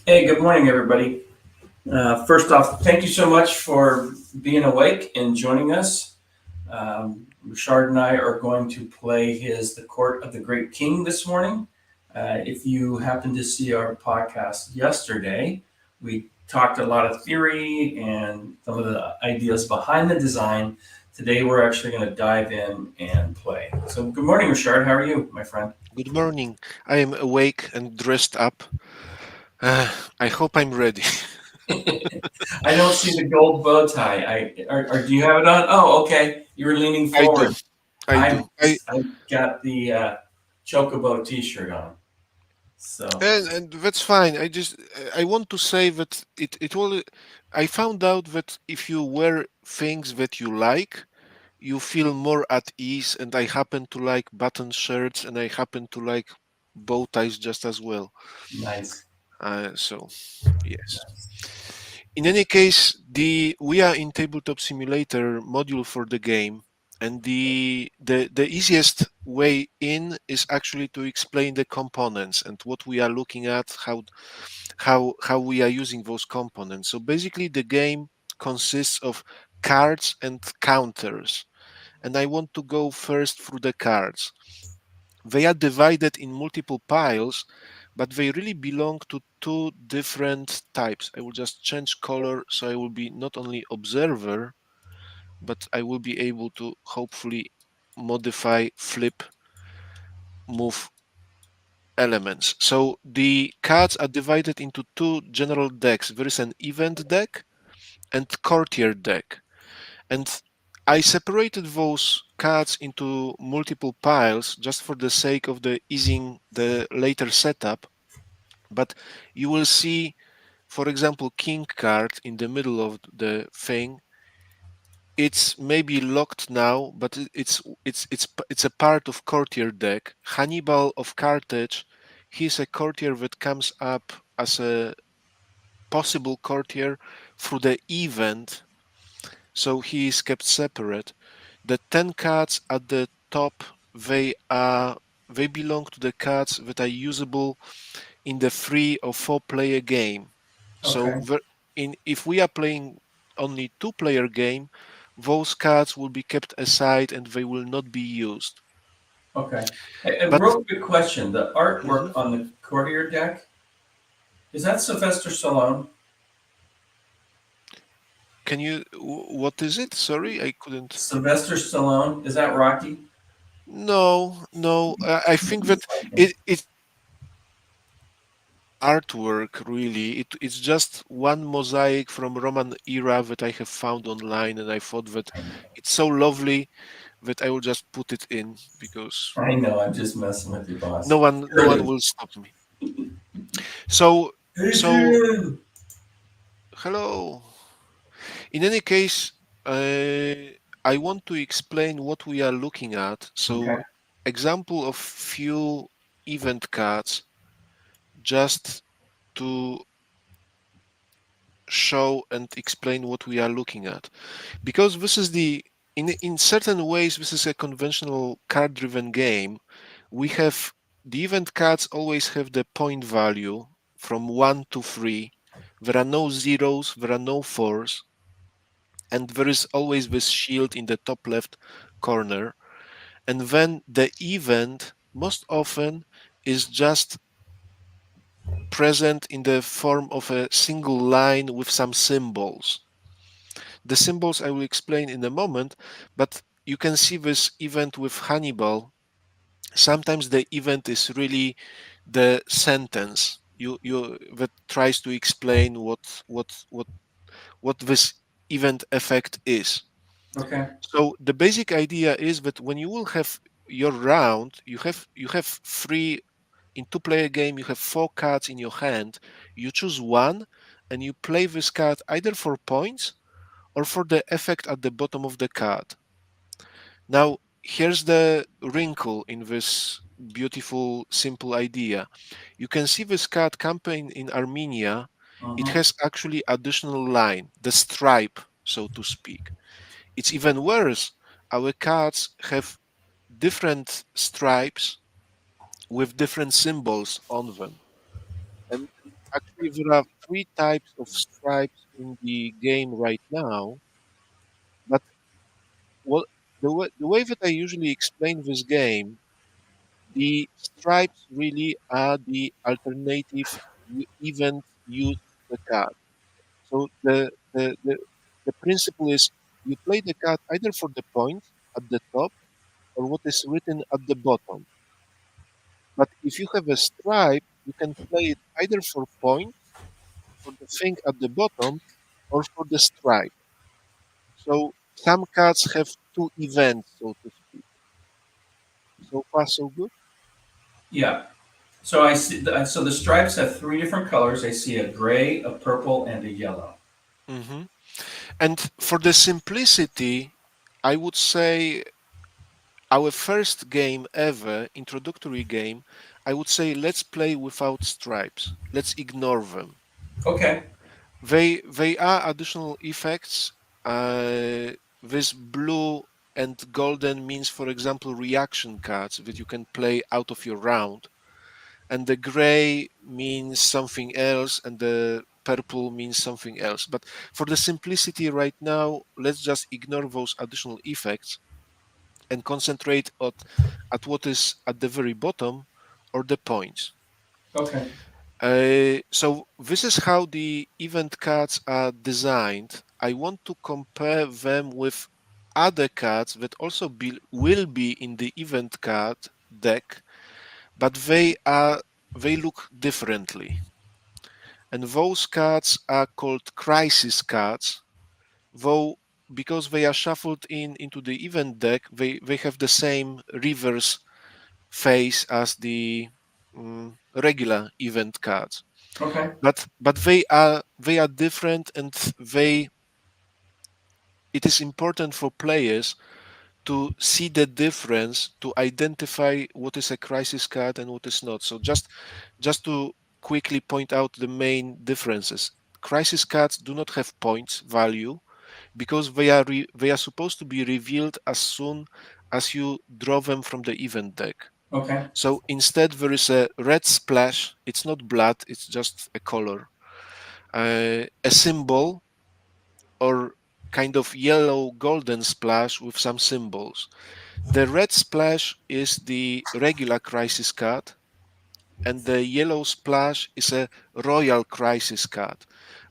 Hey, good morning, everybody. First off, thank you so much for being awake and joining us. Richard and I are going to play The Court of the Great King this morning. If you happen to see our podcast yesterday, we talked a lot of theory and some of the ideas behind the design. Today, we're actually going to dive in and play. So, good morning, Richard. How are you, my friend? Good morning. I am awake and dressed up. I hope I'm ready. I don't see the gold bow tie. Do you have it on? Oh, okay. You were leaning I do. forward. I do. I got the Chocobo T-shirt on. So And that's fine. I want to say that it will. I found out that if you wear things that you like, you feel more at ease. And I happen to like button shirts, and I happen to like bow ties just as well. nice. So yes. In any case, the we are in tabletop simulator module for the game, and the easiest way in is actually to explain the components and what we are looking at, how we are using those components. So basically, the game consists of cards and counters, and I want to go first through the cards. They are divided in multiple piles, but they really belong to two different types. I will just change color so I will be not only observer, but I will be able to hopefully modify, flip, move elements. So the cards are divided into two general decks. There is an event deck and courtier deck. And I separated those cards into multiple piles just for the sake of the easing the later setup. But you will see, for example, king card in the middle of the thing. It's maybe locked now, but it's a part of courtier deck. Hannibal of Carthage, he's a courtier that comes up as a possible courtier through the event, so he is kept separate. The 10 cards at the top, they belong to the cards that are usable in the 3 or 4 player game. So Okay. if we are playing only 2 player game, those cards will be kept aside and they will not be used. Okay. A But real quick question: the mhm, artwork on the courtier deck, is that Sylvester Stallone? can you? What is it? Sorry, I couldn't. Sylvester Stallone, is that Rocky? No, no. I think that it's artwork really. It's just one mosaic from Roman era that I have found online, and I thought that it's so lovely that I will just put it in because I know. I'm just messing with you, boss. no one Clearly. will stop me. So so Adrian. hello. In any case, I want to explain what we are looking at. Okay. So example of few event cards just to show and explain what we are looking at. Because this is in certain ways this is a conventional card driven game. We have the event cards always have the point value from 1 to 3. There are no zeros, there are no fours, and there is always this shield in the top left corner. And then the event most often is just present in the form of a single line with some symbols. The symbols I will explain in a moment, but you can see this event with Hannibal. Sometimes the event is really the sentence you that tries to explain what this event effect is. Okay. So the basic idea is that when you will have your round, you have three in 2 player game, you have 4 cards in your hand. You choose one and you play this card either for points or for the effect at the bottom of the card. Now, here's the wrinkle in this beautiful, simple idea. You can see this card campaign in Armenia. It Uh-huh. has actually additional line, the stripe, so to speak. It's even worse. Our cards have different stripes with different symbols on them. Actually, there are three types of stripes in the game right now, but what the way that I usually explain this game, the stripes really are the alternative event used the card. So the principle is you play the card either for the point at the top or what is written at the bottom. But if you have a stripe, you can play it either for point, for the thing at the bottom, or for the stripe. So some cards have two events, so to speak. So far, so good. Yeah. So I see. So the stripes have three different colors. I see a gray, a purple, and a yellow. hmm And for the simplicity, I would say our first game ever, introductory game, I would say let's play without stripes. Let's ignore them. Okay. They are additional effects. This blue and golden means, for example, reaction cards that you can play out of your round, and the gray means something else, and the purple means something else. But for the simplicity right now, let's just ignore those additional effects and concentrate at what is at the very bottom or the points. Okay. So this is how the event cards are designed. I want to compare them with other cards that also will be in the event card deck, but they look differently. And those cards are called crisis cards, though because they are shuffled into the event deck, they have the same reverse face as the regular event cards. Okay. But they are different, and they it is important for players to see the difference to identify what is a crisis card and what is not. So just to quickly point out the main differences. Crisis cards do not have points value because they are supposed to be revealed as soon as you draw them from the event deck. Okay. So instead, there is a red splash. It's not blood, it's just a color. A symbol or kind of yellow golden splash with some symbols. The red splash is the regular crisis card, and the yellow splash is a royal crisis card.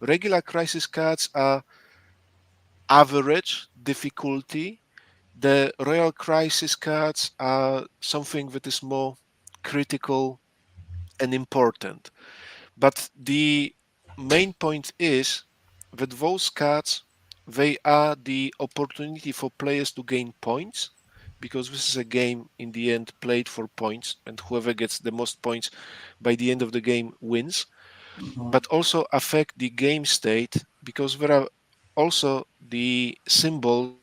Regular crisis cards are average difficulty. The royal crisis cards are something that is more critical and important. But the main point is that those cards they are the opportunity for players to gain points because this is a game in the end played for points, and whoever gets the most points by the end of the game wins, Mhm. but also affect the game state because there are also the symbols.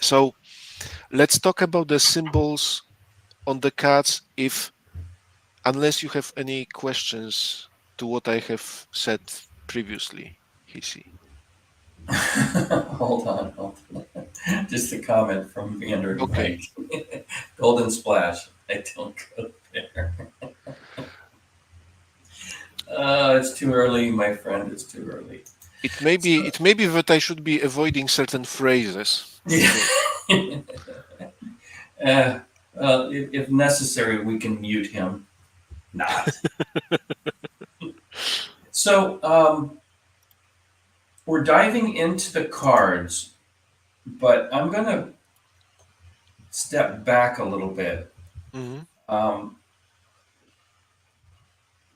So let's talk about the symbols on the cards, if unless you have any questions to what I have said previously, Hisi. Hold on. Just a comment from Vander and Okay. Mike. Golden splash. I don't go there. It's too early, my friend. It's too early. It may be that I should be avoiding certain phrases. Yeah. If necessary, we can mute him. Not. So we're diving into the cards, but I'm going to step back a little bit. Mhm. Um,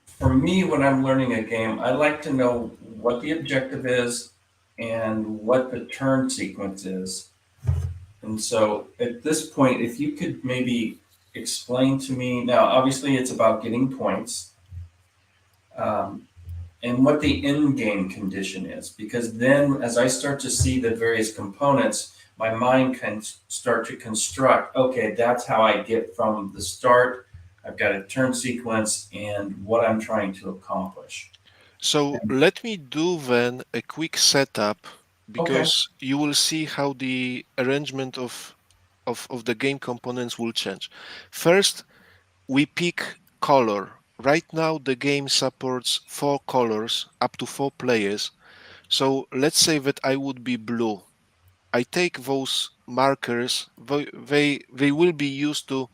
for me, when I'm learning a game, I like to know what the objective is and what the turn sequence is. And so at this point, if you could maybe explain to me now, obviously it's about getting points. And what the end game condition is. Because then, as I start to see the various components, my mind can start to construct okay, that's how I get from the start. I've got a turn sequence and what I'm trying to accomplish. So let me do then a quick setup Okay. because you will see how the arrangement of the game components will change. First, we pick color. right now the game supports 4 colors up to 4 players. So let's say that I would be blue. I take those markers. They will be used to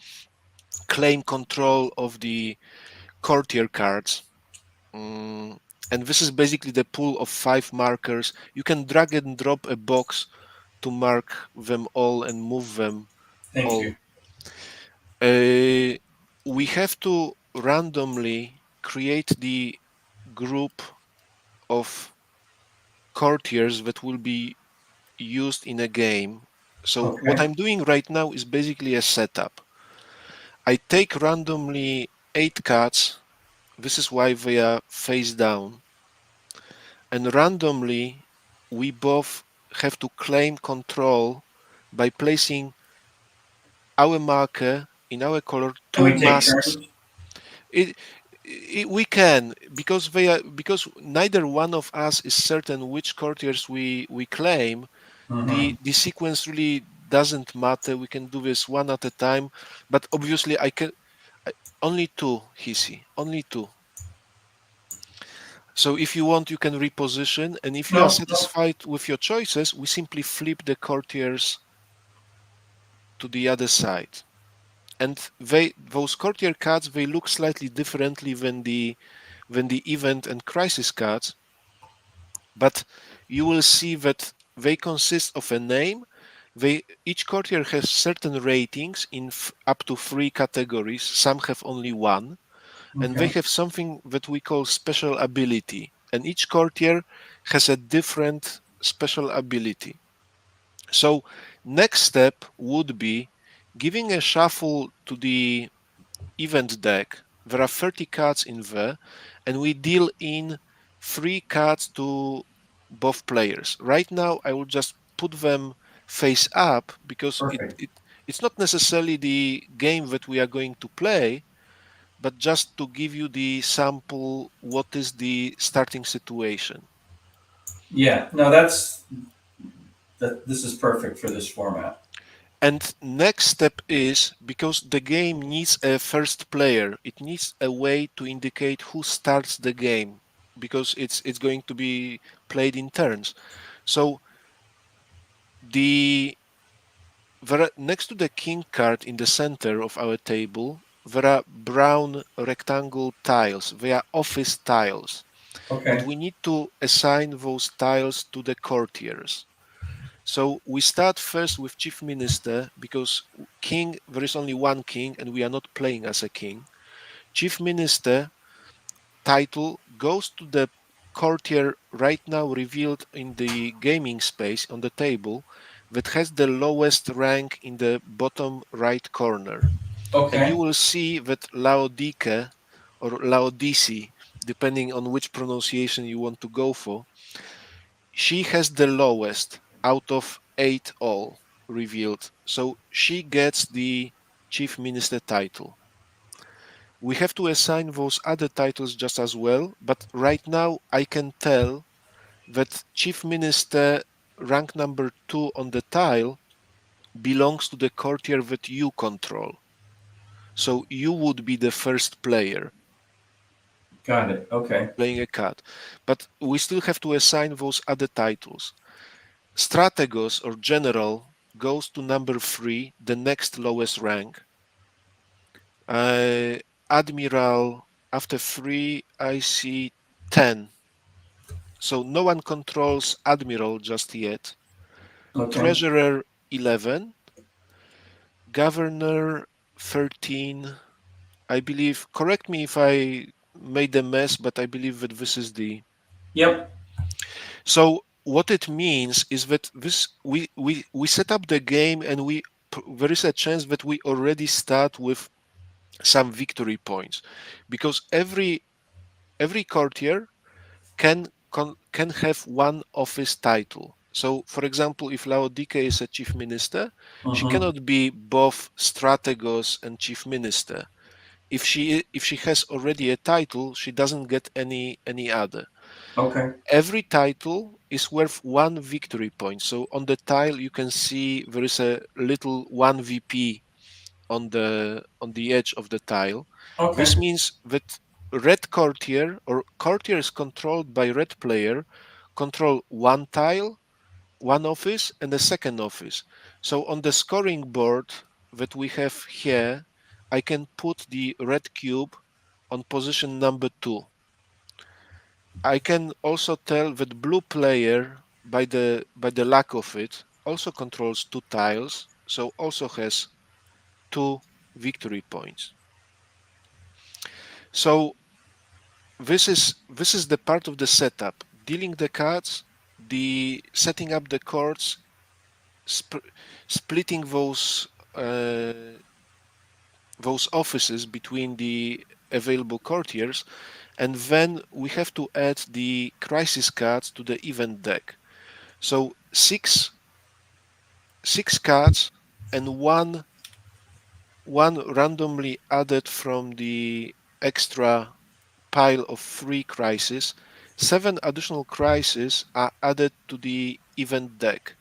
claim control of the courtier cards. Mm, and this is basically the pool of 5 markers. You can drag and drop a box to mark them all and move them Thank you. all. We have to randomly create the group of courtiers that will be used in a game. So what Okay. I'm doing right now is basically a setup. I take randomly 8 cards. This is why they are face down. And randomly, we both have to claim control by placing our marker in our color And we 2 take masks. turns. It, we can because neither one of us is certain which courtiers we claim. Mm-hmm. The sequence really doesn't matter. We can do this one at a time, but obviously only 2, Hisi, only 2. So if you want, you can reposition, and if you are No, no. satisfied with your choices, we simply flip the courtiers to the other side. And those courtier cards, they look slightly differently than the event and crisis cards, but you will see that they consist of a name. Each courtier has certain ratings in up to 3 categories. Some have only one, and they Okay. have something that we call special ability. And each courtier has a different special ability. So next step would be giving a shuffle to the event deck. There are 30 cards in there, and we deal in 3 cards to both players. Right now, I will just put them face up because Perfect. it's not necessarily the game that we are going to play, but just to give you the sample, what is the starting situation. Yeah. No, this is perfect for this format. And next step is because the game needs a first player, it needs a way to indicate who starts the game because it's going to be played in turns. So the next to the king card in the center of our table, there are brown rectangle tiles. They are office tiles, and Okay. we need to assign those tiles to the courtiers. So we start first with chief minister because king, there is only one king and we are not playing as a king. Chief minister title goes to the courtier right now revealed in the gaming space on the table that has the lowest rank in the bottom right corner. And you Okay. will see that Laodike or Laodice, depending on which pronunciation you want to go for, she has the lowest out of 8 all revealed. So she gets the chief minister title. We have to assign those other titles just as well, but right now I can tell that chief minister rank number 2 on the tile belongs to the courtier that you control. So you would be the first player Got it. Okay. playing a card. But we still have to assign those other titles. Strategos or general goes to number 3, the next lowest rank. Uh, Admiral, after 3, I see 10. So no one controls Admiral just yet. Okay. Treasurer, 11. Governor, 13. I believe, correct me if I made a mess, but I believe that this is the. Yep. So what it means is that we set up the game and there is a chance that we already start with some victory points because every courtier can have one office title. So, for example, if Laodike is a chief minister, she Mm-hmm. cannot be both strategos and chief minister. If she has already a title, she doesn't get any other. Okay. Every title is worth 1 victory point. So on the tile you can see there is a little 1 VP on the edge of the tile. Okay. This means that red courtier or courtiers controlled by red player control one tile, one office, and a second office. So on the scoring board that we have here, I can put the red cube on position number 2. I can also tell that blue player, by the lack of it, also controls two tiles, so also has 2 victory points. So this is the part of the setup: dealing the cards, the setting up the courts, splitting those offices between the available courtiers, and then we have to add the crisis cards to the event deck. So six cards and one randomly added from the extra pile of 3 crises. 7 additional crises are added to the event deck.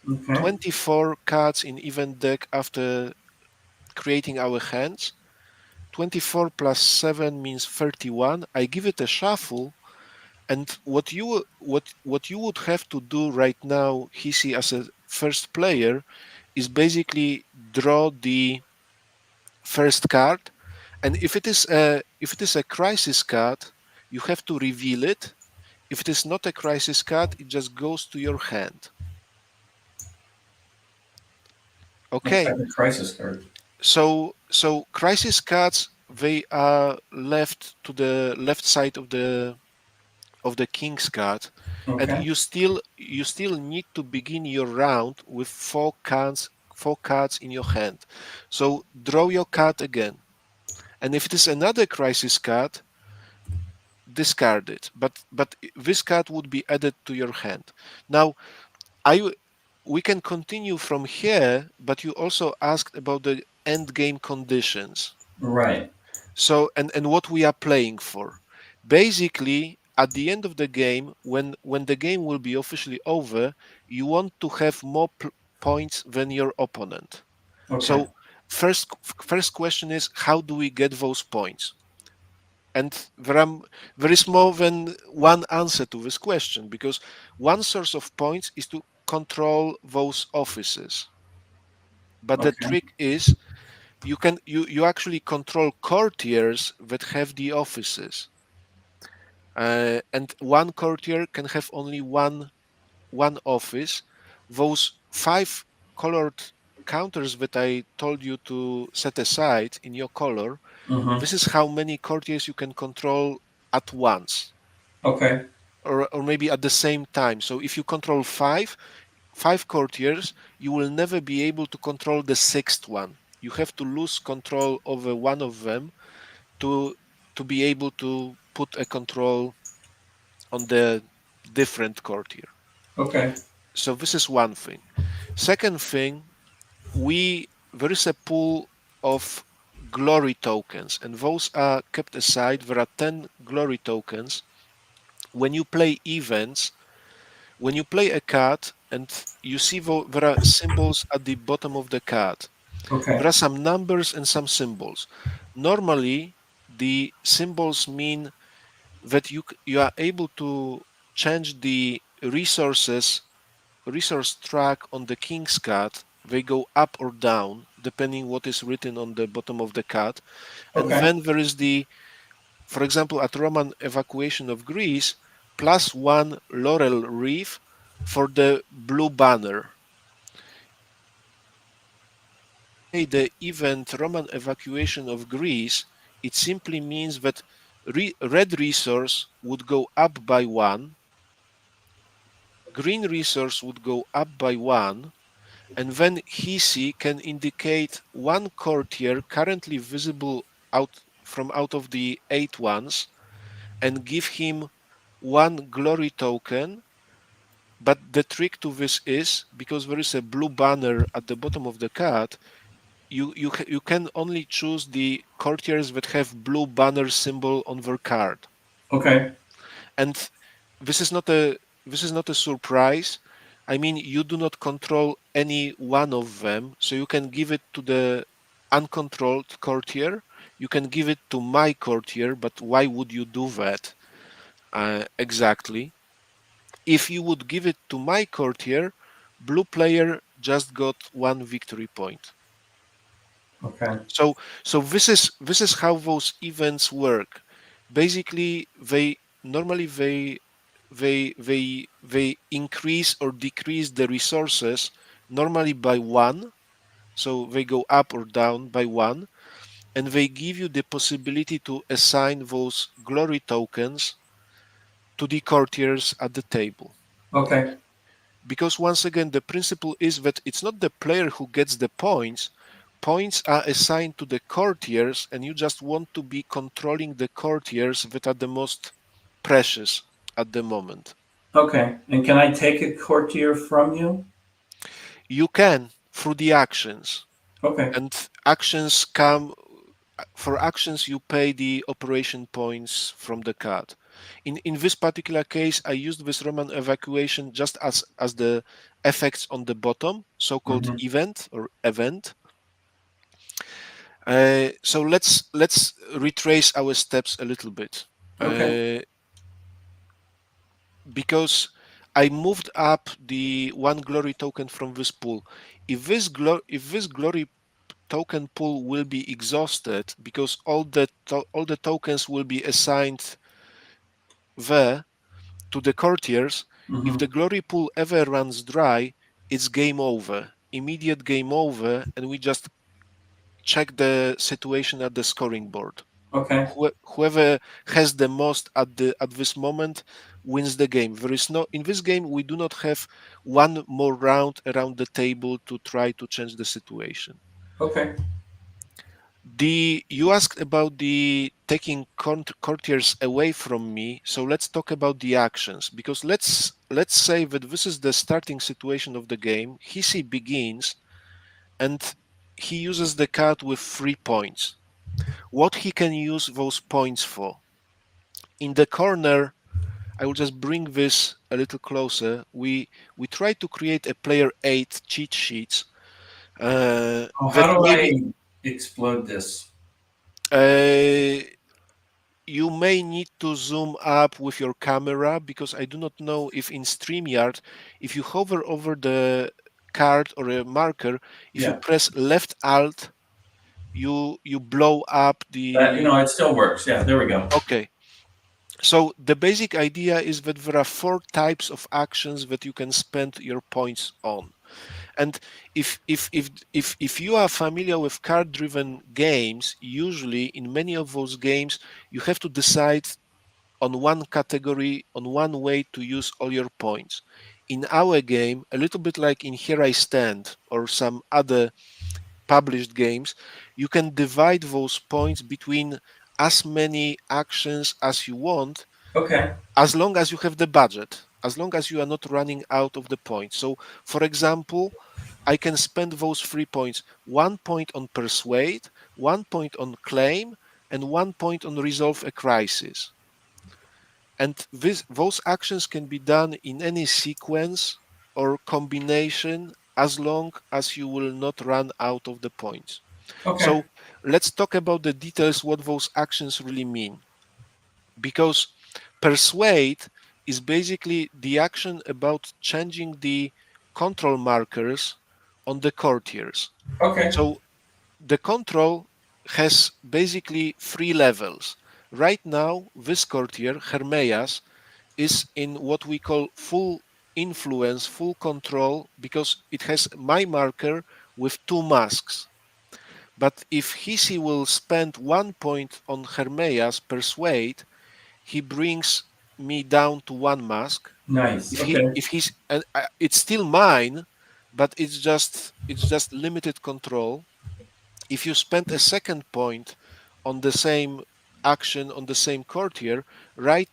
Okay. 24 cards in event deck after creating our hands. 24 plus 7 means 31. I give it a shuffle, and what you would have to do right now, Hisi, as a first player, is basically draw the first card, and if it is a crisis card, you have to reveal it. If it is not a crisis card, it just goes to your hand. Looks Okay, like a crisis card. so crisis cards, they are left to the left side of the king's card, and Okay. you still need to begin your round with four cards in your hand. So draw your card again, and if it is another crisis card, discard it. But this card would be added to your hand. Now, I we can continue from here, but you also asked about the end game conditions. Right. So and what we are playing for. Basically, at the end of the game, when the game will be officially over, you want to have more points than your opponent. Okay. So first question is, how do we get those points? And there is more than one answer to this question, because one source of points is to control those offices. But the Okay. trick is you actually control courtiers that have the offices. And one courtier can have only one office. Those 5 colored counters that I told you to set aside in your color, Mm-hmm. this is how many courtiers you can control at once, Okay. or maybe at the same time. So if you control five courtiers, you will never be able to control the sixth one. You have to lose control over one of them to be able to put a control on the different courtier. Okay. So this is one thing. Second thing, there is a pool of glory tokens, and those are kept aside. There are 10 glory tokens. When you play events, when you play a card and you see there are symbols at the bottom of the card, Okay. there are some numbers and some symbols. Normally, the symbols mean that you are able to change the resource track on the king's card. They go up or down depending what is written on the bottom of the card. And Okay. then there is for example, at Roman evacuation of Greece, +1 laurel wreath for the blue banner. The event Roman evacuation of Greece, it simply means that red resource would go up by 1, green resource would go up by 1, and then Hisi can indicate one courtier currently visible out of the 8 ones, and give him 1 glory token. But the trick to this is, because there is a blue banner at the bottom of the card, you can only choose the courtiers that have blue banner symbol on their card. Okay. And this is not a surprise. I mean, you do not control any one of them, so you can give it to the uncontrolled courtier, you can give it to my courtier, but why would you do that exactly? If you would give it to my courtier, blue player just got 1 victory point. Okay. So this is how those events work. Basically, they increase or decrease the resources normally by one. So they go up or down by one, and they give you the possibility to assign those glory tokens to the courtiers at the table. Okay. Because once again, the principle is that it's not the player who gets the points. Points are assigned to the courtiers, and you just want to be controlling the courtiers that are the most precious at the moment. Okay. And can I take a courtier from you? You can through the actions, Okay. and actions come for actions you pay the operation points from the card. In this particular case, I used this Roman evacuation just as the effects on the bottom, so-called Hmm. event or event. So let's retrace our steps a little bit, Okay. because I moved up the one glory token from this pool. If this glory token pool will be exhausted because all the tokens will be assigned there to the courtiers. If Hmm. the glory pool ever runs dry, it's game over, immediate game over, and we just check the situation at the scoring board. Okay. Whoever has the most at this moment wins the game. There is no In this game we do not have one more round around the table to try to change the situation. Okay. You asked about the taking courtiers away from me, so let's talk about the actions, because let's say that this is the starting situation of the game. He begins and he uses the card with 3 points. What he can use those points for? In the corner, I will just bring this a little closer. We try to create a player 8 cheat sheets Oh, that how do maybe I explode this? uh, you may need to zoom up with your camera, because I do not know if in StreamYard, if you hover over the card or a marker, if you Yeah. press left alt, you blow up That, the. it still works. Yeah. There we go. Okay. So the basic idea is that there are 4 types of actions that you can spend your points on. And if you are familiar with card driven games, usually in many of those games you have to decide on one category, on one way to use all your points. In our game, a little bit like in Here I Stand or some other published games, you can divide those points between as many actions as you want, Okay. as long as you have the budget, as long as you are not running out of the points. So, for example, I can spend those 3 points: 1 point on persuade, 1 point on claim, and 1 point on resolve a crisis. And those actions can be done in any sequence or combination, as long as you will not run out of the points. Okay. So let's talk about the details, what those actions really mean. Because persuade is basically the action about changing the control markers on the courtiers. Okay. So the control has basically 3 levels. Right now, this courtier, Hermeas, is in what we call full influence, full control, because it has my marker with 2 masks. But if Hisi will spend 1 point on Hermeas persuade, he brings me down to 1 mask. Nice. Okay. If he's and it's still mine, but it's just limited control. If you spend a second point on the same action on the same courtier, right,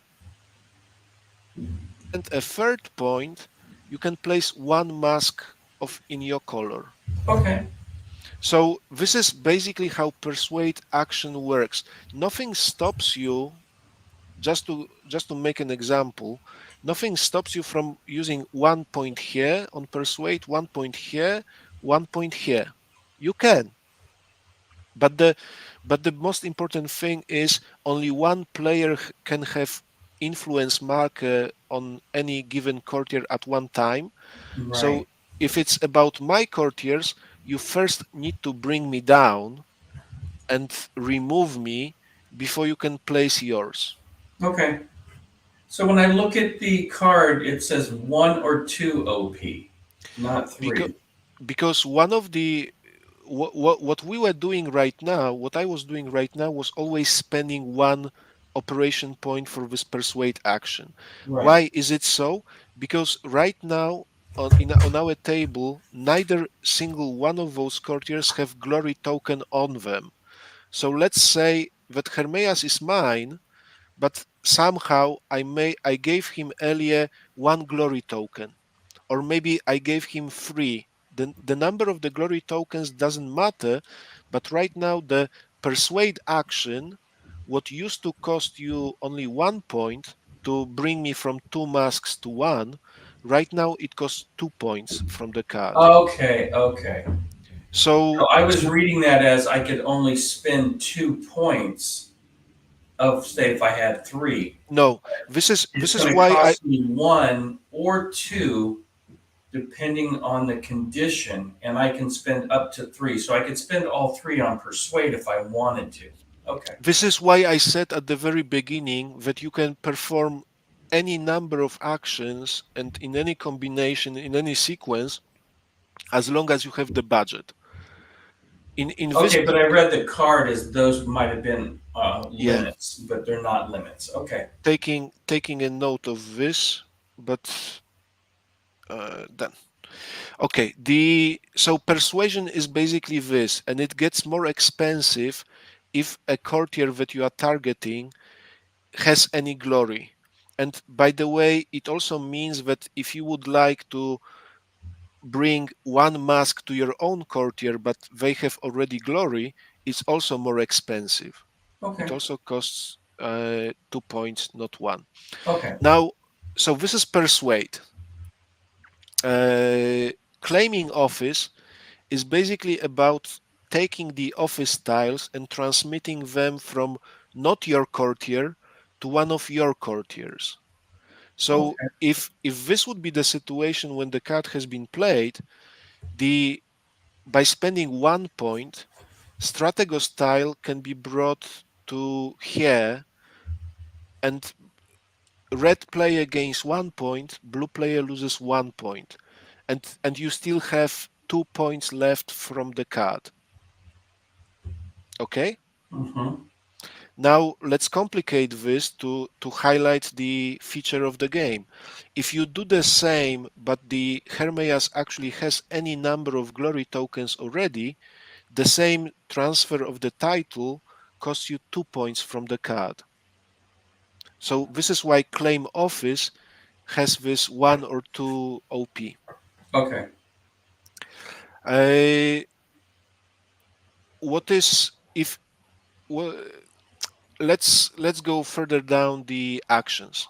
and a third point, you can place 1 mask of in your color. Okay. So this is basically how persuade action works. Nothing stops you, just to make an example, nothing stops you from using 1 point here on persuade, 1 point here, 1 point here. You can. But the most important thing is only one player can have influence marker on any given courtier at one time. So Right. if it's about my courtiers, you first need to bring me down and remove me before you can place yours. Okay. So when I look at the card, it says 1 or 2 OP, not Because 3. because one of the what we were doing right now, what I was doing right now was always spending one operation point for this persuade action. Right. Why is it so? Because right now on our table, neither single one of those courtiers have glory token on them. So let's say that Hermeas is mine, but somehow I gave him earlier one glory token, or maybe I gave him three. The number of the glory tokens doesn't matter, but right now the persuade action, what used to cost you only 1 point to bring me from two masks to one, right now it costs 2 points from the card. Okay. Okay. So So I was so reading that as I could only spend 2 points of, say, if I had 3. no, this is It's this is going to why I cost me 1 or 2 depending on the condition, and I can spend up to 3. So I could spend all 3 on persuade if I wanted to. Okay. this is why I said at the very beginning that you can perform any number of actions and in any combination, in any sequence, as long as you have the budget. In this, Okay, but I read the card as those might have been yeah, limits, but they're not limits. Okay. taking a note of this, but then okay. The so persuasion is basically this, and it gets more expensive if a courtier that you are targeting has any glory. And by the way, it also means that if you would like to bring one mask to your own courtier, but they have already glory, it's also more expensive. It Okay. also costs 2 points, not one. Okay. Now, so this is persuade. Uh, Claiming office is basically about taking the office tiles and transmitting them from not your courtier to one of your courtiers. So Okay. if this would be the situation when the card has been played, the by spending 1 point, Strategos tile can be brought to here, and red player gains 1 point, blue player loses 1 point, and you still have 2 points left from the card. Okay? Mm-hmm. Now let's complicate this to highlight the feature of the game. If you do the same, but the Hermeas actually has any number of glory tokens already, the same transfer of the title costs you 2 points from the card. So this is why Claim Office has this 1 or 2 OP. Okay. Uh, what is if well, let's go further down the actions.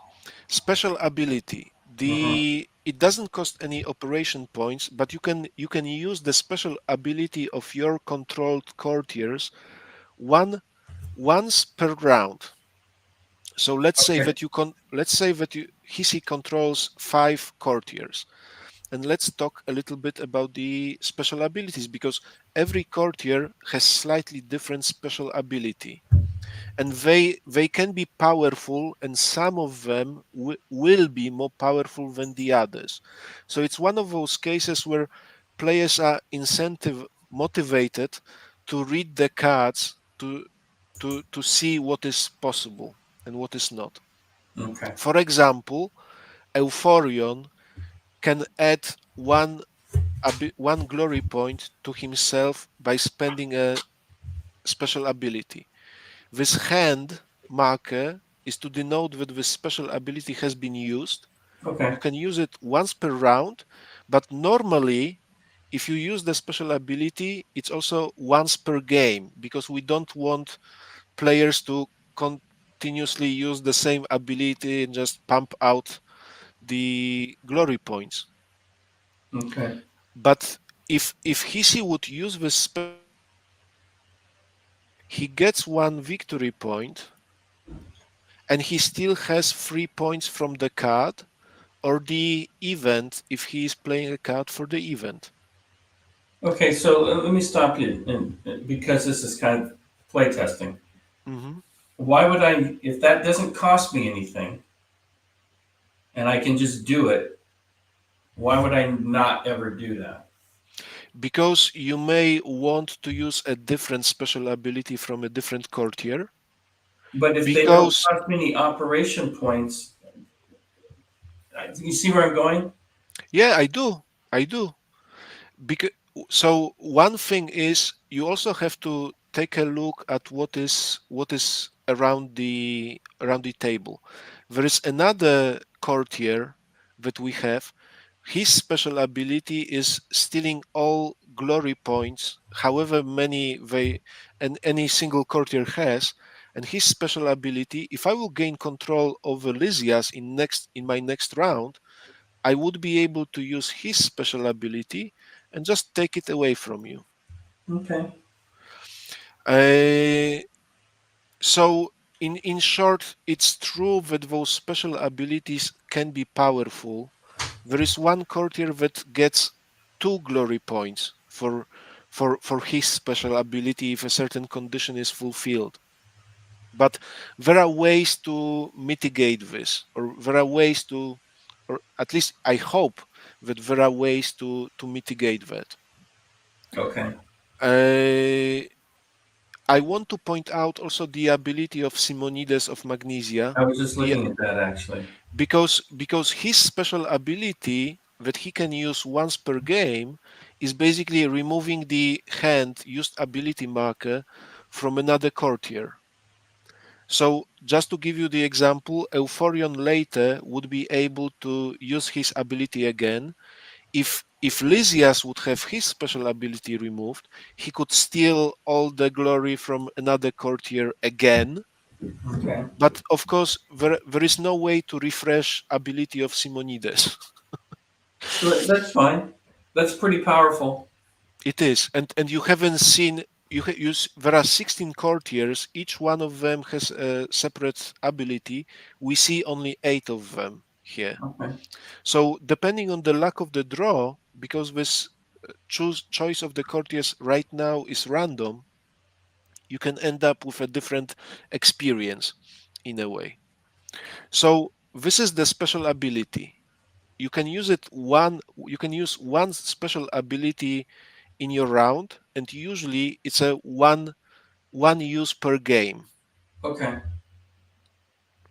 Special ability. Mm-hmm. The it doesn't cost any operation points, but you can use the special ability of your controlled courtiers one once per round. So Okay. let's say that Hisi controls 5 courtiers, and let's talk a little bit about the special abilities because every courtier has slightly different special ability, and they can be powerful, and some of them will be more powerful than the others. So it's one of those cases where players are incentive motivated to read the cards to see what is possible and what is not. Okay. For example, Euphorion can add one glory point to himself by spending a special ability. This hand marker is to denote that this special ability has been used. Okay. You can use it once per round, but normally, if you use the special ability, it's also once per game because we don't want players to continuously use the same ability and just pump out the glory points. Okay. But if Hisi would use this special ability he gets 1 victory point, and he still has 3 points from the card or the event if he is playing a card for the event. Okay, so let me stop you, and because this is kind of play testing. Mhm. Why would I, if that doesn't cost me anything, and I can just do it? Why would I not ever do that? Because you may want to use a different special ability from a different courtier. But if they don't Because, cost me any operation points, you see where I'm going? yeah, I do. Because, so one thing is you also have to take a look at what is around the table. There is another courtier that we have. His special ability is stealing all glory points, however many they and any single courtier has. And his special ability, if I will gain control over Lysias in my next round, I would be able to use his special ability and just take it away from you. Okay. Uh, so, in short, it's true that those special abilities can be powerful. There is one courtier that gets 2 glory points for his special ability if a certain condition is fulfilled. But there are ways to mitigate this, or there are ways to, or at least I hope that there are ways to mitigate that. Okay. Uh, I want to point out also the ability of Simonides of Magnesia, I was just the looking at that actually. because his special ability that he can use once per game is basically removing the hand used ability marker from another courtier. So just to give you the example, Euphorion later would be able to use his ability again. If Lysias would have his special ability removed, he could steal all the glory from another courtier again. Okay. But of course, there is no way to refresh ability of Simonides. So that's fine. That's pretty powerful. It is, and you haven't seen. There are 16 courtiers. Each one of them has a separate ability. We see only 8 of them here. Okay. So depending on the luck of the draw, because this choice of the courtiers right now is random, you can end up with a different experience in a way. So this is the special ability. You can use one special ability in your round, and usually it's a one use per game. Okay.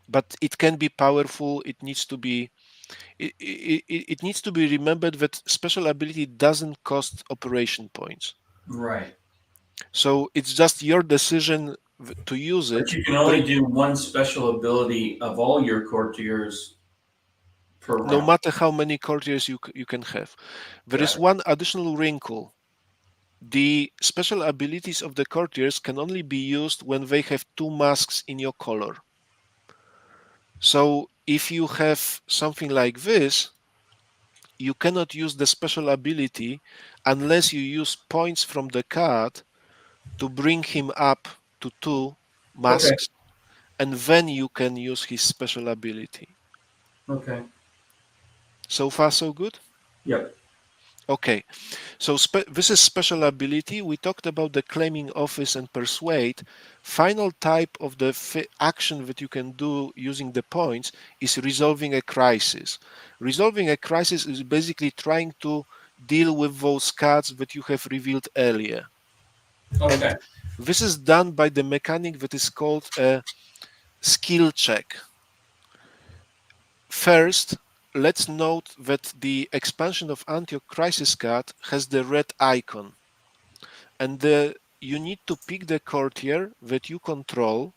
But it can be powerful. It needs to be remembered that special ability doesn't cost operation points. Right. So it's just your decision to use But it. you can But only do one special ability of all your courtiers per no round. matter how many courtiers you can have, there Got is it. one additional wrinkle. The special abilities of the courtiers can only be used when they have 2 masks in your color. So if you have something like this, you cannot use the special ability unless you use points from the card to bring him up to 2 Okay. masks, and then you can use his special ability. Okay. So far, so good? Yep. Okay, so this is special ability. We talked about the claiming office and persuade. Final type of the action that you can do using the points is resolving a crisis. Resolving a crisis is basically trying to deal with those cards that you have revealed earlier. And Okay. this is done by the mechanic that is called a skill check. First, let's note that the expansion of Antioch Crisis card has the red icon, and you need to pick the courtier that you control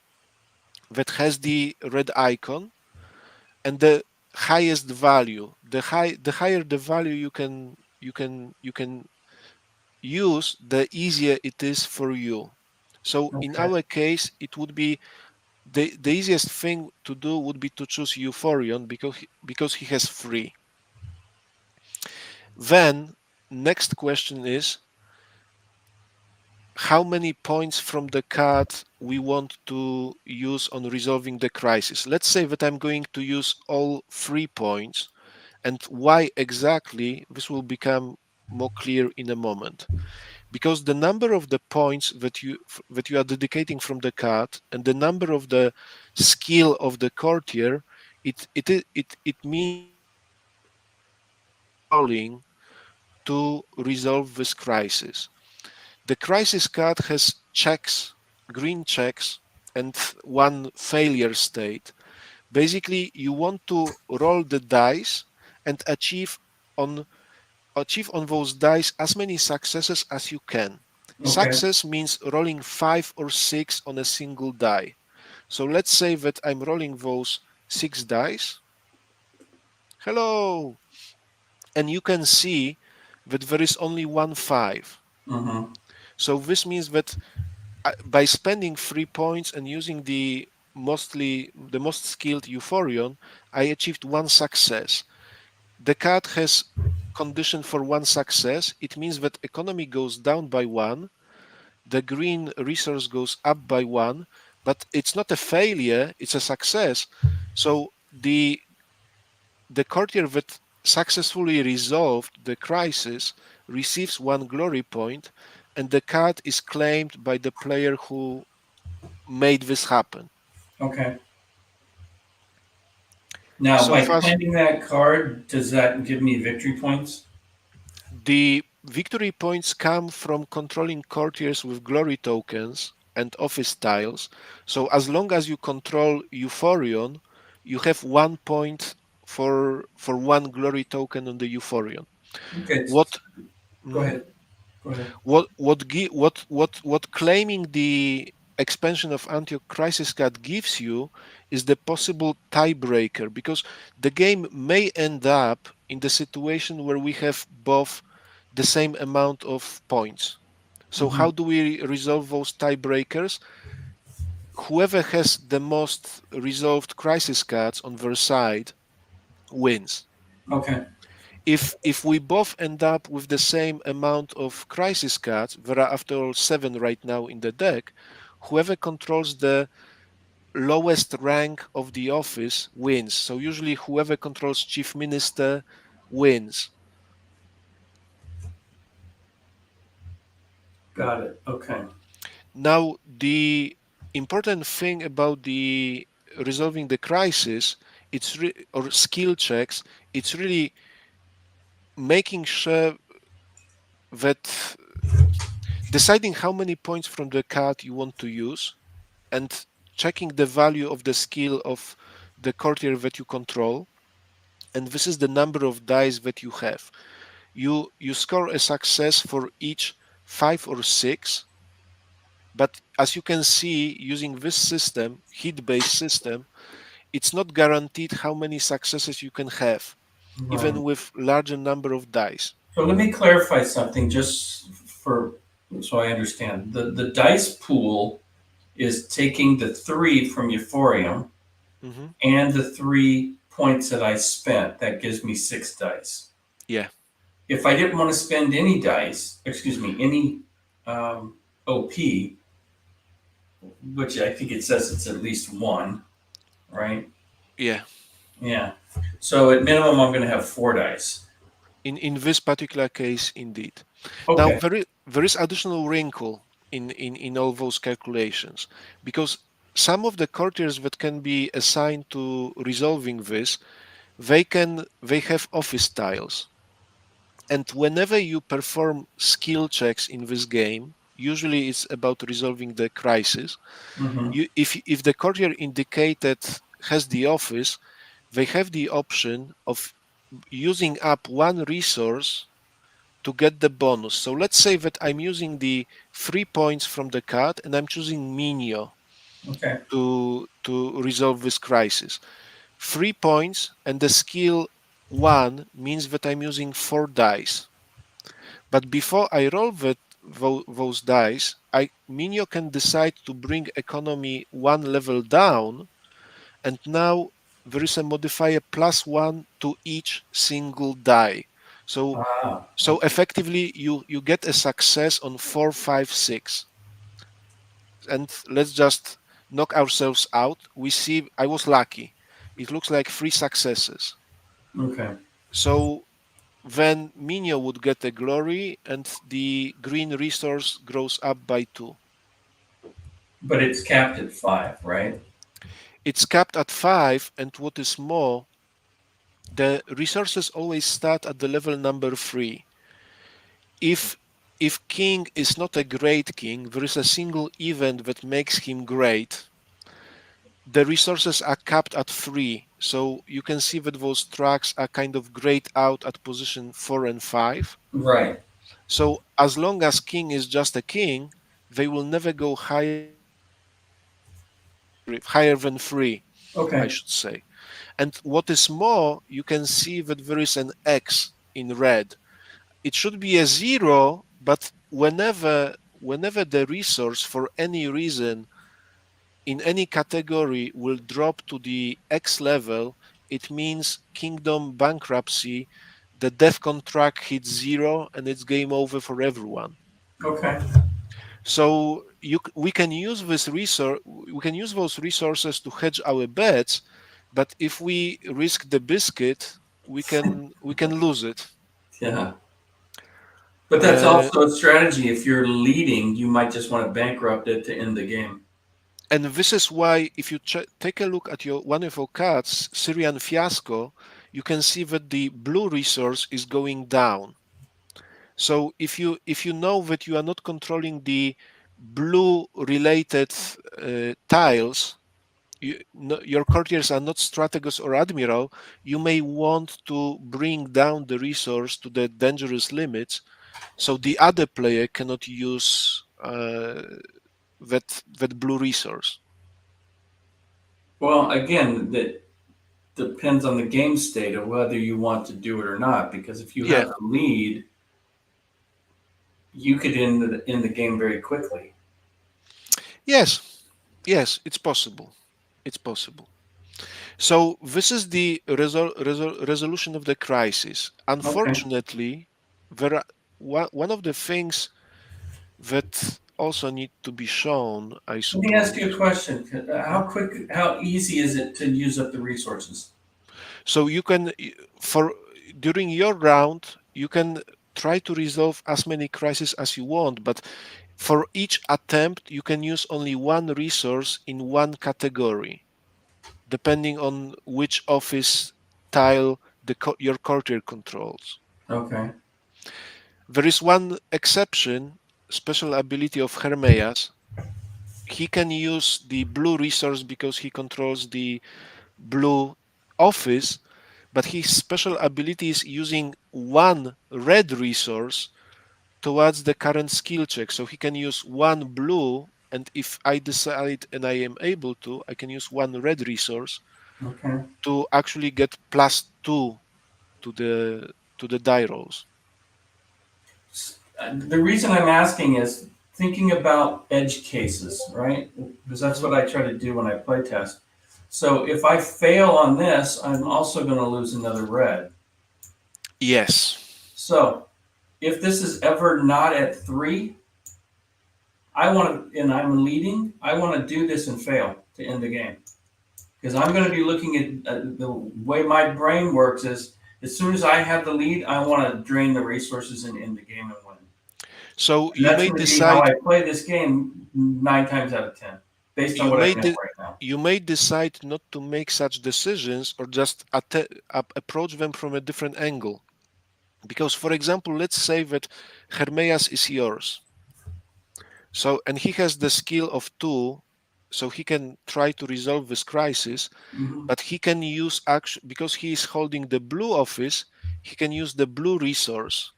that has the red icon and the highest value. The higher the value you can use, the easier it is for you. So in Okay. our case, it would be the easiest thing to do would be to choose Euphorion because he has 3. Then next question is, how many points from the card we want to use on resolving the crisis. Let's say that I'm going to use all 3 points, and why exactly, this will become more clear in a moment. Because the number of the points that you are dedicating from the card and the number of the skill of the courtier, it means rolling to resolve this crisis. The crisis card has checks, green checks, and one failure state. Basically, you want to roll the dice and achieve on those dice as many successes as you can. Okay. Success means rolling 5 or 6 on a single die. So let's say that I'm rolling those 6 dice. Hello! And you can see that there is only one 5. Mm-hmm. So this means that by spending 3 points and using the most skilled Euphorion, I achieved one success. The card has condition for one success. It means that economy goes down by one, the green resource goes up by one, but it's not a failure, it's a success. So the courtier that successfully resolved the crisis receives one glory point, and the card is claimed by the player who made this happen. Okay. Now, So by fast, claiming that card, does that give me victory points? the victory points come from controlling courtiers with glory tokens and office tiles. So as long as you control Euphorion, you have 1 point for one glory token on the Euphorion. Okay. What Go mhm. ahead. Go ahead. what claiming the expansion of Antioch Crisis Card gives you is the possible tiebreaker, because the game may end up in the situation where we have both the same amount of points. So Mm-hmm. how do we resolve those tiebreakers? Whoever has the most resolved crisis cards on their side wins. Okay. If we both end up with the same amount of crisis cards, there are after all 7 right now in the deck, whoever controls the lowest rank of the office wins. So usually whoever controls chief minister wins. Got it. Okay. Now the important thing about the resolving the crisis, or skill checks, it's really making sure that deciding how many points from the card you want to use and checking the value of the skill of the courtier that you control, and this is the number of dice that you have. You score a success for each 5 or 6, but as you can see, using this system, hit-based system, it's not guaranteed how many successes you can have, Right. even with larger number of dice. So let me clarify something just for so I understand. The dice pool is taking the 3 from Euphorium Mhm. and the 3 points that I spent. That gives me 6 dice. Yeah, If I didn't want to spend any dice, excuse me, any OP, which I think it says it's at least one, right? yeah. Yeah. So at minimum, I'm going to have 4 dice. In this particular case, indeed. Now Okay. there is additional wrinkle in all those calculations, because some of the courtiers that can be assigned to resolving this, they have office tiles, and whenever you perform skill checks in this game, usually it's about resolving the crisis. Mm-hmm. If the courtier indicated has the office, they have the option of using up one resource to get the bonus. So let's say that I'm using the 3 points from the card and I'm choosing Minio Okay. to resolve this crisis. 3 points and the skill 1 means that I'm using 4 dice. But before I roll those dice, Minio can decide to bring economy one level down, and now there is a modifier +1 to each single die. So Ah, so effectively you get a success on 4, 5, 6. And let's just knock ourselves out. We see I was lucky. It looks like 3 successes. okay. So then Minio would get a glory and the green resource grows up by 2. But it's capped at 5, right? It's capped at 5, and what is more, the resources always start at the level number 3. If if king is not a great king, there is a single event that makes him great. The resources are capped at 3, so you can see that those tracks are kind of grayed out at position 4 and 5. Right. So as long as king is just a king, they will never go higher than 3, I Okay. should say. And what is more, you can see that there is an X in red. It should be a 0, but whenever the resource for any reason in any category will drop to the X level, it means kingdom bankruptcy, the death contract hits 0 and it's game over for everyone. Okay. So we can use we can use those resources to hedge our bets, but if we risk the biscuit, we can lose it. Yeah. But that's Uh, also a strategy. If you're leading, you might just want to bankrupt it to end the game. and this is why, if you take a look at one of your cards, Syrian Fiasco, you can see that the blue resource is going down. So if you know that you are not controlling the blue related tiles, your courtiers are not strategos or admiral, you may want to bring down the resource to the dangerous limits, so the other player cannot use that blue resource. Well, again, that depends on the game state of whether you want to do it or not. Because if you Yeah. have the lead, you could end the game very quickly. Yes. Yes. It's possible. It's possible. So this is the resolution of the crisis. Okay. Unfortunately, there are, one of the things that also need to be shown, I Let me ask you a suppose. question. Yeah. How easy is it to use up the resources? So you can, for during your round, you can try to resolve as many crises as you want, but for each attempt, you can use only one resource in one category, depending on which office tile your courtier controls. Okay. There is one exception, special ability of Hermeas. He can use the blue resource because he controls the blue office, but his special ability is using one red resource towards the current skill check. So he can use one blue, and if I decide and I am able to, I can use one red resource Okay. to actually get +2 to the die rolls. The reason I'm asking is thinking about edge cases, right? Because that's Mhm. what I try to do when I play test. So if I fail on this, I'm also going to lose another red. Yes. So if this is ever not at 3, I want to, and I'm leading, I want to do this and fail to end the game. Because I'm going to be looking at the way my brain works is as soon as I have the lead, I want to drain the resources and end the game and win. So And you that's may going to be how decide I play this game 9 times out of 10, based on you what I may know de- right now. you may decide not to make such decisions or just approach them from a different angle. Because, for example, let's say that Hermeas is yours. So, and he has the skill of 2, so he can try to resolve this crisis, Hmm. but he can use action because he is holding the blue office, he can use the blue resource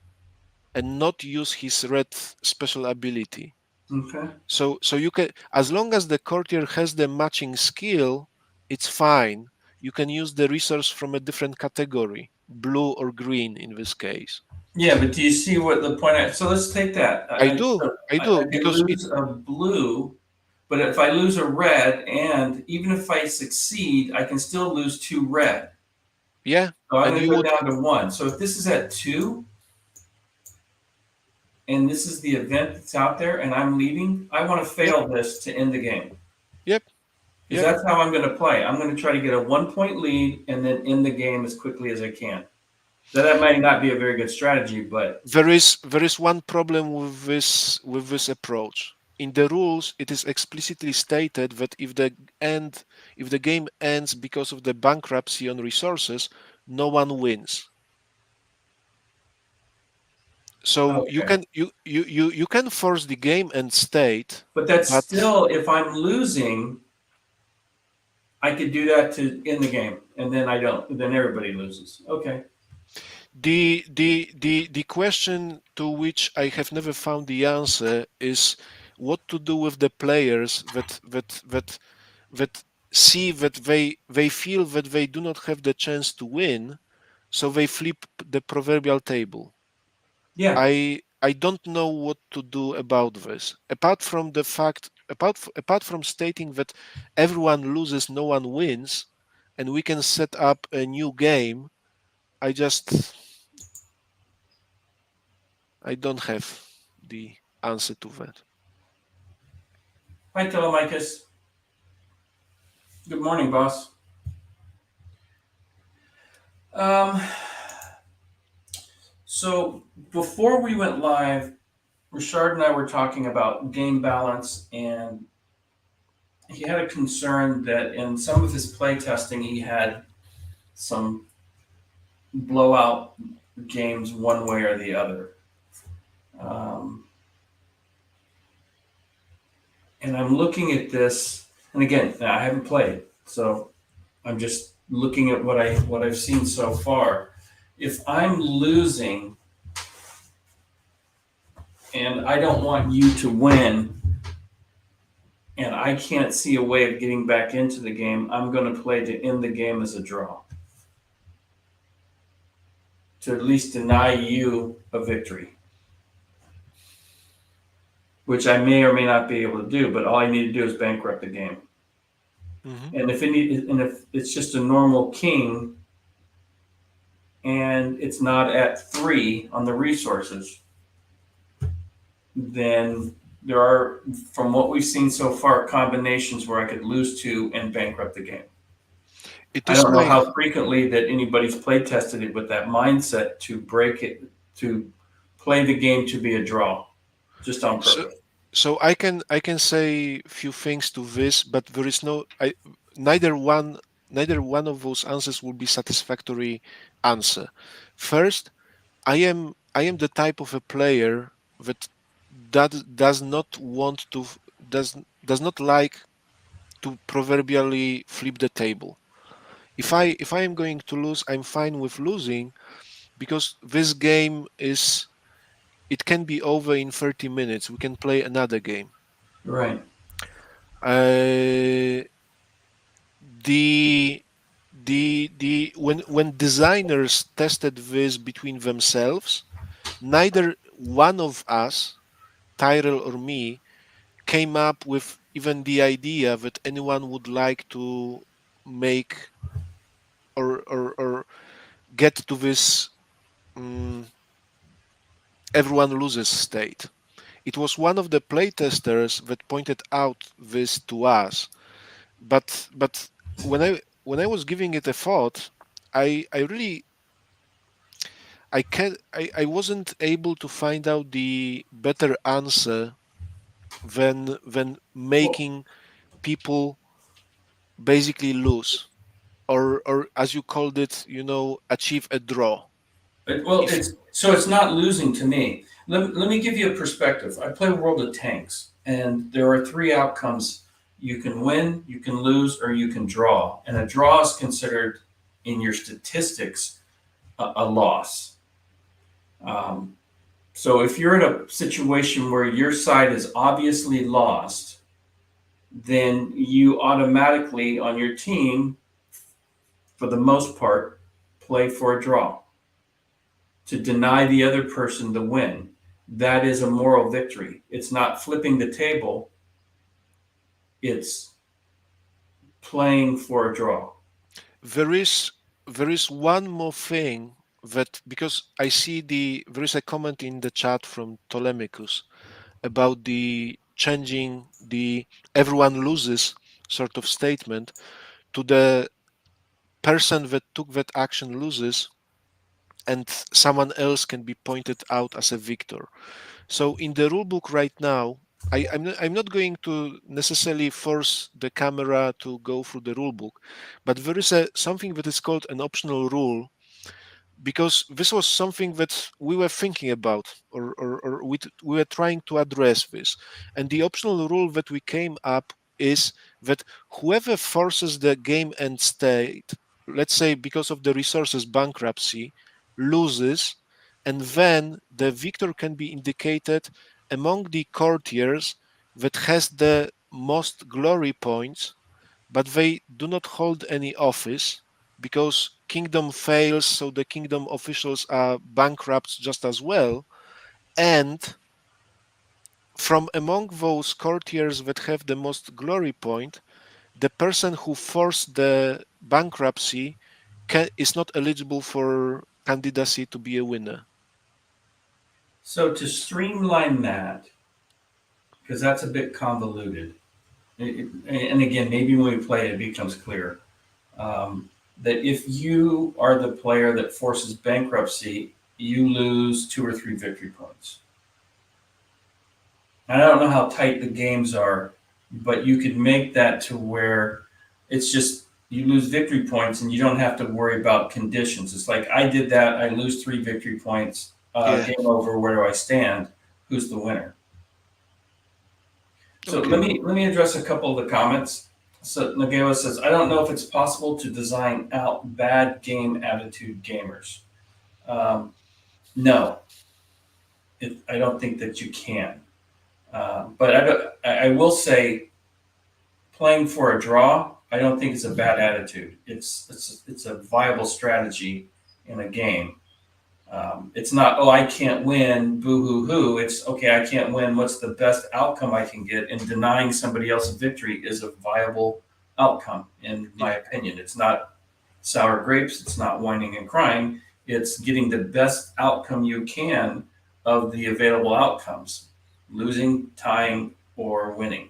and not use his red special ability. Okay. So you can, as long as the courtier has the matching skill, it's fine. You can use the resource from a different category, blue or green in this case. Yeah, but do you see what the point is? So let's take that. I do, I I do, could because it, lose a blue, but if I lose a red, and even if I succeed, I can still lose 2 red. Yeah, So I'm and going you to go would. down to 1. So if this is at 2, and this is the event that's out there, and I'm leaving, I want to Yep, fail this to end the game. yep, Because yep. that's how I'm going to play. I'm going to try to get a 1-point lead and then end the game as quickly as I can. That might not be a very good strategy, but There is one problem with this approach. In the rules, it is explicitly stated that if the game ends because of the bankruptcy on resources, no one wins. So okay. you can force the game end state, But that's but still, if I'm losing, I could do that to end the game, and then I don't. Then everybody loses. Okay. the question to which I have never found the answer is what to do with the players that see that they feel that they do not have the chance to win, so they flip the proverbial table. Yeah. I don't know what to do about this. Apart from stating that everyone loses, no one wins, and we can set up a new game, I just I don't have the answer to that. Hi, Telemachus. Good morning, boss. Um, so before we went live, Ryszard and I were talking about game balance, and he had a concern that in some of his play testing, he had some blowout games one way or the other. Um, and I'm looking at this, and again, I haven't played, so I'm just looking at what I've seen so far. If I'm losing and I don't want you to win, and I can't see a way of getting back into the game, I'm going to play to end the game as a draw, to at least deny you a victory, which I may or may not be able to do. But all I need to do is bankrupt the game. Mhm. And if it's just a normal king, and it's not at 3 on the resources, then there are, from what we've seen so far, combinations where I could lose 2 and bankrupt the game. It I is don't know my how frequently that anybody's play tested it with that mindset to break it, to play the game to be a draw, just on so purpose. so I can say few things to this, but there is no neither one of those answers will be satisfactory answer. First, I am the type of a player that does not want to does not like to proverbially flip the table. If I am going to lose, I'm fine with losing because this game is it can be over in 30 minutes. We can play another game. Right. Uh, the the when designers tested this between themselves, neither one of us, Tyrell or me, came up with even the idea that anyone would like to make or get to this um, everyone loses state. It was one of the playtesters that pointed out this to us. But when I was giving it a thought, I really I wasn't able to find out the better answer than Well, making people basically lose or as you called it, achieve a draw. If it's not losing to me. Let me give you a perspective. I play World of Tanks, and there are 3 outcomes. You can win, you can lose, or you can draw. And a draw is considered in your statistics a loss. Um, so if you're in a situation where your side is obviously lost, then you automatically on your team, for the most part, play for a draw to deny the other person the win. That is a moral victory. It's not flipping the table, it's playing for a draw. there is there is one more thing that, because I see there is a comment in the chat from Telemachus about the changing the everyone loses sort of statement to the person that took that action loses, and someone else can be pointed out as a victor. So in the rulebook right now, I'm not going to necessarily force the camera to go through the rulebook, but there is something that is called an optional rule, because this was something that we were thinking about, or we were trying to address this. And the optional rule that we came up is that whoever forces the game end state, let's say because of the resources bankruptcy, loses, and then the victor can be indicated among the courtiers that has the most glory points, but they do not hold any office because kingdom fails, so the kingdom officials are bankrupt just as well. And from among those courtiers that have the most glory point, the person who forced the bankruptcy is not eligible for candidacy to be a winner. So to streamline that, because that's a bit convoluted, and again, maybe when we play it, it becomes clear. That if you are the player that forces bankruptcy, you lose 2 or 3 victory points. And I don't know how tight the games are, but you could make that to where it's just you lose victory points and you don't have to worry about conditions. It's like I did that, I lose 3 victory points, Yeah. game over. Where do I stand? Who's the winner? So Okay. let me address a couple of the comments. So Nagela says, I don't know if it's possible to design out bad game attitude gamers. No, I don't think that you can. But I will say, playing for a draw, I don't think it's a bad attitude. It's a viable strategy in a game. It's not, oh, I can't win, boo hoo hoo. It's, okay, I can't win. What's the best outcome I can get? And denying somebody else a victory is a viable outcome, in my opinion. It's not sour grapes. It's not whining and crying. It's getting the best outcome you can of the available outcomes, losing, tying, or winning.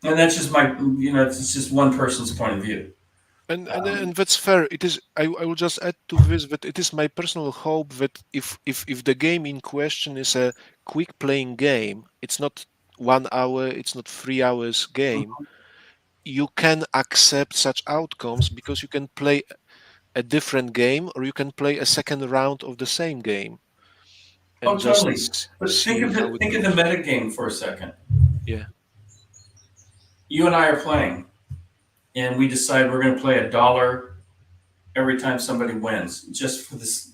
And that's just it's just one person's point of view. And that's fair. It is. I will just add to this that it is my personal hope that if the game in question is a quick playing game, it's not 1 hour, it's not 3 hours game, you can accept such outcomes because you can play a different game or you can play a second round of the same game and Oh, just totally. But think see of how it. it Think of the goes. meta game for a second. Yeah. You and I are playing, and we decide we're going to play $1 every time somebody wins, just for this,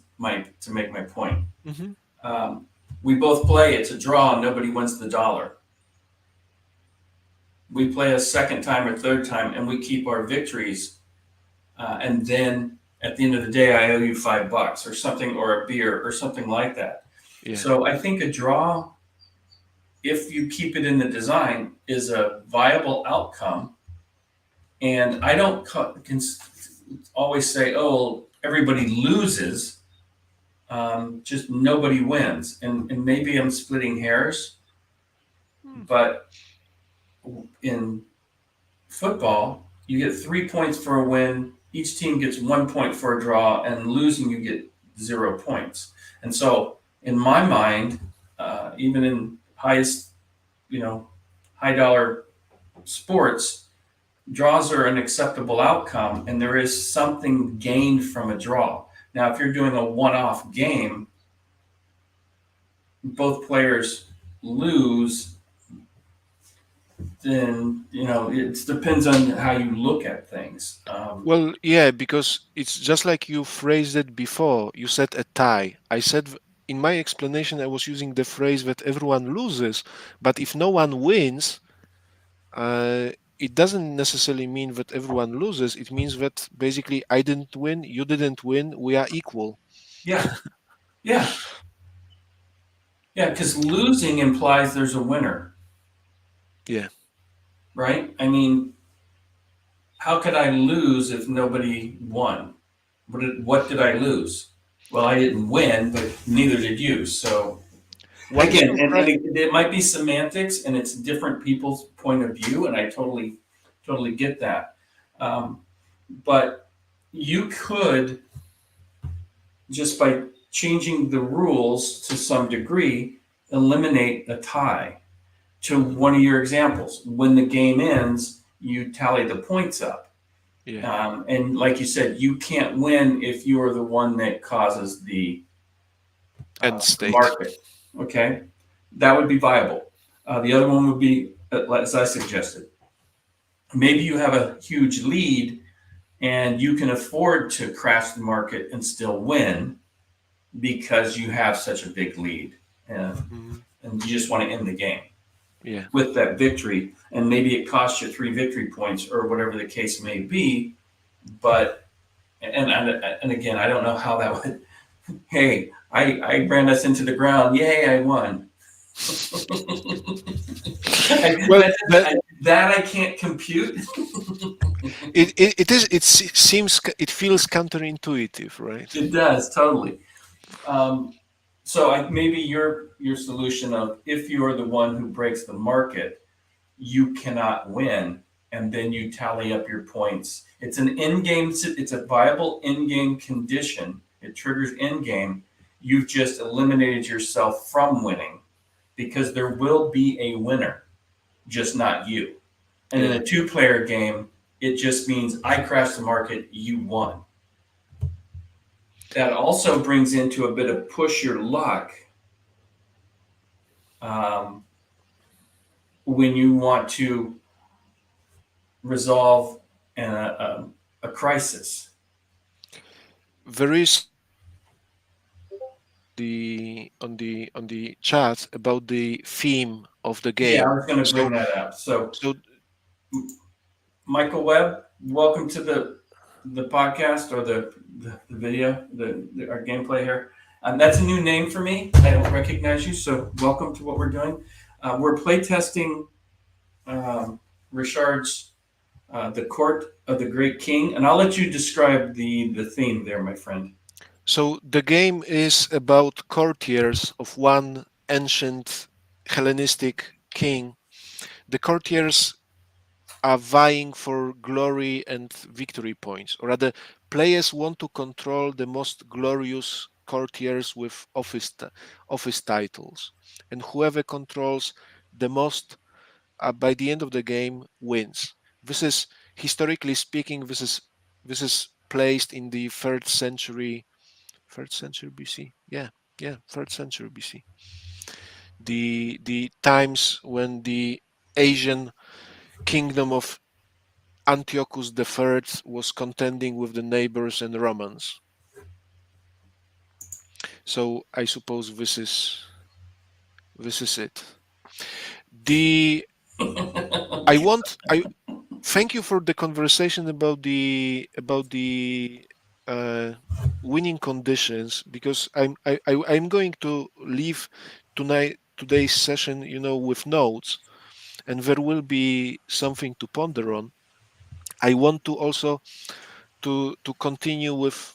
to make my point. Mm-hmm. We both play. It's a draw. Nobody wins the $1. We play a second time or third time, and we keep our victories. And then at the end of the day, I owe you $5 or something, or a beer or something like that. Yeah. So I think a draw, if you keep it in the design, is a viable outcome. And I don't always say, oh, everybody loses, just nobody wins. And maybe I'm splitting hairs, but in football, you get 3 points for a win. Each team gets 1 point for a draw, and losing, you get 0 points. And so, in my mind, even in high dollar sports, draws are an acceptable outcome, and there is something gained from a draw. Now, if you're doing a one-off game, both players lose, then it depends on how you look at things. Well, yeah, because it's just like you phrased it before. You said a tie. I said in my explanation, I was using the phrase that everyone loses, but if no one wins, it doesn't necessarily mean that everyone loses. It means that basically I didn't win, you didn't win, we are equal. Yeah, yeah, yeah. Because losing implies there's a winner, Yeah. right? I mean, how could I lose if nobody won? What did I lose? Well, I didn't win, but neither did you. So Once again, you and it might be semantics and it's different people's point of view, and I totally get that. Um, but you could, just by changing the rules to some degree, eliminate a tie. To one of your examples, when the game ends, you tally the points up. yeah, And like you said, you can't win if you are the one that causes end the state. market. Okay, that would be viable. The other one would be, as I suggested, maybe you have a huge lead and you can afford to crash the market and still win because you have such a big lead, Mhm. and you just want to end the game Yeah. with that victory. And maybe it costs you 3 victory points or whatever the case may be. But and again, I don't know how that would. Hey, I ran us into the ground. Yay, I won. Well, that, that I can't compute. it feels counterintuitive, right? It does totally. Um, so maybe your solution of, if you are the one who breaks the market, you cannot win, and then you tally up your points. It's an in-game. It's a viable in-game condition. It triggers in-game. You've just eliminated yourself from winning because there will be a winner, just not you. And in Yeah. a two-player game, it just means I crashed the market, you won. That also brings into a bit of push your luck, um, when you want to resolve a crisis. There is on the chat about the theme of the Yeah, I game. was going to bring So that up. So, so Michael Webb, welcome to the podcast, or the video, our gameplay here. That's a new name for me. I don't recognize you, so welcome to what we're doing. We're playtesting Ryszard's The Court of the Great King, and I'll let you describe the theme there, my friend. so the game is about courtiers of one ancient Hellenistic king. The courtiers are vying for glory and victory points, or rather, players want to control the most glorious courtiers with office titles, and whoever controls the most by the end of the game wins. This is, historically speaking, this is placed in the third century BC. Yeah, third century BC. The times when the Asian kingdom of Antiochus III was contending with the neighbors and Romans. So I suppose this is it. The I thank you for the conversation about the uh, winning conditions, because I'm going to leave today's session, with notes, and there will be something to ponder on. I want to also to continue with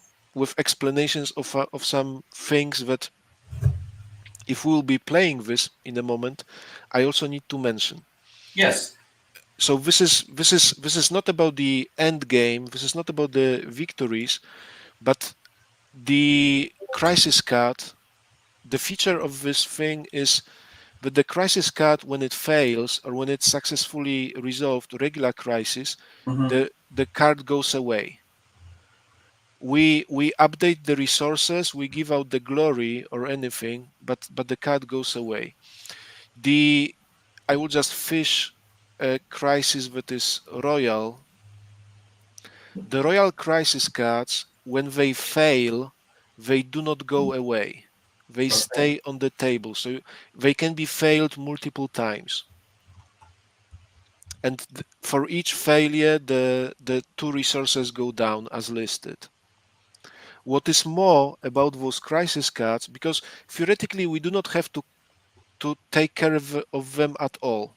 explanations of some things that, if we will be playing this in a moment, I also need to mention. Yes. So this is not about the end game. This is not about the victories, but the crisis card. The feature of this thing is that the crisis card, when it fails or when it's successfully resolved regular crisis, Mm-hmm. the card goes away. We update the resources, we give out the glory or anything, but the card goes away. The I will just fish a crisis that is royal. The royal crisis cards, when they fail, they do not go away. They Okay. stay on the table, so they can be failed multiple times. And for each failure, the two resources go down as listed. What is more about those crisis cards, because theoretically we do not have to take care of them at all.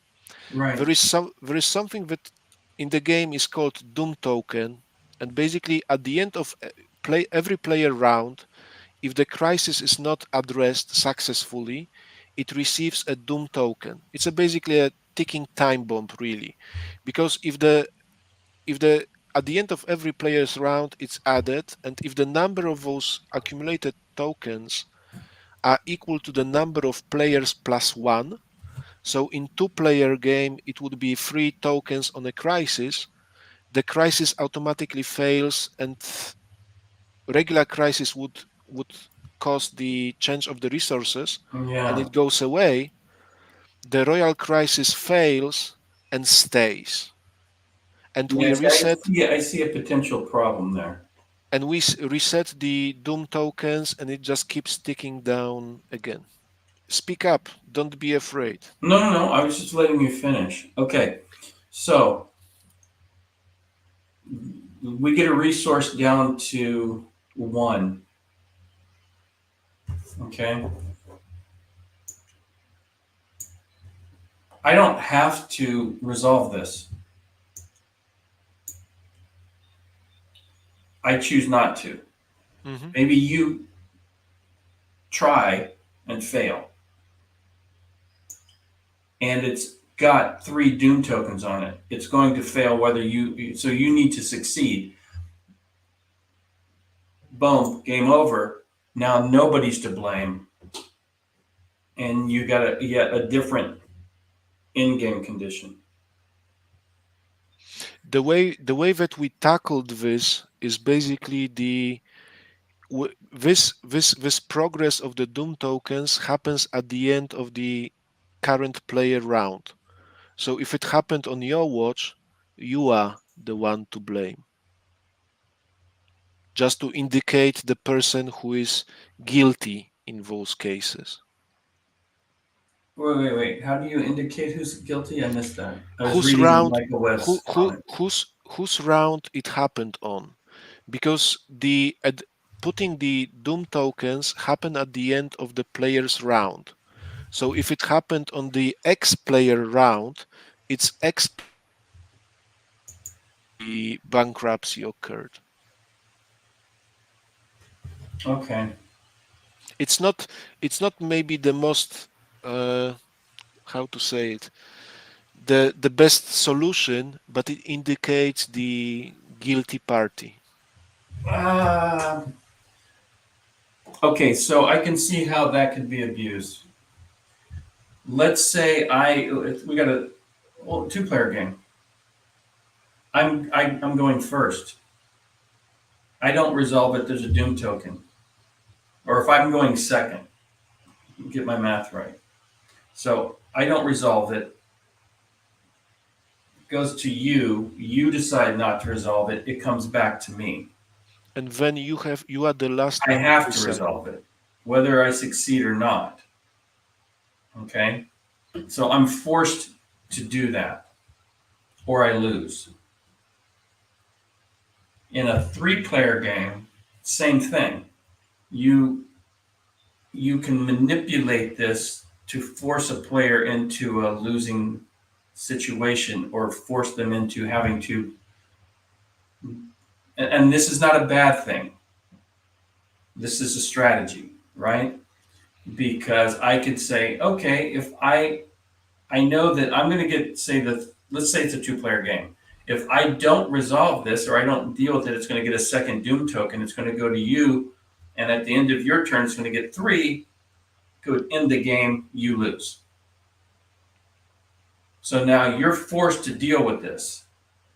Right. There is something that in the game is called Doom token, and basically at the end of every player round, if the crisis is not addressed successfully, it receives a Doom token. It's basically a ticking time bomb, really, because if the at the end of every player's round it's added, and if the number of those accumulated tokens are equal to the number of players plus one, so in two-player game it would be 3 tokens on a crisis, the crisis automatically fails, and regular crisis would cause the change of the resources, and Yeah. it goes away. The royal crisis fails and stays, and we Yes, reset I see a potential problem there. and we reset the Doom tokens, and it just keeps ticking down again. Speak up, don't be afraid. No. I was just letting you finish. Okay. So we get a resource down to 1. Okay. I don't have to resolve this. I choose not to. Mm-hmm. Maybe you try and fail. And it's got 3 Doom tokens on it. It's going to fail whether so you need to succeed. Boom, game over. Now nobody's to blame. And you got yet a different in-game condition. The way that we tackled this is basically this progress of the Doom tokens happens at the end of the current player round. So if it happened on your watch, you are the one to blame. Just to indicate the person who is guilty in those cases. Wait. How do you indicate who's guilty? I missed that. I was Whose reading round Michael West's comment. whose round it happened on? Because putting the Doom tokens happen at the end of the player's round. So if it happened on the X player round, it's X the bankruptcy occurred. Okay. It's not maybe the most how to say it, the best solution, but it indicates the guilty party. Okay, so I can see how that could be abused. Let's say we got a 2-player game. I'm going first. I don't resolve it. There's a Doom token. Or if I'm going second, get my math right. So I don't resolve it. It goes to you. You decide not to resolve it. It comes back to me. And then you are the last I one have to decide. resolve it, whether I succeed or not. Okay? So I'm forced to do that, or I lose. In a 3-player game, same thing. You can manipulate this to force a player into a losing situation or force them into having to, and this is not a bad thing. This is a strategy, right? Because I could say, okay, if I know that I'm going to get, let's say it's a 2-player game. If I don't resolve this or I don't deal with it, it's going to get a second Doom token. It's going to go to you. And at the end of your turn, it's going to get 3. Could end the game, you lose. So now you're forced to deal with this,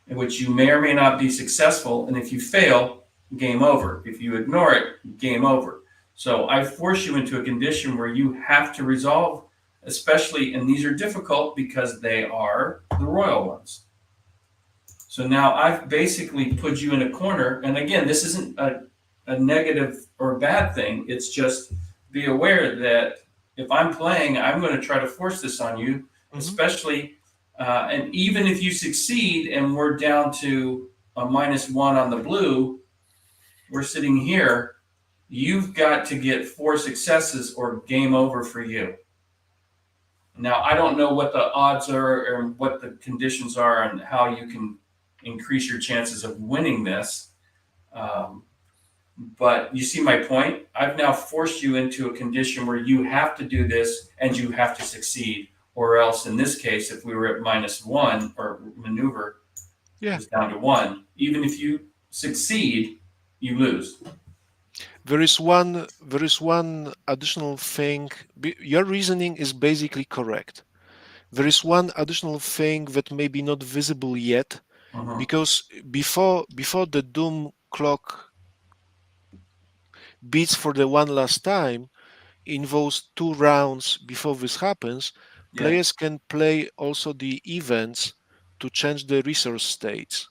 in which you may or may not be successful. And if you fail, game over. If you ignore it, game over. So I force you into a condition where you have to resolve, especially, and these are difficult because they are the royal ones. So now I've basically put you in a corner. And again, this isn't a negative or a bad thing. It's just be aware that if I'm playing, I'm going to try to force this on you, especially, and even if you succeed and we're down to a -1 on the blue, we're sitting here, you've got to get 4 successes or game over for you. Now, I don't know what the odds are or what the conditions are and how you can increase your chances of winning this. But you see my point? I've now forced you into a condition where you have to do this and you have to succeed, or else in this case, if we were at -1 or maneuver Yeah. is down to 1, even if you succeed, you lose. There is one additional thing. Your reasoning is basically correct. There is one additional thing that may be not visible yet, because before the doom clock beats for the one last time, in those 2 rounds before this happens, players can play also the events to change the resource states.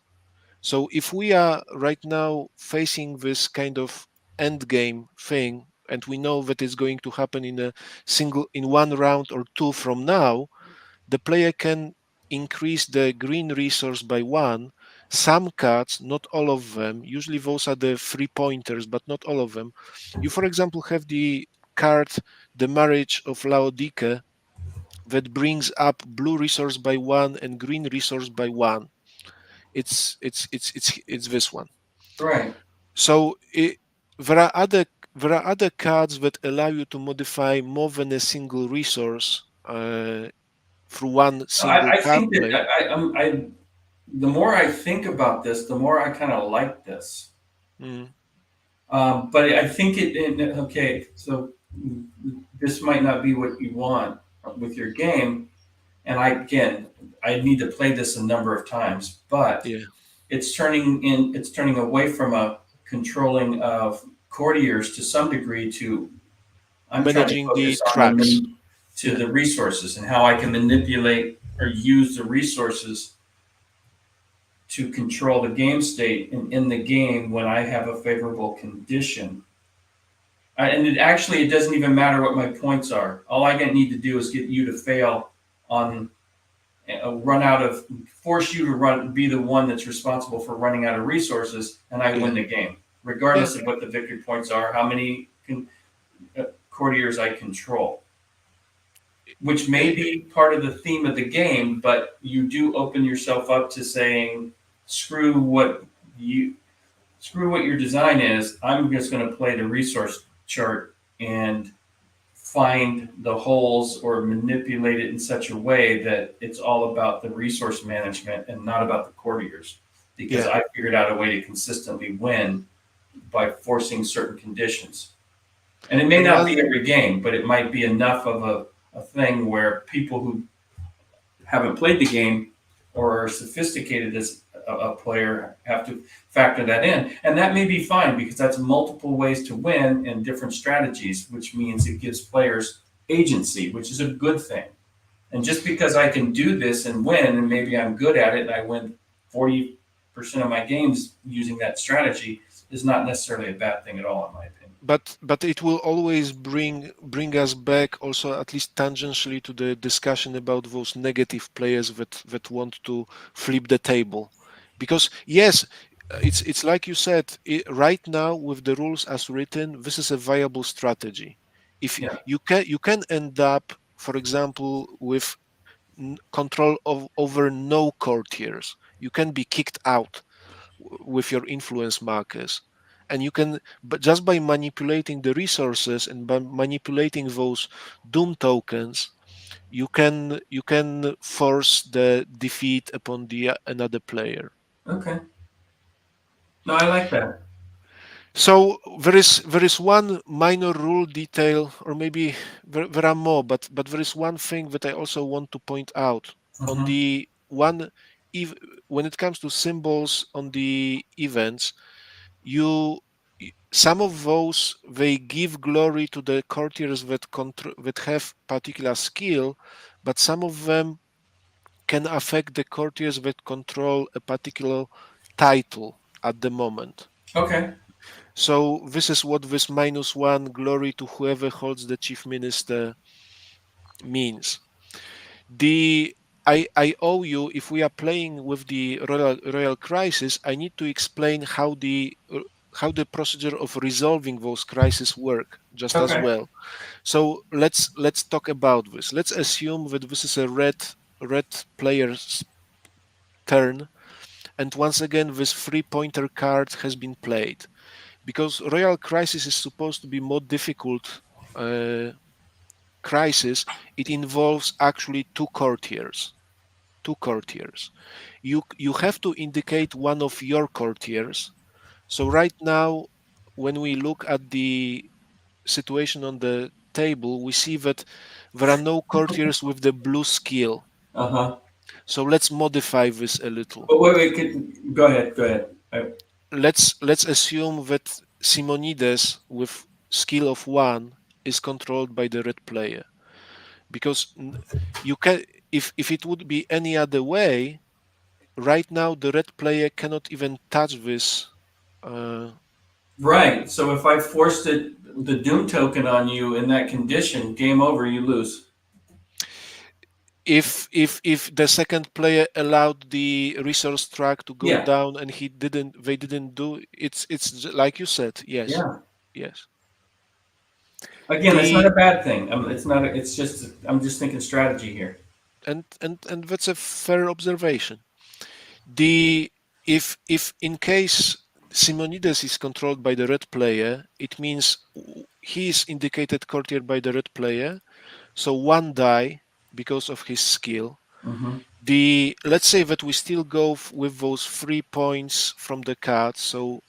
So if we are right now facing this kind of end game thing, and we know that it's going to happen in 1 round or 2 from now, the player can increase the green resource by 1. Some cards, not all of them, usually those are the 3-pointers, but not all of them. You, for example, have the card, the Marriage of Laodike, that brings up blue resource by 1 and green resource by 1. It's this one. Right. So there are other cards that allow you to modify more than a single resource through one single I card think play. that the more I think about this, the more I kind of like this. But I think okay, so this might not be what you want with your game. And I need to play this a number of times, but it's turning away from a controlling of courtiers to some degree to I'm managing trying to the focus tracks on the resources and how I can manipulate or use the resources to control the game state in the game when I have a favorable condition. And it doesn't even matter what my points are. All I need to do is get you to fail on force you to be the one that's responsible for running out of resources, and I win the game, regardless of what the victory points are, how many courtiers I control. Which may be part of the theme of the game, but you do open yourself up to saying, screw what your design is. I'm just going to play the resource chart and find the holes or manipulate it in such a way that it's all about the resource management and not about the courtiers. Because I figured out a way to consistently win by forcing certain conditions. And it may not be every game, but it might be enough of a thing where people who haven't played the game or are sophisticated as a player have to factor that in. And that may be fine because that's multiple ways to win and different strategies, which means it gives players agency, which is a good thing. And just because I can do this and win, and maybe I'm good at it and I win 40% of my games using that strategy, is not necessarily a bad thing at all, in my opinion. But it will always bring us back also at least tangentially to the discussion about those negative players that want to flip the table. Because yes, it's like you said, right now with the rules as written, this is a viable strategy. If you can end up, for example, with control over no courtiers, you can be kicked out with your influence markers, and you can, but just by manipulating the resources and by manipulating those doom tokens, you can force the defeat upon the another player. Okay. No, I like that. So there is one minor rule detail, or maybe there are more, but there is one thing that I also want to point out. On the one, when it comes to symbols on the events, some of those, they give glory to the courtiers that have particular skill, but some of them can affect the courtiers that control a particular title at the moment. Okay. So this is what this -1 glory to whoever holds the chief minister means. I owe you, if we are playing with the royal crisis, I need to explain how the procedure of resolving those crises work just as well. So let's talk about this. Let's assume that this is a red player's turn, And once again, this 3-pointer card has been played. Because Royal Crisis is supposed to be more difficult crisis, it involves actually two courtiers. Two courtiers. You have to indicate one of your courtiers. So right now, when we look at the situation on the table, we see that there are no courtiers with the blue skill. Uh-huh. So let's modify this a little. But wait, go ahead, go ahead. Let's assume that Simonides with skill of 1 is controlled by the red player. Because you can, if it would be any other way, right now the red player cannot even touch this. Right. So if I forced the Doom token on you in that condition, game over, you lose. If the second player allowed the resource track to go Yeah. down and they didn't do it's like you said, yes. Yeah. Yes. Again, it's not a bad thing. It's not. It's just. I'm just thinking strategy here. And that's a fair observation. If in case Simonides is controlled by the red player, it means he is indicated courtier by the red player, so 1 die because of his skill. Mm-hmm. Let's say that we still go with those 3 points from the card, so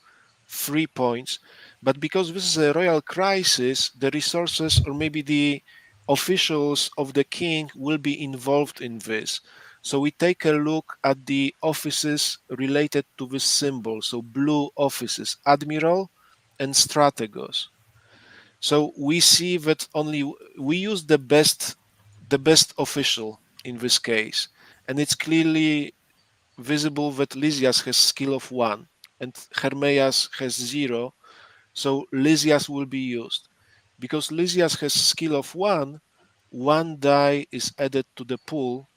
3 points, but because this is a royal crisis, the resources or maybe the officials of the king will be involved in this. So we take a look at the offices related to this symbol, so blue offices, admiral and strategos. So we see that only we use the best official in this case, and it's clearly visible that Lysias has skill of 1 and Hermeias has 0, so Lysias will be used. Because Lysias has skill of 1 die is added to the pool,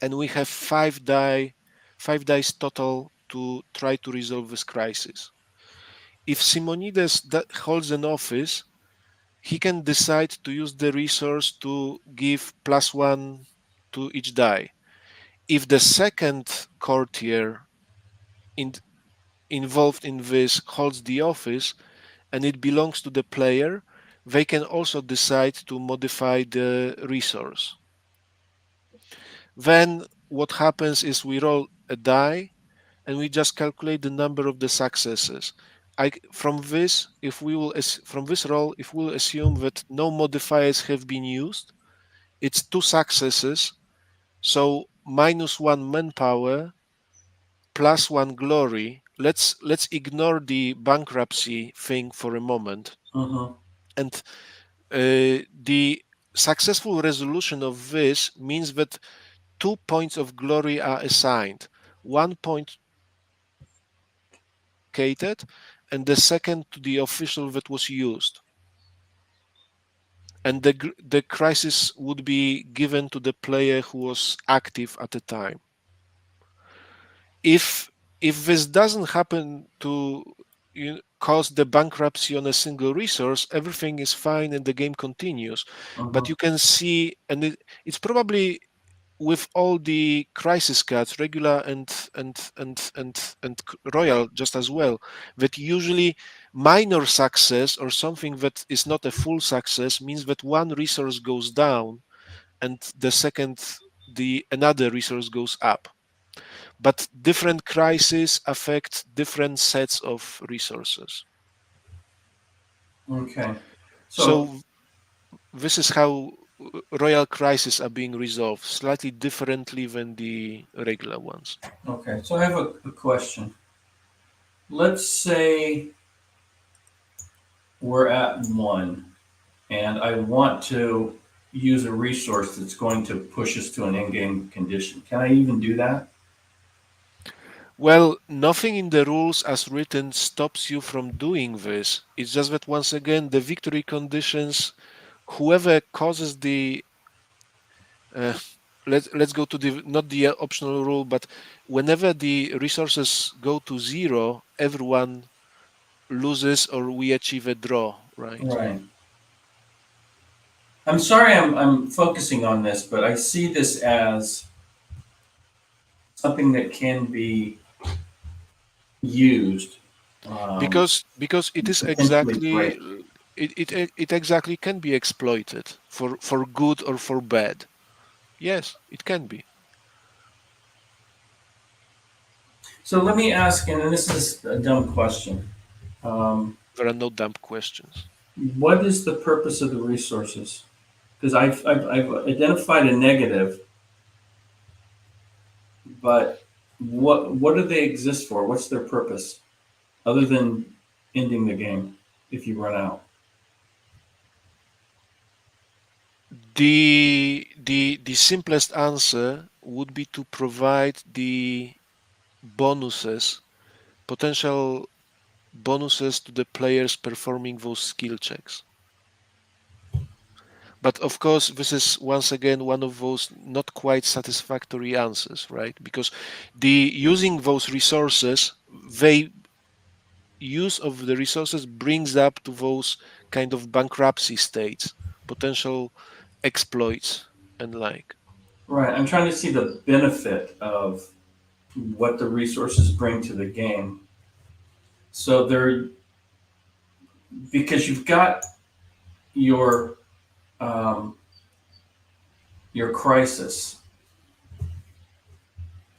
and we have 5 dice total to try to resolve this crisis. If Simonides holds an office, he can decide to use the resource to give +1 to each die. If the second courtier involved in this holds the office and it belongs to the player, they can also decide to modify the resource. Then what happens is we roll a die and we just calculate the number of the successes. From this roll, if we'll assume that no modifiers have been used, it's 2 successes, so -1 manpower, +1 glory. Let's ignore the bankruptcy thing for a moment. Mm-hmm. And the successful resolution of this means that 2 points of glory are assigned. 1 point allocated and the second to the official that was used. And the crisis would be given to the player who was active at the time. If this doesn't happen to cause the bankruptcy on a single resource, everything is fine and the game continues. Mm-hmm. But you can see, and it's probably with all the crisis cards, regular and royal just as well, that usually minor success or something that is not a full success means that one resource goes down and another resource goes up. But different crises affect different sets of resources. Okay. So this is how royal crises are being resolved, slightly differently than the regular ones. Okay. So I have a question. Let's say we're at 1, and I want to use a resource that's going to push us to an in-game condition. Can I even do that? Well, nothing in the rules as written stops you from doing this. It's just that once again, the victory conditions, whoever causes the let's go to the not the optional rule, but whenever the resources go to 0, everyone loses or we achieve a draw, right? Right. I'm sorry I'm focusing on this, but I see this as something that can be used. Because it is Potentially great. exactly it exactly can be exploited for good or for bad. Yes, it can be. So let me ask, and this is a dumb question. Um, There are no dumb questions. what is the purpose of the resources? Because I've identified a negative, but what do they exist for? What's their purpose other than ending the game if you run out? The simplest answer would be to provide the bonuses, potential bonuses to the players performing those skill checks. But of course, this is once again one of those not quite satisfactory answers, right? Because the using those resources, they use of the resources brings up to those kind of bankruptcy states, potential exploits and like. Right. I'm trying to see the benefit of what the resources bring to the game. So they're because you've got your um, your crisis.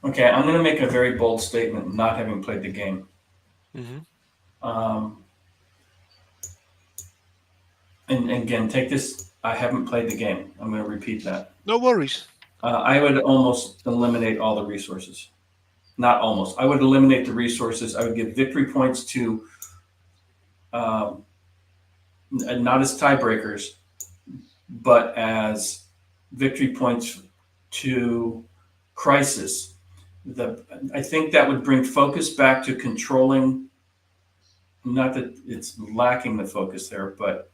Okay, I'm going to make a very bold statement, not having played the game. Hmm. Um, and again, take this. I haven't played the game. I'm going to repeat that. No worries. I would almost eliminate all the resources. Not almost. I would eliminate the resources. I would give victory points to um, not as tiebreakers, but as victory points to crisis. I think that would bring focus back to controlling. Not that it's lacking the focus there, but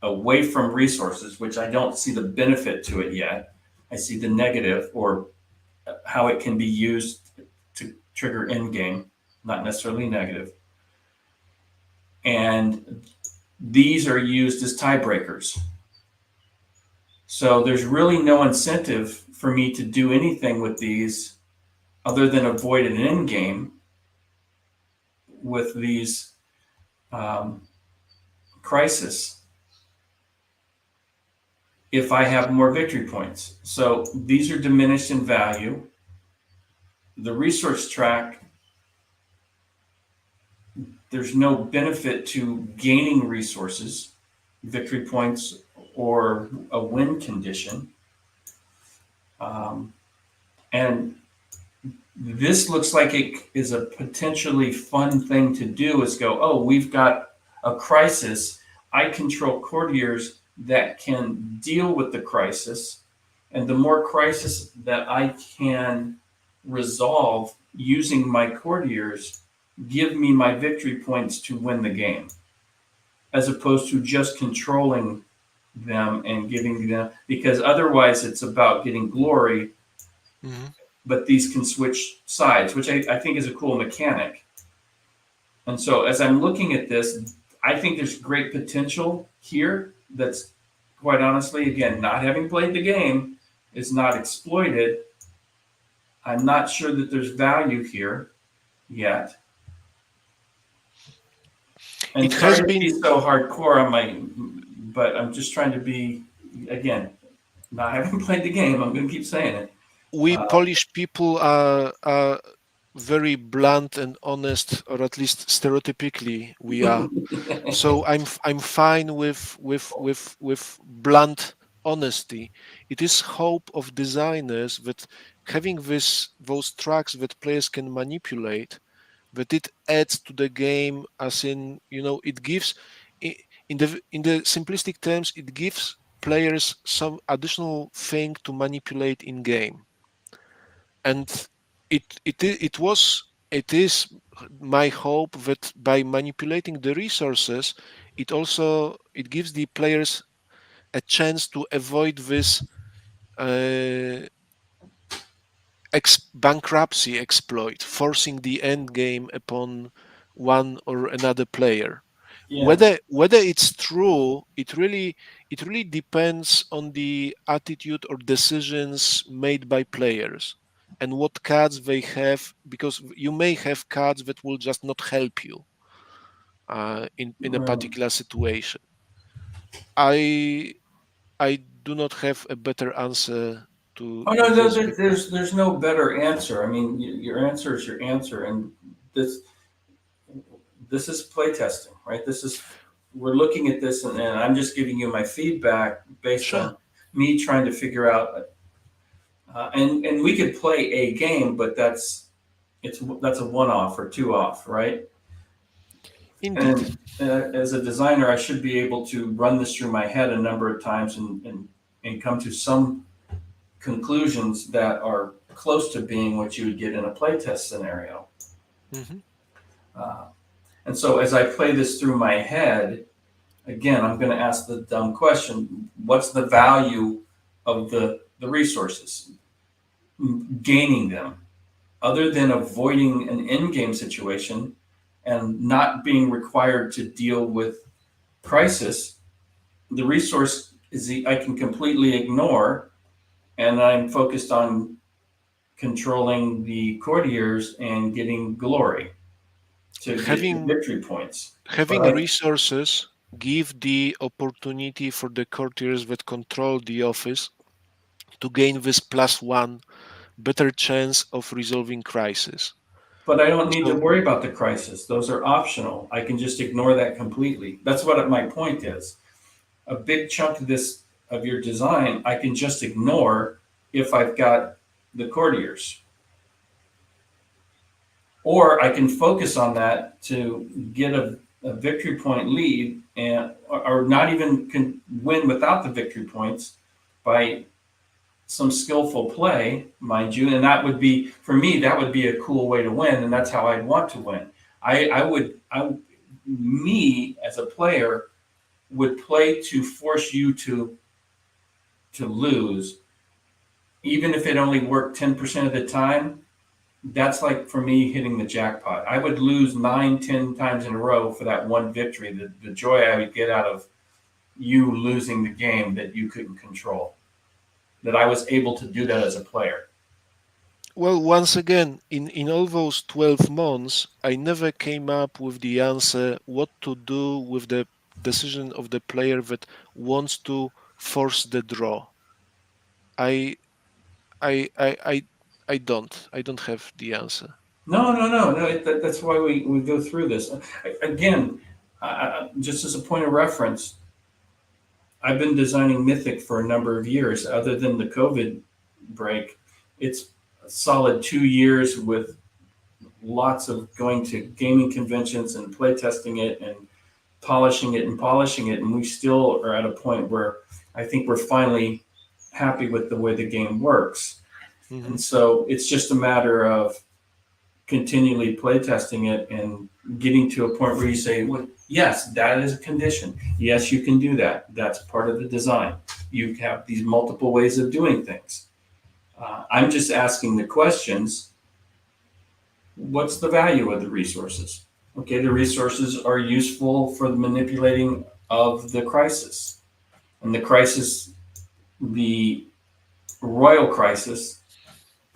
away from resources, which I don't see the benefit to it yet. I see the negative or how it can be used to trigger end game, not necessarily negative. And these are used as tiebreakers. So there's really no incentive for me to do anything with these other than avoid an end game with these um, crisis if I have more victory points. So these are diminished in value. The resource track, there's no benefit to gaining resources, victory points, or a win condition. And this looks like it is a potentially fun thing to do is go, oh, we've got a crisis. I control courtiers that can deal with the crisis. And the more crisis that I can resolve using my courtiers, give me my victory points to win the game, as opposed to just controlling them and giving them, because otherwise it's about getting glory, Hmm. but these can switch sides, which I think is a cool mechanic. And so as I'm looking at this, I think there's great potential here that's quite honestly, again, not having played the game, is not exploited. I'm not sure that there's value here yet. And It has sorry to be been. so hardcore on my, but I'm just trying to be, again, not having played the game, I'm going to keep saying it. We Uh, Polish people are very blunt and honest, or at least stereotypically we are. So I'm fine with blunt honesty. It is hope of designers that having those tracks that players can manipulate, that it adds to the game, as in, it gives in the simplistic terms, it gives players some additional thing to manipulate in game. And it is my hope that by manipulating the resources, it gives the players a chance to avoid this uh, bankruptcy exploit, forcing the end game upon one or another player. yeah, Whether it's true, it really depends on the attitude or decisions made by players. and what cards they have, because you may have cards that will just not help you in a Right. particular situation. I do not have a better answer Oh to no, no, this. there's no better answer. I mean, your answer is your answer, and this is playtesting, right? This is we're looking at this, and I'm just giving you my feedback based Sure. on me trying to figure out. And we could play a game, but that's a one off or two off, right? Indeed. And as a designer, I should be able to run this through my head a number of times and come to some conclusions that are close to being what you would get in a playtest scenario. Mhm. Uh, and so as I play this through my head, again, I'm going to ask the dumb question: what's the value of the resources? Gaining them, other than avoiding an end game situation and not being required to deal with crisis, the resource is I can completely ignore, and I'm focused on controlling the courtiers and getting glory to get the Having victory points. But having resources give the opportunity for the courtiers that control the office to gain this +1 better chance of resolving crisis. I don't need to So worry about the crisis. Those are optional. I can just ignore that completely. That's what my point is. A big chunk of this of your design, I can just ignore if I've got the courtiers. Or I can focus on that to get a victory point lead and or not even can win without the victory points by some skillful play, mind you, and that would be for me. That would be a cool way to win, and that's how I'd want to win. Me as a player would play to force you to lose, even if it only worked 10% of the time. That's like for me hitting the jackpot. I would lose 9, 10 times in a row for that one victory. The joy I would get out of you losing the game that you couldn't control. That I was able to do that as a player. well, once again, in all those 12 months, I never came up with the answer what to do with the decision of the player that wants to force the draw. I I I I I don't have the answer. No, no, no, no. That's why we go through this. Again, just as a point of reference, I've been designing Mythic for a number of years. Other than the COVID break, it's a solid 2 years with lots of going to gaming conventions and play testing it and polishing it and polishing it. And we still are at a point where I think we're finally happy with the way the game works. Mhm. And so it's just a matter of continually play testing it and getting to a point where you say, well, yes, that is a condition. Yes, you can do that. That's part of the design. You have these multiple ways of doing things. I'm just asking the questions. What's the value of the resources? Okay, the resources are useful for the manipulating of the crisis. And the crisis, the royal crisis,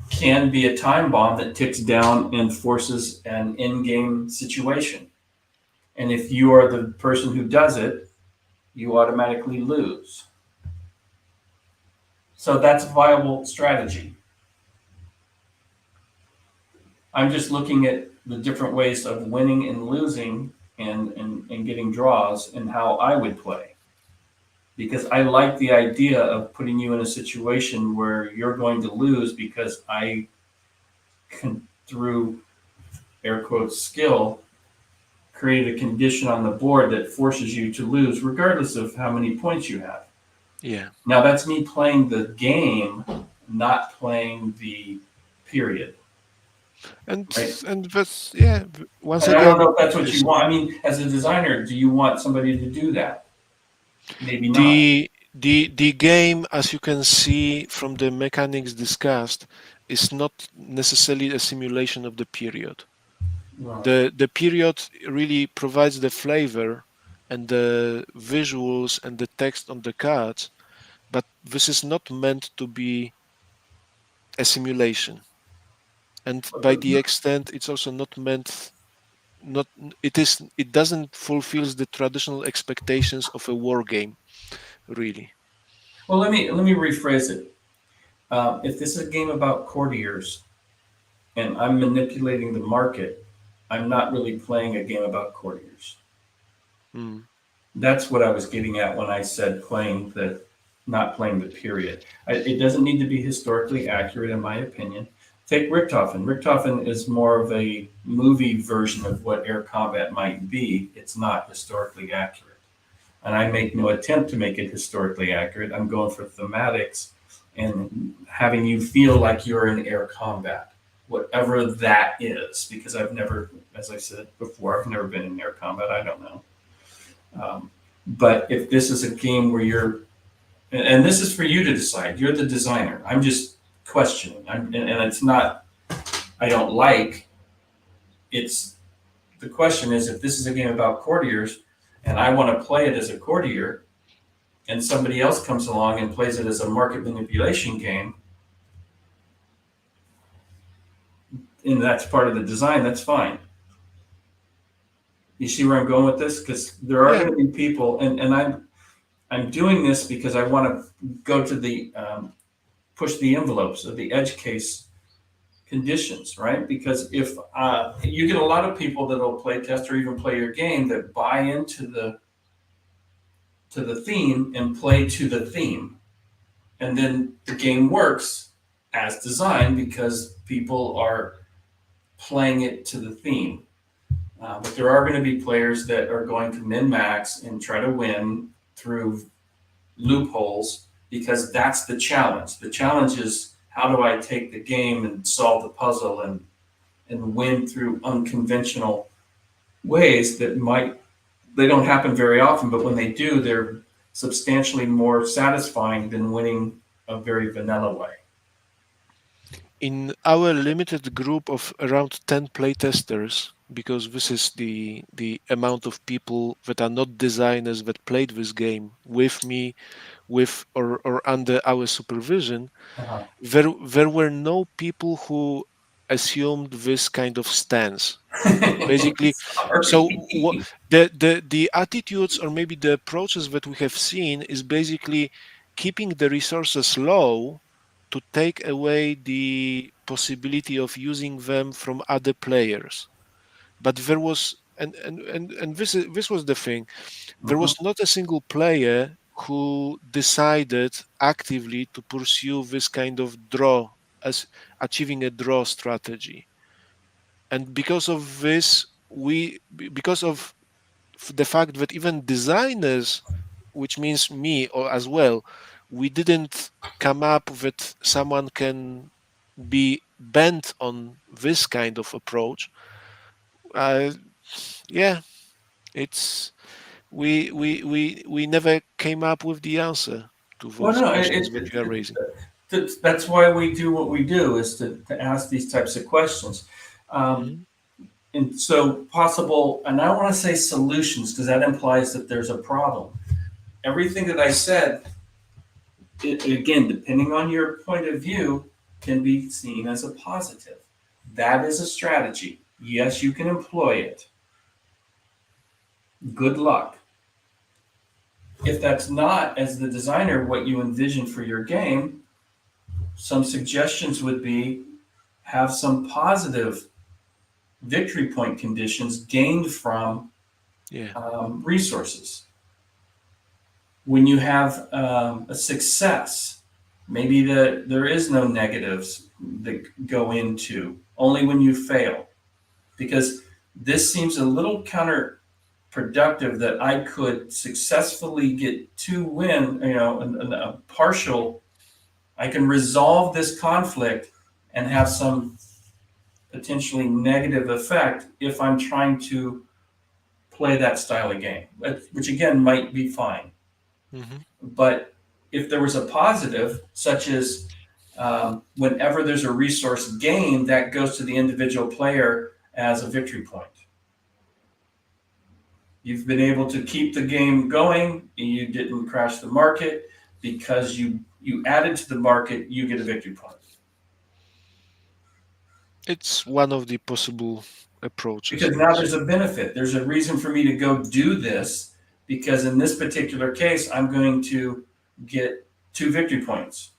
can be a time bomb that ticks down and forces an in-game situation. And if you are the person who does it, you automatically lose. So that's a viable strategy. I'm just looking at the different ways of winning and losing and getting draws and how I would play. Because I like the idea of putting you in a situation where you're going to lose because I can, through air quotes, skill, create a condition on the board that forces you to lose, regardless of how many points you have. Yeah. Now, that's me playing the game, not playing the period, And right? and that's yeah. Once And I don't again, know if that's what you this want. I mean, as a designer, do you want somebody to do that? Maybe not. the game, as you can see from the mechanics discussed, is not necessarily a simulation of the period. Right. The period really provides the flavor and the visuals and the text on the cards, but this is not meant to be a simulation. and by the extent it's also not meant. Not it doesn't fulfills the traditional expectations of a war game, really. Well, let me rephrase it. If this is a game about courtiers and I'm manipulating the market, I'm not really playing a game about courtiers. Mm. That's what I was getting at when I said not playing the period. It doesn't need to be historically accurate, in my opinion. Take Richthofen. Richthofen is more of a movie version of what air combat might be. It's not historically accurate. And I make no attempt to make it historically accurate. I'm going for thematics and having you feel like you're in air combat, whatever that is, because I've never, as I said before, I've never been in air combat. I don't know. But if this is a game where and this is for you to decide, you're the designer. I'm just questioning. And it's not, I don't like, it's, the question is, if this is a game about courtiers and I want to play it as a courtier and somebody else comes along and plays it as a market manipulation game, and that's part of the design, that's fine. You see where I'm going with this? Because there are going to be people, and I'm doing this because I want to go to the push the envelopes of the edge case conditions, right? Because if you get a lot of people that will play test or even play your game that buy into the theme and play to the theme, and then the game works as designed because people are playing it to the theme. But there are going to be players that are going to min-max and try to win through loopholes because that's the challenge. The challenge is, how do I take the game and solve the puzzle and win through unconventional ways that they don't happen very often, but when they do, they're substantially more satisfying than winning a very vanilla way. In our limited group of around 10 playtesters, because this is the amount of people that are not designers that played this game with me, with or under our supervision, Uh-huh. there were no people who assumed this kind of stance. Basically, so the attitudes or maybe the approaches that we have seen is basically keeping the resources low to take away the possibility of using them from other players. But there was, and this was the thing, there was not a single player who decided actively to pursue this kind of draw, as achieving a draw strategy. And because of this, because of the fact that even designers, which means me or as well, we didn't come up that someone can be bent on this kind of approach. Yeah, it's we never came up with the answer to Well, those no, questions that you are raising. that's why we do what we do, is to ask these types of questions. Mhm. And so possible, and I don't want to say solutions because that implies that there's a problem. Everything that I said, again, depending on your point of view, can be seen as a positive. That is a strategy. Yes, you can employ it. Good luck. If that's not, as the designer, what you envision for your game, some suggestions would be have some positive victory point conditions gained from resources. When you have a success, maybe there is no negatives that go into, only when you fail. Because this seems a little counterproductive that I could successfully get two win, a partial, I can resolve this conflict and have some potentially negative effect if I'm trying to play that style of game, which again might be fine. Mm-hmm. But if there was a positive, such as whenever there's a resource gain, that goes to the individual player as a victory point. You've been able to keep the game going, and you didn't crash the market because you added to the market, you get a victory point. It's one of the possible approaches, Because now yes. there's a benefit. There's a reason for me to go do this because in this particular case, I'm going to get 2 victory points.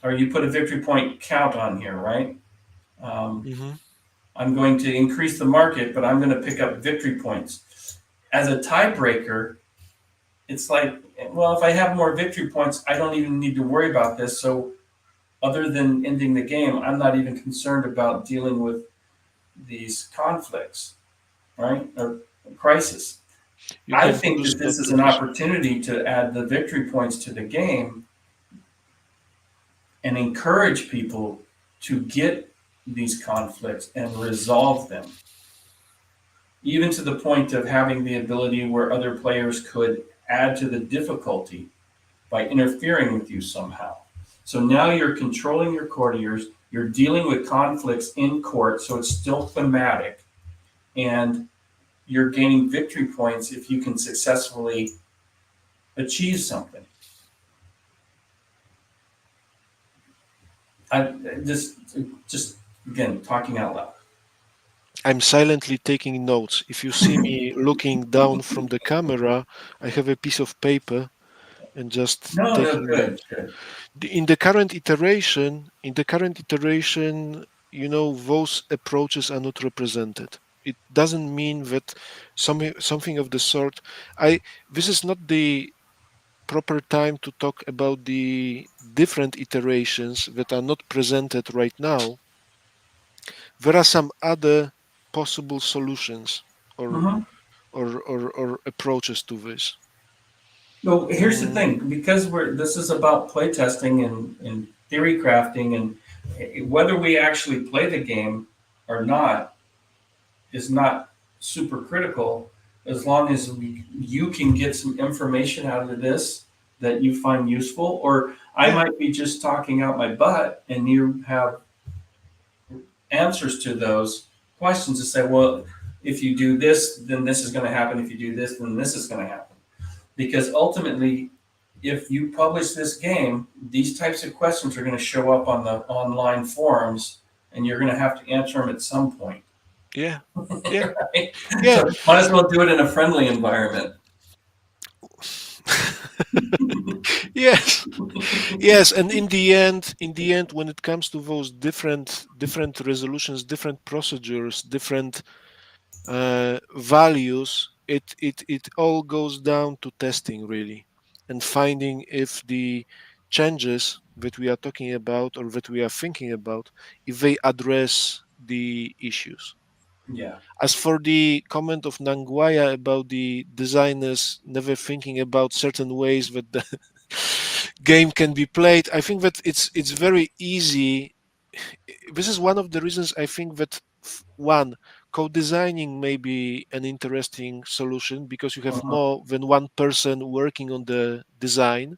Or you put a victory point count on here, right? Um, Hmm. I'm going to increase the market, but I'm going to pick up victory points. As a tiebreaker, it's like, well, if I have more victory points, I don't even need to worry about this. So, other than ending the game, I'm not even concerned about dealing with these conflicts, right? Or crisis. You I can think choose that not this is to an do so. opportunity to add the victory points to the game and encourage people to get these conflicts and resolve them, even to the point of having the ability where other players could add to the difficulty by interfering with you somehow. So now you're controlling your courtiers, you're dealing with conflicts in court, so it's still thematic, and you're gaining victory points if you can successfully achieve something. I just again talking out loud. I'm silently taking notes. If you see me looking down from the camera, I have a piece of paper and just No, no, taking good, notes. good. In the current iteration, those approaches are not represented. It doesn't mean that something of the sort. I This is not the proper time to talk about the different iterations that are not presented right now. There are some other possible solutions or Mm-hmm. or approaches to this. Well, here's the Mm, thing, because this is about playtesting and theory crafting, and whether we actually play the game or not is not super critical as long as you can get some information out of this that you find useful, or I yeah, might be just talking out my butt and you have answers to those questions to say, well, if you do this, then this is going to happen. If you do this, then this is going to happen. Because ultimately, if you publish this game, these types of questions are going to show up on the online forums, and you're going to have to answer them at some point. yeah, yeah, Right? yeah. So might as well do it in a friendly environment. Yes, yes, and in the end, when it comes to those different resolutions, different procedures, different values, it all goes down to testing really, and finding if the changes that we are talking about or that we are thinking about, if they address the issues. Yeah, As for the comment of Nanguaya about the designers never thinking about certain ways that the game can be played, I think that it's very easy. This is one of the reasons I think that one, co-designing may be an interesting solution because you have uh-huh. more than one person working on the design,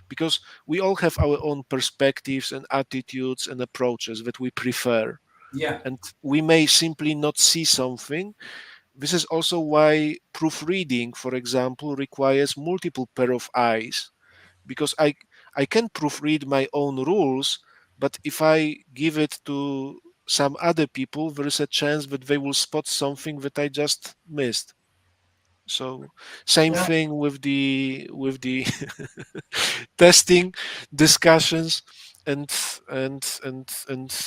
because we all have our own perspectives and attitudes and approaches that we prefer, Yeah, and we may simply not see something. This is also why proofreading, for example, requires multiple pair of eyes, because I can proofread my own rules, but if I give it to some other people, there is a chance that they will spot something that I just missed. So same yeah. thing with the testing discussions and and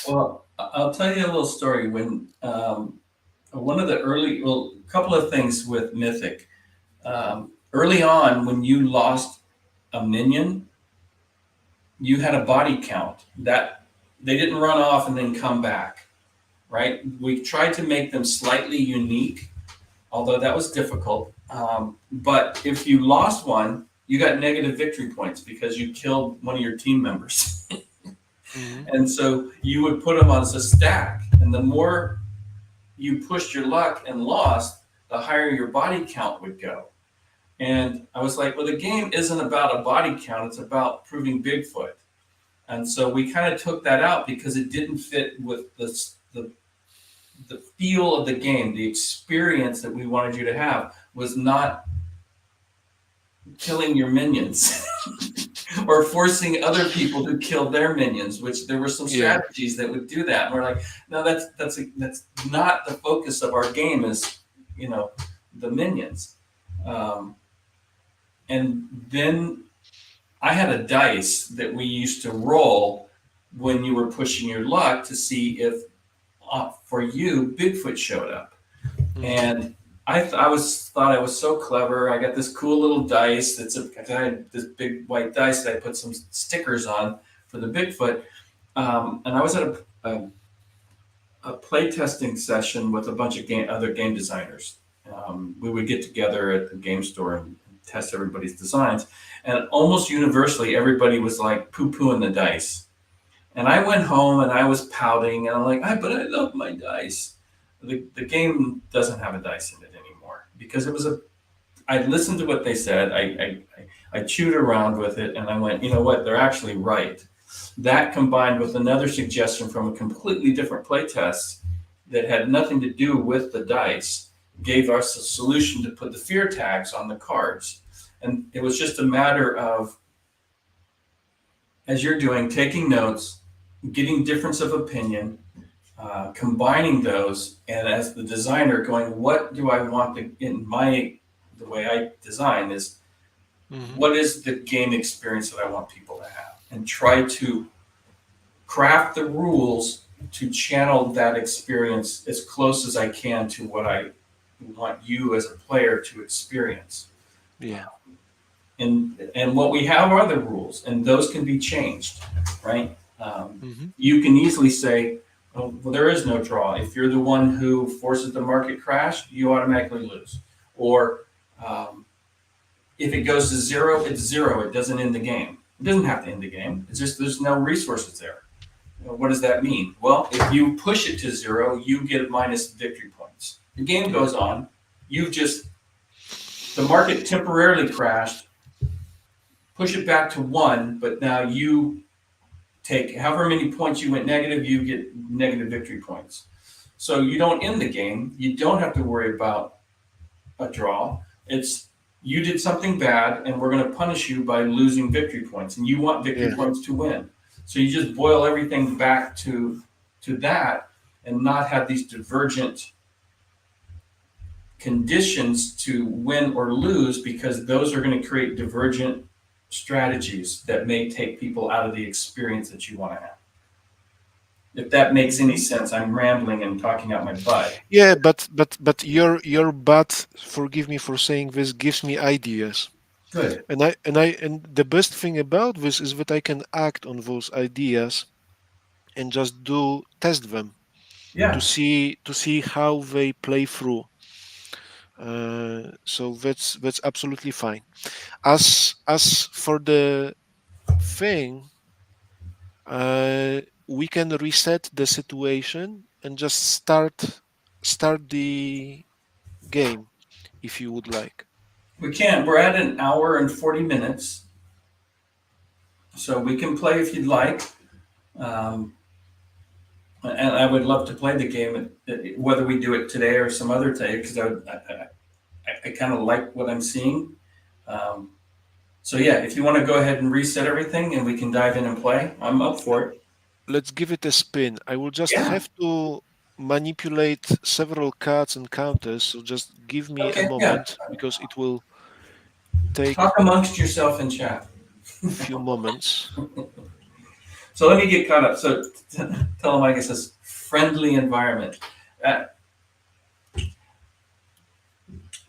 Well, I'll tell you a little story. When one of the early, well, a couple of things with Mythic. Early on, when you lost a minion, you had a body count that they didn't run off and then come back, right? We tried to make them slightly unique, although that was difficult. But if you lost one, you got negative victory points because you killed one of your team members. Mhm. And so you would put them as a stack. And the more you pushed your luck and lost, the higher your body count would go. And I was like, well, the game isn't about a body count, it's about proving Bigfoot. And so we kind of took that out because it didn't fit with the feel of the game. The experience that we wanted you to have was not killing your minions. or forcing other people to kill their minions, which there were some Yeah. strategies that would do that. And we're like, no, that's not the focus of our game is, the minions. Um, and then I had a dice that we used to roll when you were pushing your luck to see if for you Bigfoot showed up. And thought I was so clever. I got this cool little dice. I had this big white dice that I put some stickers on for the Bigfoot. And I was at a play testing session with a bunch of other game designers. We would get together at the game store and test everybody's designs. And almost universally, everybody was like poo-pooing the dice. And I went home and I was pouting and I'm like, but I love my dice. The game doesn't have a dice in it anymore because I listened to what they said. I chewed around with it and I went, you know what? They're actually right. That combined with another suggestion from a completely different playtest that had nothing to do with the dice gave us a solution to put the fear tags on the cards. And it was just a matter of, as you're doing, taking notes, getting difference of opinion, combining those, and as the designer going, what do I want the way I design is, what is the game experience that I want people to have? And try to craft the rules to channel that experience as close as I can to what I want you as a player to experience. Yeah. And what we have are the rules, and those can be changed, right? You can easily say, well, there is no draw. If you're the one who forces the market crash, you automatically lose. Or if it goes to zero, it's zero. It doesn't end the game. It doesn't have to end the game. It's just there's no resources there. What does that mean? Well, if you push it to zero, you get minus victory points. The game goes on. The market temporarily crashed. Push it back to one, but now you take however many points you went negative, you get negative victory points. So you don't end the game. You don't have to worry about a draw. It's you did something bad, and we're going to punish you by losing victory points, and you want victory points to win. So you just boil everything back to that, and not have these divergent conditions to win or lose, because those are going to create divergent strategies that may take people out of the experience that you want to have. If that makes any sense, I'm rambling and talking out my butt. Yeah, but your butt, forgive me for saying this, gives me ideas. Good. And the best thing about this is that I can act on those ideas and just test them Yeah. to see how they play through. So that's absolutely fine. As for the thing, we can reset the situation and just start the game if you would like. We can. We're at an hour and 40 minutes. So we can play if you'd like. And I would love to play the game, whether we do it today or some other day, because I kind of like what I'm seeing. So yeah, if you want to go ahead and reset everything and we can dive in and play, I'm up for it. Let's give it a spin. I will just have to manipulate several cards and counters, so just give me a moment because it will take talk amongst yourself in chat. A few moments. So let me get caught up. So tell them, I guess, this friendly environment.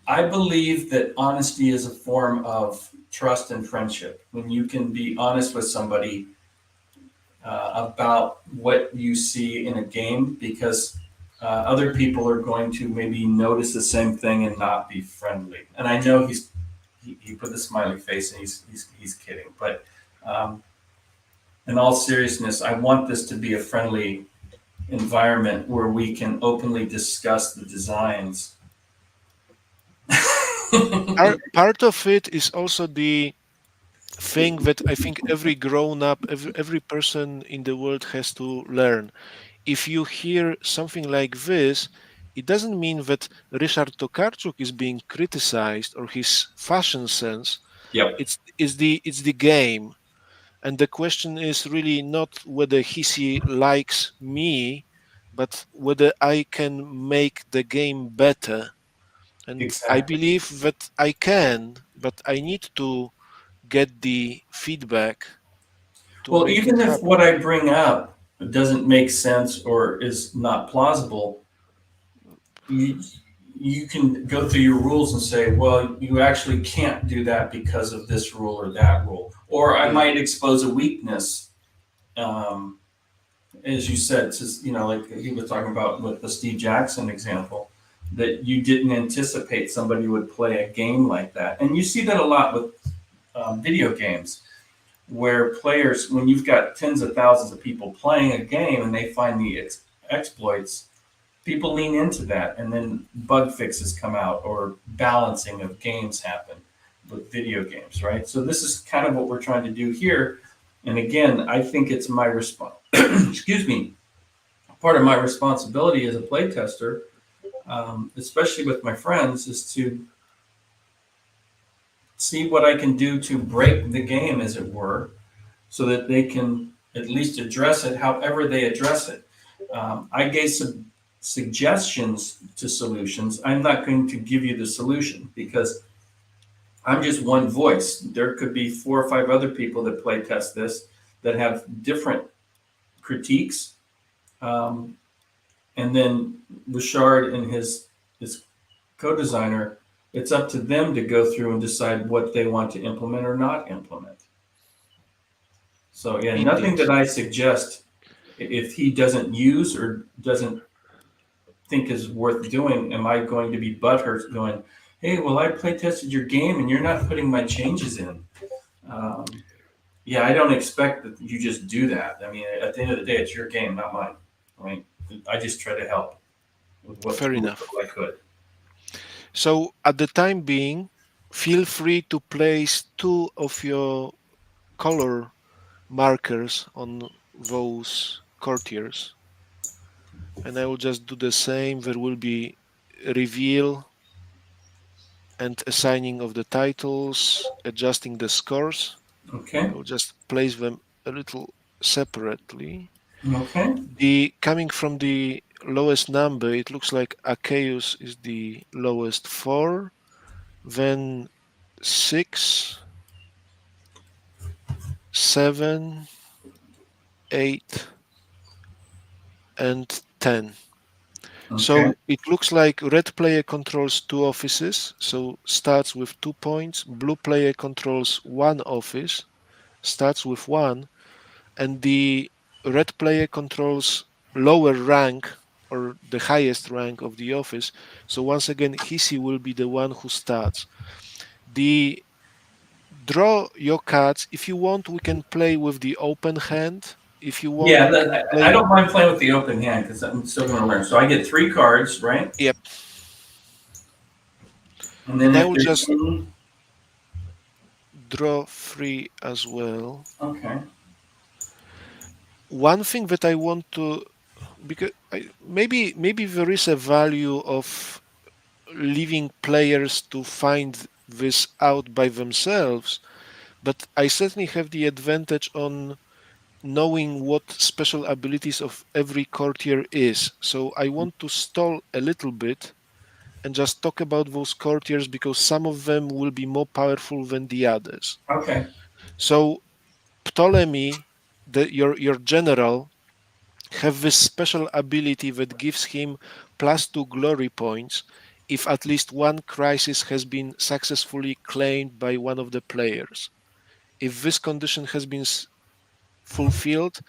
I believe that honesty is a form of trust and friendship. When you can be honest with somebody about what you see in a game, because other people are going to maybe notice the same thing and not be friendly. And I know he put the smiley face and he's kidding, but in all seriousness, I want this to be a friendly environment where we can openly discuss the designs. Part of it is also the thing that I think every grown-up, every person in the world has to learn. If you hear something like this, it doesn't mean that Ryszard Tokarczuk is being criticized or his fashion sense. Yep. It's the game. And the question is really not whether he likes me, but whether I can make the game better. And I Exactly. believe that I can, but I need to get the feedback to Well, make it even if happen. what I bring up doesn't make sense or is not plausible, you you can go through your rules and say, well, you actually can't do that because of this rule or that rule. Or I Yeah. might expose a weakness, um, as you said, like he was talking about with the Steve Jackson example, that you didn't anticipate somebody would play a game like that. And you see that a lot with video games, where players, when you've got tens of thousands of people playing a game and they find the exploits, people lean into that, and then bug fixes come out or balancing of games happen with video games, right? So this is kind of what we're trying to do here. And again, I think it's my response. Excuse me. Part of my responsibility as a play tester, especially with my friends, is to see what I can do to break the game, as it were, so that they can at least address it however they address it. I gave some suggestions to solutions. I'm not going to give you the solution because I'm just one voice. There could be 4 or 5 other people that play test this that have different critiques. Um, and then Ryszard and his co-designer, it's up to them to go through and decide what they want to implement or not implement. So yeah, nothing Indeed. that I suggest, if he doesn't use or doesn't think is worth doing, am I going to be butthurt going, hey, well, I play tested your game and you're not putting my changes in? Um, yeah, I don't expect that you just do that. I mean, at the end of the day, it's your game, not mine. Right? I just try to help with what Fair little enough. I could. So at the time being, feel free to place two of your color markers on those courtiers. And I will just do the same. There will be reveal and assigning of the titles, adjusting the scores. Okay. I will just place them a little separately. Okay. The coming from the lowest number, it looks like Arceus is the lowest 4, then 6, 7, 8, and 10. Okay. So it looks like red player controls 2 offices, so starts with 2 points. Blue player controls 1 office, starts with 1, and the red player controls lower rank or the highest rank of the office. So once again, Hisi will be the one who starts. The draw your cards. If you want, we can play with the open hand. If you want, Yeah, we can I play. don't mind playing with the open hand because I'm still going to learn. So I get 3 cards, right? Yep. And then And I if will there's just any, draw 3 as well. okay. One thing that I want to, because maybe there is a value of leaving players to find this out by themselves, but I certainly have the advantage on knowing what special abilities of every courtier is. So I want to stall a little bit and just talk about those courtiers because some of them will be more powerful than the others. Okay. So Ptolemy, your general, have this special ability that gives him +2 glory points if at least one crisis has been successfully claimed by one of the players. If this condition has been fulfilled,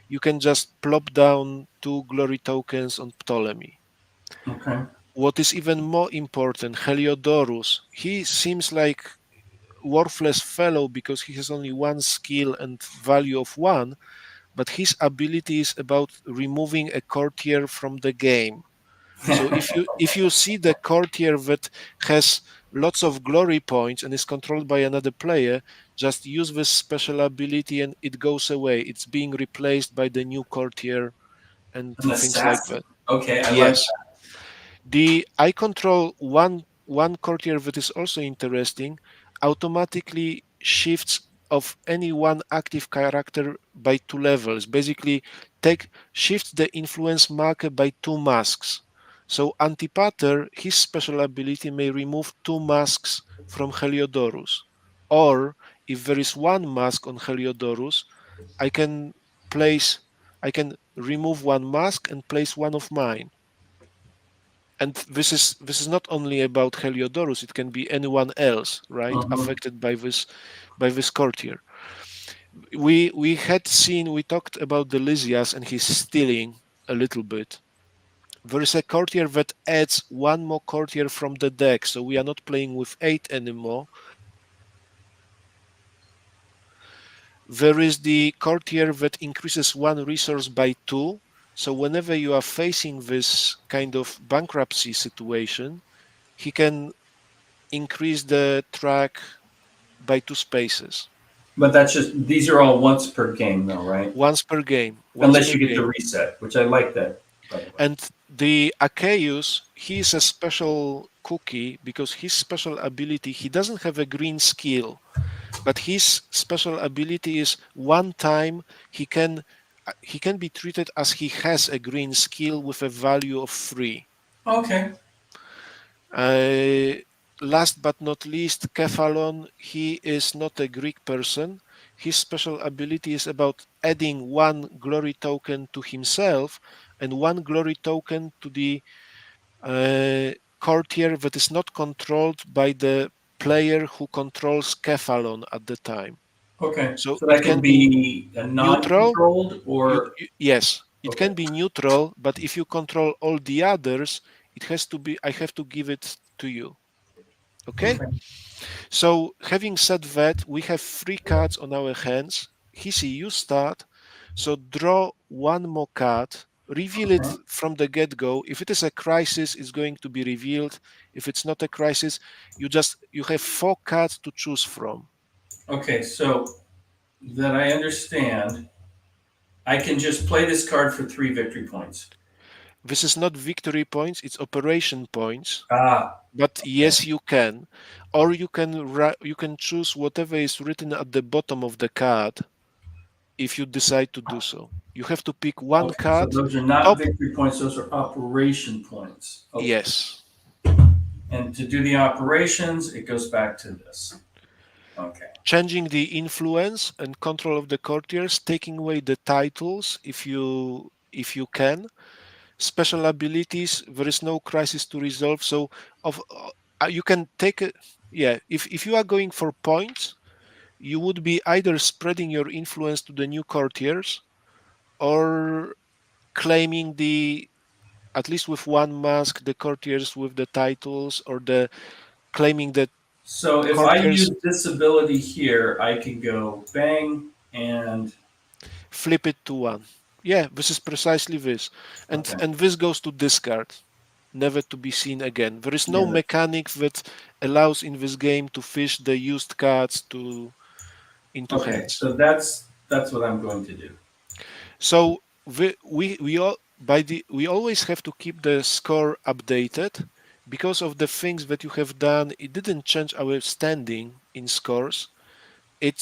you can just plop down 2 glory tokens on Ptolemy. Okay. What is even more important, Heliodorus, he seems like worthless fellow because he has only one skill and value of 1, but his ability is about removing a courtier from the game. So if you see the courtier that has lots of glory points and is controlled by another player, just use this special ability and it goes away. It's being replaced by the new courtier and An things like assassin. that. Okay, I like Yes. The I control one courtier that is also interesting, automatically shifts of any one active character by 2 levels. Basically, shift the influence marker by 2 masks. So Antipater, his special ability may remove 2 masks from Heliodorus. Or if there is 1 mask on Heliodorus, I can remove 1 mask and place 1 of mine. And this is not only about Heliodorus, it can be anyone else, right? Affected by this courtier. We talked about the Lysias and his stealing a little bit. There is a courtier that adds 1 more courtier from the deck, so we are not playing with 8 anymore. There is the courtier that increases 1 resource by 2. So whenever you are facing this kind of bankruptcy situation, he can increase the track by 2 spaces. But these are all once per game, though, right? Once per game. Unless you get the reset, which I like that, by the way. And the Achaeus, he is a special cookie because his special ability, he doesn't have a green skill, but his special ability is 1 time he can be treated as he has a green skill with a value of 3. Okay. Last but not least, Cephalon, he is not a Greek person. His special ability is about adding 1 glory token to himself and 1 glory token to the courtier that is not controlled by the player who controls Cephalon at the time. Okay. So that can be a non-controlled or yes, it can be neutral, but if you control all the others, I have to give it to you. Okay? So having said that, we have 3 cards on our hands. Hisi, you start. So draw 1 more card, reveal it from the get-go. If it is a crisis, it's going to be revealed. If it's not a crisis, you have 4 cards to choose from. Okay, so that I understand, I can just play this card for 3 victory points. This is not victory points, it's operation points. But yes, you can. Or you can choose whatever is written at the bottom of the card if you decide to do so. You have to pick 1 card. So those are not victory points, those are operation points. Okay. Yes. And to do the operations, it goes back to this. Okay. Changing the influence and control of the courtiers, taking away the titles if you can. Special abilities, there is no crisis to resolve. So you can take it. Yeah, if you are going for points, you would be either spreading your influence to the new courtiers or claiming at least with 1 mask, the courtiers with the titles, or claiming that. So if I use this ability here, I can go bang and flip it to 1. Yeah, this is precisely this. And this goes to discard, never to be seen again. There is no mechanic that allows in this game to fish the used cards into hands. So that's what I'm going to do. So we always have to keep the score updated. Because of the things that you have done, it didn't change our standing in scores. I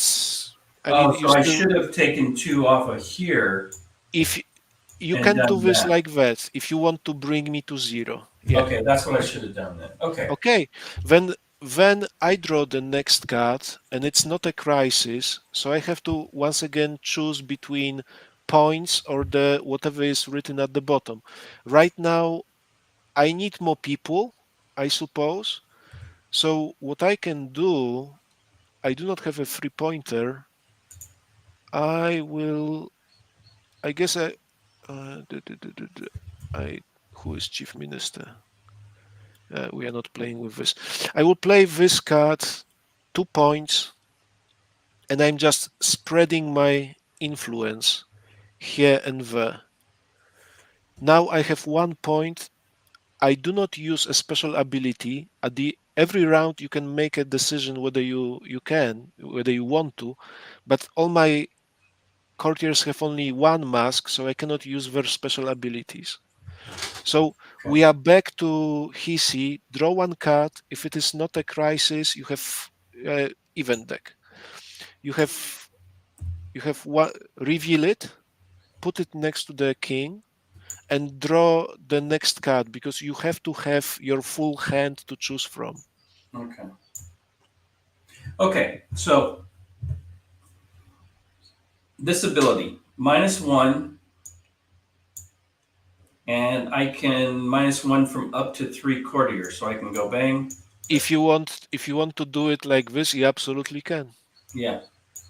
should have taken 2 off of here. If you can do this like that, if you want to bring me to 0. Yeah. Okay, that's what I should have done then. Okay. Okay, then I draw the next card, and it's not a crisis, so I have to once again choose between points or whatever is written at the bottom. Right now, I need more people, I suppose. So what I can do, I do not have a 3-pointer. Who is chief minister? We are not playing with this. I will play this card, 2 points, and I'm just spreading my influence here and there. Now I have 1 point. I do not use a special ability. Every round you can make a decision whether you want to, but all my courtiers have only 1 mask, so I cannot use their special abilities. So we are back to Hisi. Draw 1 card. If it is not a crisis, you have even deck. you have one, reveal it, put it next to the king, and draw the next card, because you have to have your full hand to choose from. Okay. Okay, so this ability, -1, and I can -1 from up to 3 courtiers, so I can go bang. If you want to do it like this, you absolutely can. Yeah,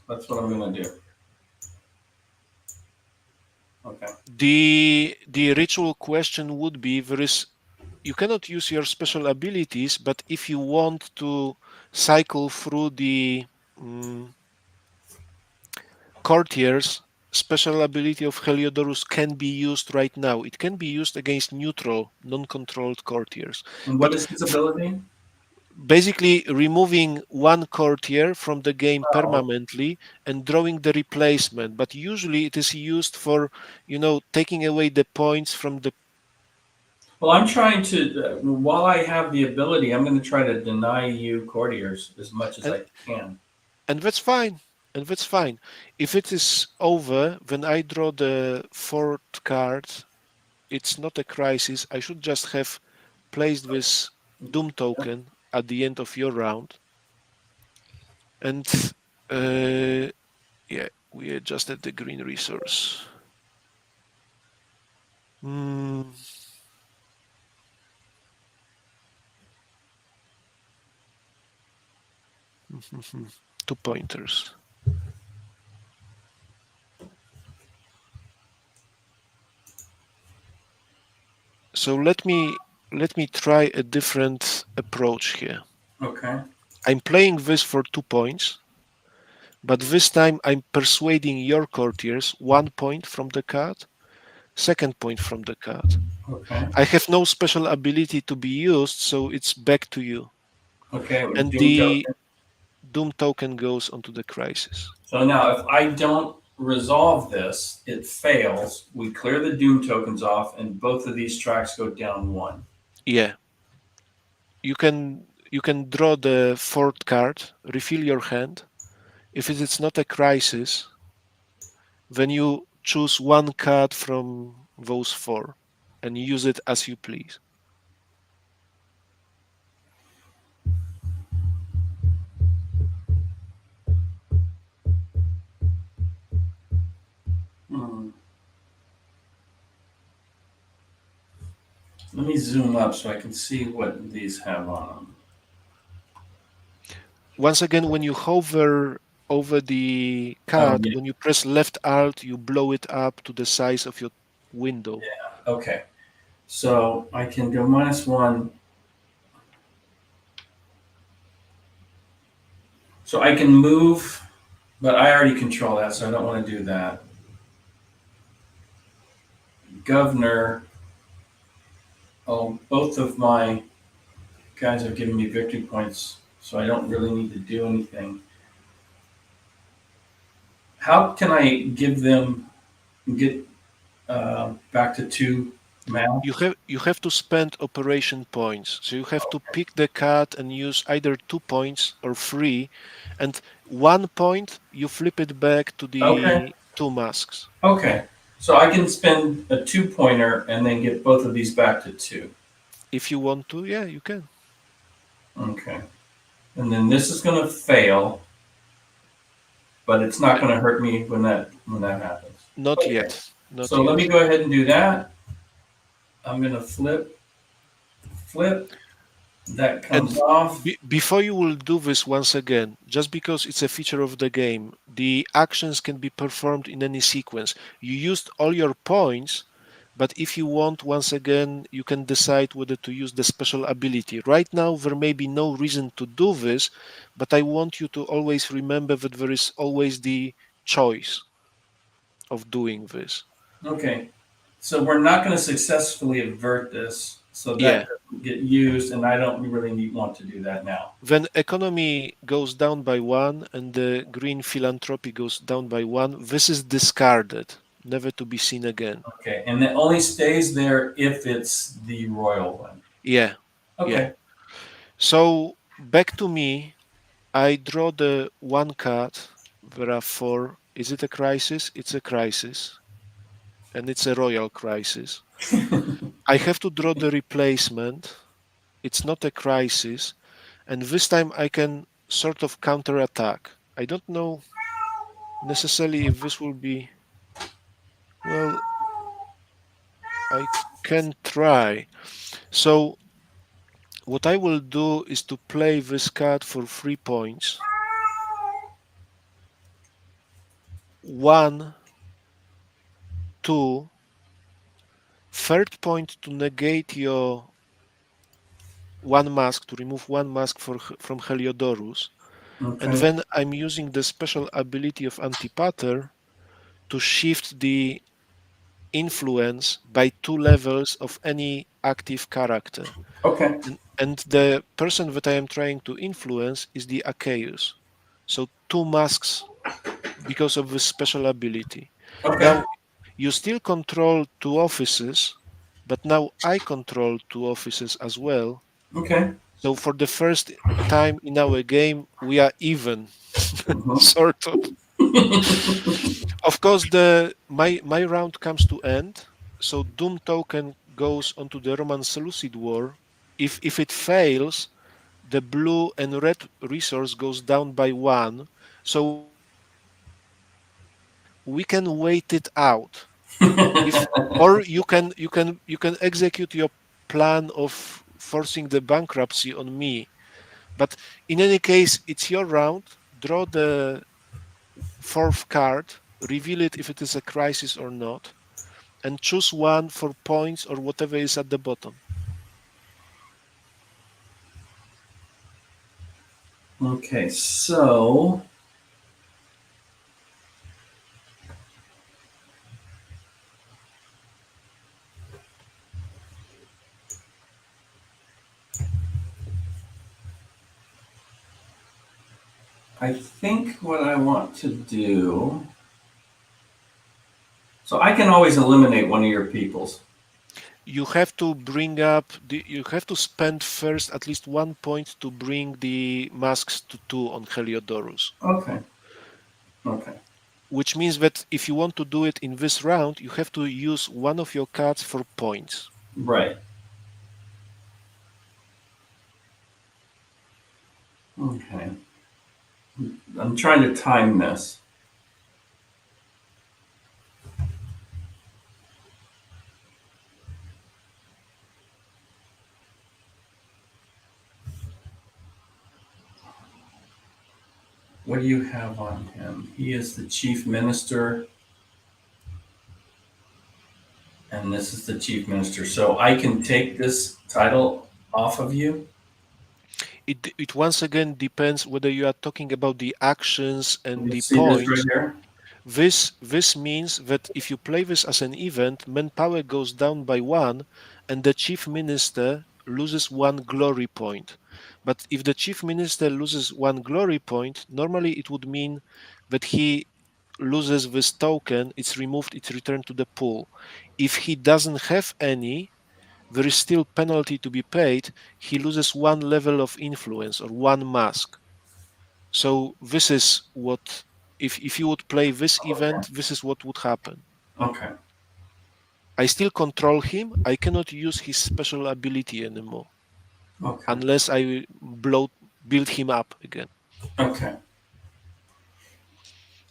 that's what I'm gonna do. Okay. The ritual question would be, you cannot use your special abilities, but if you want to cycle through the courtiers, special ability of Heliodorus can be used right now. It can be used against neutral, non-controlled courtiers. And what is his ability? Basically removing one courtier from the game Oh, permanently and drawing the replacement. But usually it is used for, taking away the points from the. well, I'm trying to, while I have the ability, I'm going to try to deny you courtiers as much as And, I can. and that's fine. And that's fine. If it is over, when I draw the fourth card, it's not a crisis. I should just have placed this Doom token at the end of your round. And yeah, we adjusted the green resource. Two pointers. So let me try a different approach here. Okay. I'm playing this for 2 points, but this time I'm persuading your courtiers 1 point from the card, 2nd point from the card. Okay. I have no special ability to be used, so it's back to you. Okay. And Doom the token. Doom token goes onto the crisis. So now, if I don't resolve this, it fails. We clear the Doom tokens off, and both of these tracks go down 1. Yeah. You can draw the fourth card, refill your hand. If it is not a crisis, then you choose one card from those 4 and use it as you please. Let me zoom up so I can see what these have on them. Once again, when you hover over the card, yeah. when you press left alt, you blow it up to the size of your window. Yeah. Okay. So I can go -1. So I can move, but I already control that, so I don't want to do that. Governor. Oh, both of my guys have given me victory points, so I don't really need to do anything. How can I give them get back to 2 mana? You have to spend operation points. So you have to pick the card and use either 2 points or 3, and 1 point you flip it back to the Okay. 2 masks. Okay. So I can spend a 2-pointer and then get both of these back to 2. If you want to, yeah, you can. Okay. And then this is going to fail, but it's not going to hurt me when that happens. Not Okay. yet. Not So yet. let me go ahead and do that. I'm going to flip. That comes off. Before you will do this once again, just because it's a feature of the game, the actions can be performed in any sequence. You used all your points, but if you want, once again, you can decide whether to use the special ability. Right now, there may be no reason to do this, but I want you to always remember that there is always the choice of doing this. Okay. So we're not going to successfully avert this, so that doesn't get used, and I don't really want to do that now. When economy goes down by 1 and the green philanthropy goes down by 1, this is discarded, never to be seen again. Okay, and it only stays there if it's the royal one. Yeah. Okay. Yeah. So back to me, I draw the 1 card, There are 4. Is it a crisis? It's a crisis. And it's a royal crisis. I have to draw the replacement. It's not a crisis. And this time I can sort of counterattack. I don't know necessarily if this will be. Well, I can try. So, what I will do is to play this card for 3 points. 1, 2. Third point to negate your 1 mask, to remove 1 mask from Heliodorus. And Okay. then I'm using the special ability of Antipater to shift the influence by 2 levels of any active character. Okay. And the person that I am trying to influence is the Achaeus. So 2 masks because of this special ability. Okay. Now, you still control 2 offices, but now I control 2 offices as well. Okay. So for the first time in our game, we are even, Mhm. sort of. Of course, my round comes to end. So Doom token goes onto the Roman Seleucid War. If it fails, the blue and red resource goes down by 1. So we can wait it out. If or you can execute your plan of forcing the bankruptcy on me. But in any case, it's your round. Draw the 4th card, reveal it if it is a crisis or not, and choose one for points or whatever is at the bottom. Okay, so I think what I want to do. So I can always eliminate one of your peoples. You have to bring up you have to spend first at least 1 point to bring the masks to 2 on Heliodorus. Okay. Okay. Which means that if you want to do it in this round, you have to use one of your cards for points. Right. Okay. I'm trying to time this. What do you have on him? He is the chief minister, and this is the chief minister. So I can take this title off of you? It once again depends whether you are talking about the actions and You the see this right points. here? This means that if you play this as an event, manpower goes down by 1 and the chief minister loses 1 glory point. But if the chief minister loses 1 glory point, normally it would mean that he loses this token, it's removed, it's returned to the pool. If he doesn't have any, there is still penalty to be paid. He loses 1 level of influence or 1 mask. So this is what, if you would play this Okay. event, this is what would happen. Okay. I still control him. I cannot use his special ability anymore Okay. unless I build him up again. Okay.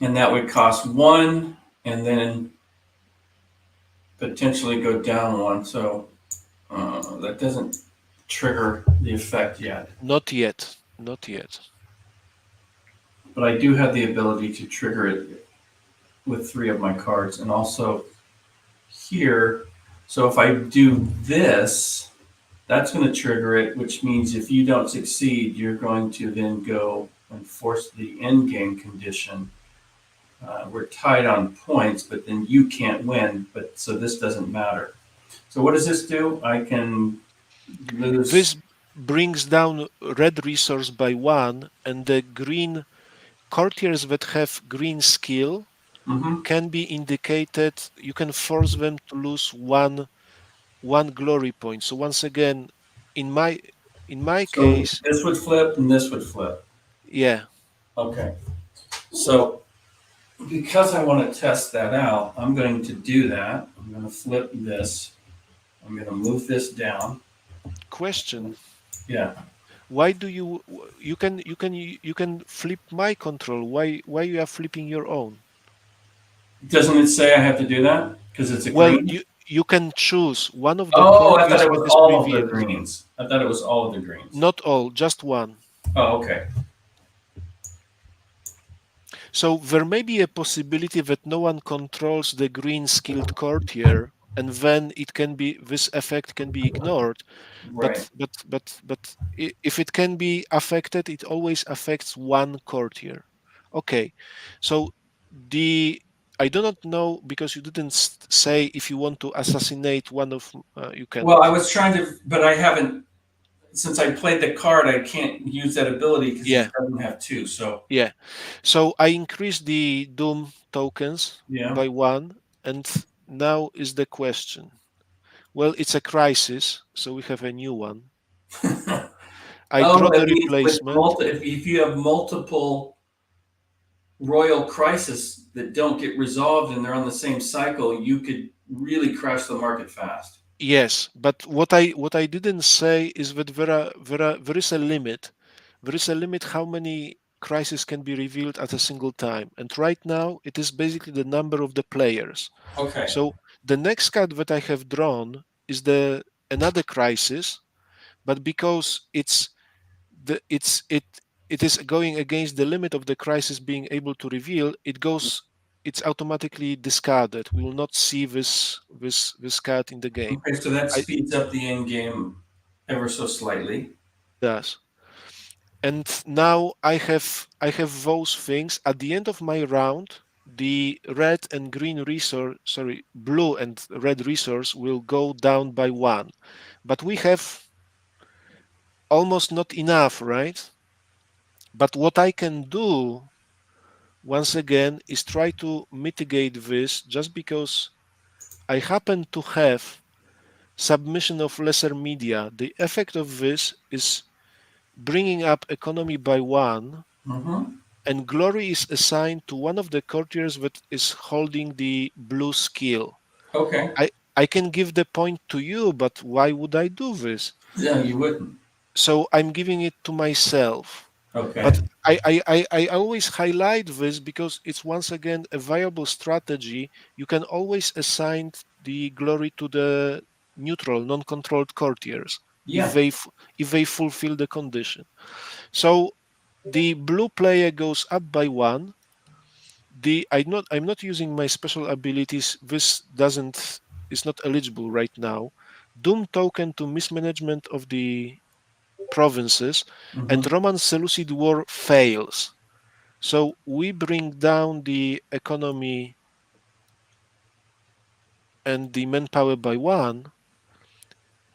And that would cost 1 and then potentially go down 1. So that doesn't trigger the effect yet. Not yet. Not yet. But I do have the ability to trigger it with 3 of my cards. And also here, so if I do this, that's going to trigger it, which means if you don't succeed, you're going to then go and force the end game condition. We're tied on points, but then you can't win. But so this doesn't matter. So what does this do? I can lose. This brings down red resource by 1, and the green courtiers that have green skill Mhm. can be indicated. You can force them to lose one glory point. So once again, in my So case, this would flip and this would flip. yeah, Okay. So because I want to test that out, I'm going to do that. I'm going to flip this. I'm going to move this down. Question. Yeah. Why do you can flip my control? Why you are flipping your own? Doesn't it say I have to do that because it's a Well, green? you can choose one of the Oh, I thought courtiers it that was is all of the revealed. greens. I thought it was all of the greens. Not all, just one. Oh, okay. So there may be a possibility that no one controls the green skilled courtier, and then this effect can be ignored. Right. But if it can be affected, it always affects one courtier. Okay, so the I do not know because you didn't say if you want to assassinate one of you Well, I cannot. was trying to, but I haven't. Since I played the card, I can't use that ability because Yeah, it doesn't have two. So yeah. So I increased the Doom tokens yeah. by one, and now is the question. Well, it's a crisis, so we have a new one. I Oh, draw that the means with replacement. if you have multiple royal crisis that don't get resolved and they're on the same cycle, you could really crash the market fast. Yes, but what I didn't say is that there is a limit. There is a limit how many crises can be revealed at a single time. And right now it is basically the number of the players. Okay. So the next card that I have drawn is the another crisis, but because it is going against the limit of the crisis being able to reveal, it's automatically discarded. We will not see this card in the game. Okay, so that I speeds up the end game ever so slightly. does. And now I have those things. At the end of my round, the red and green resource, sorry, blue and red resource will go down by one. But we have almost not enough, right? But what I can do once again is try to mitigate this just because I happen to have submission of lesser media. The effect of this is bringing up economy by one, Mm-hmm. and glory is assigned to one of the courtiers that is holding the blue skill. Okay. I can give the point to you, but why would I do this? Yeah, you wouldn't. So I'm giving it to myself. But Okay. I always highlight this because it's once again a viable strategy. You can always assign the glory to the neutral, non-controlled courtiers Yeah. if they fulfill the condition. So the blue player goes up by one. I'm not using my special abilities. This doesn't is not eligible right now. Doom token to mismanagement of the provinces, and Mm-hmm. Roman Seleucid War fails. So we bring down the economy and the manpower by one.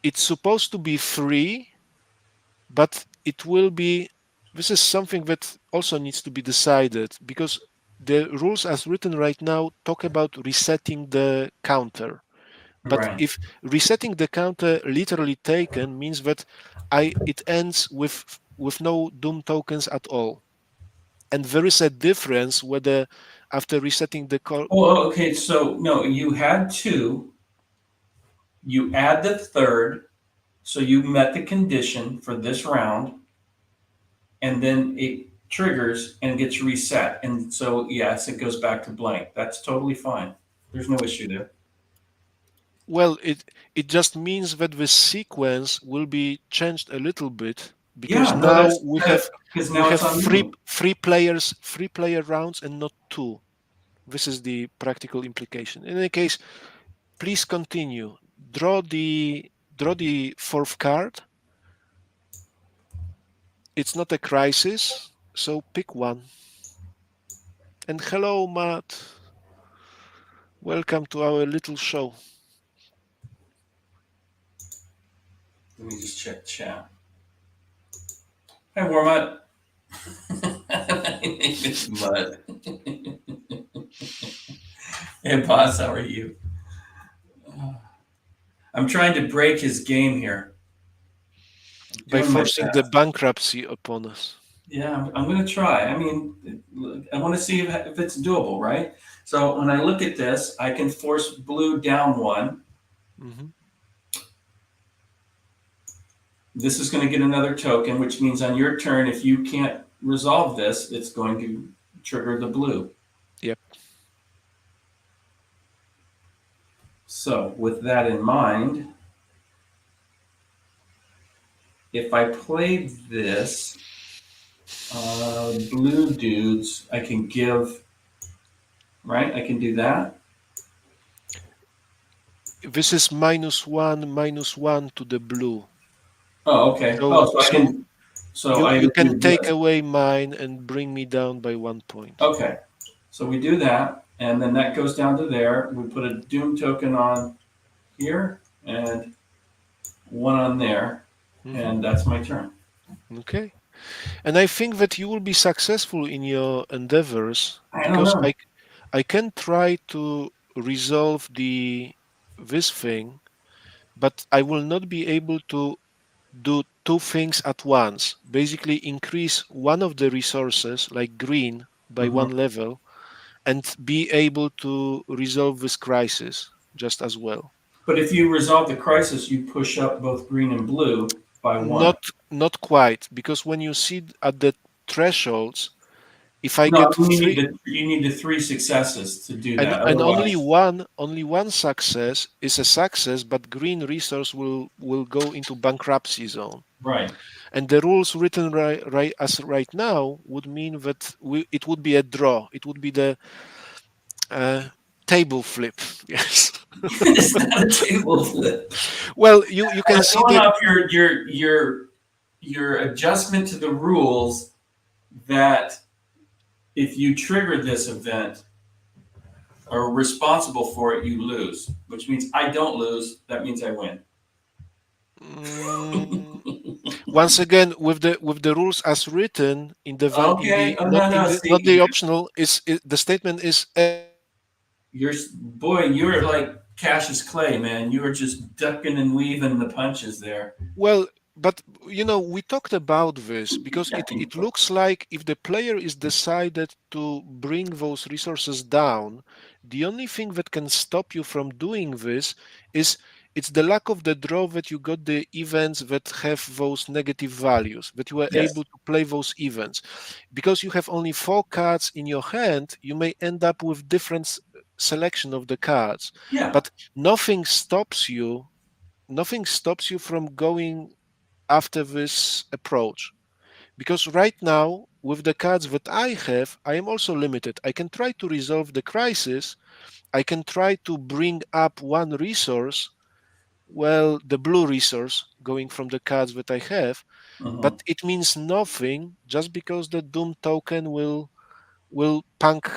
It's supposed to be free, but it will be. This is something that also needs to be decided because the rules as written right now talk about resetting the counter. But Right. if resetting the counter literally taken means that it ends with no doom tokens at all. And there is a difference whether after resetting the Oh, okay. So no, you had two. You add the third, so you met the condition for this round, and then it triggers and gets reset. And so yes, it goes back to blank. That's totally fine. There's no issue there. well, it just means that the sequence will be changed a little bit because Yeah, no, now that's because we now have it's on you. three player rounds and not two. This is the practical implication. In any case, please continue. Draw the fourth card. It's not a crisis, so pick one. And hello, Matt. Welcome to our little show. Let me just check chat. Hi, Warmut. It's Mud. Hey, boss, how are you? I'm trying to break his game here. I'm By doing my forcing the best. bankruptcy upon us. Yeah, I'm going to try. I mean, I want to see if it's doable, right? So when I look at this, I can force blue down one. Hmm. This is going to get another token, which means on your turn, if you can't resolve this, it's going to trigger the blue. Yep. So with that in mind, if I played this, blue dudes, I can give, right? I can do that. This is -1 to the blue. Oh, okay. Oh, So so I so can, so you I you would can do take this. away mine and bring me down by 1 point. Okay. So we do that, and then that goes down to there. We put a doom token on here and one on there, Hmm. and that's my turn. Okay. And I think that you will be successful in your endeavors I don't because know. I can try to resolve the this thing, but I will not be able to do two things at once. Basically, increase one of the resources, like green, by Hmm. one level, and be able to resolve this crisis just as well. But if you resolve the crisis, you push up both green and blue by one. Not not quite, because when you see at the thresholds, if I No, get you need three the three successes to do and that. and Otherwise, only one success is a success, but green resource will go into bankruptcy zone. right? And the rules written right now would mean that it would be a draw. It would be the uh, table flip. Yes. It's not a table flip. Well, you can I'm see going the off your adjustment to the rules that if you trigger this event or are responsible for it, you lose. Which means I don't lose. That means I win. mm, once again with the rules as written in the in Okay. the Oh no no. not See, the optional is the statement is you're boy. You're like Cassius Clay, man. You were just ducking and weaving the punches there. well, but we talked about this because Yeah. it looks like if the player is decided to bring those resources down, the only thing that can stop you from doing this is it's the lack of the draw that you got the events that have those negative values, that you are Yes. able to play those events. Because you have only 4 cards in your hand, you may end up with different selection of the cards. Yeah. But nothing stops you from going after this approach, because right now with the cards that I have, I am also limited. I can try to resolve the crisis, I can try to bring up one resource, well, the blue resource going from the cards that I have, but Hmm. it means nothing just because the doom token will punk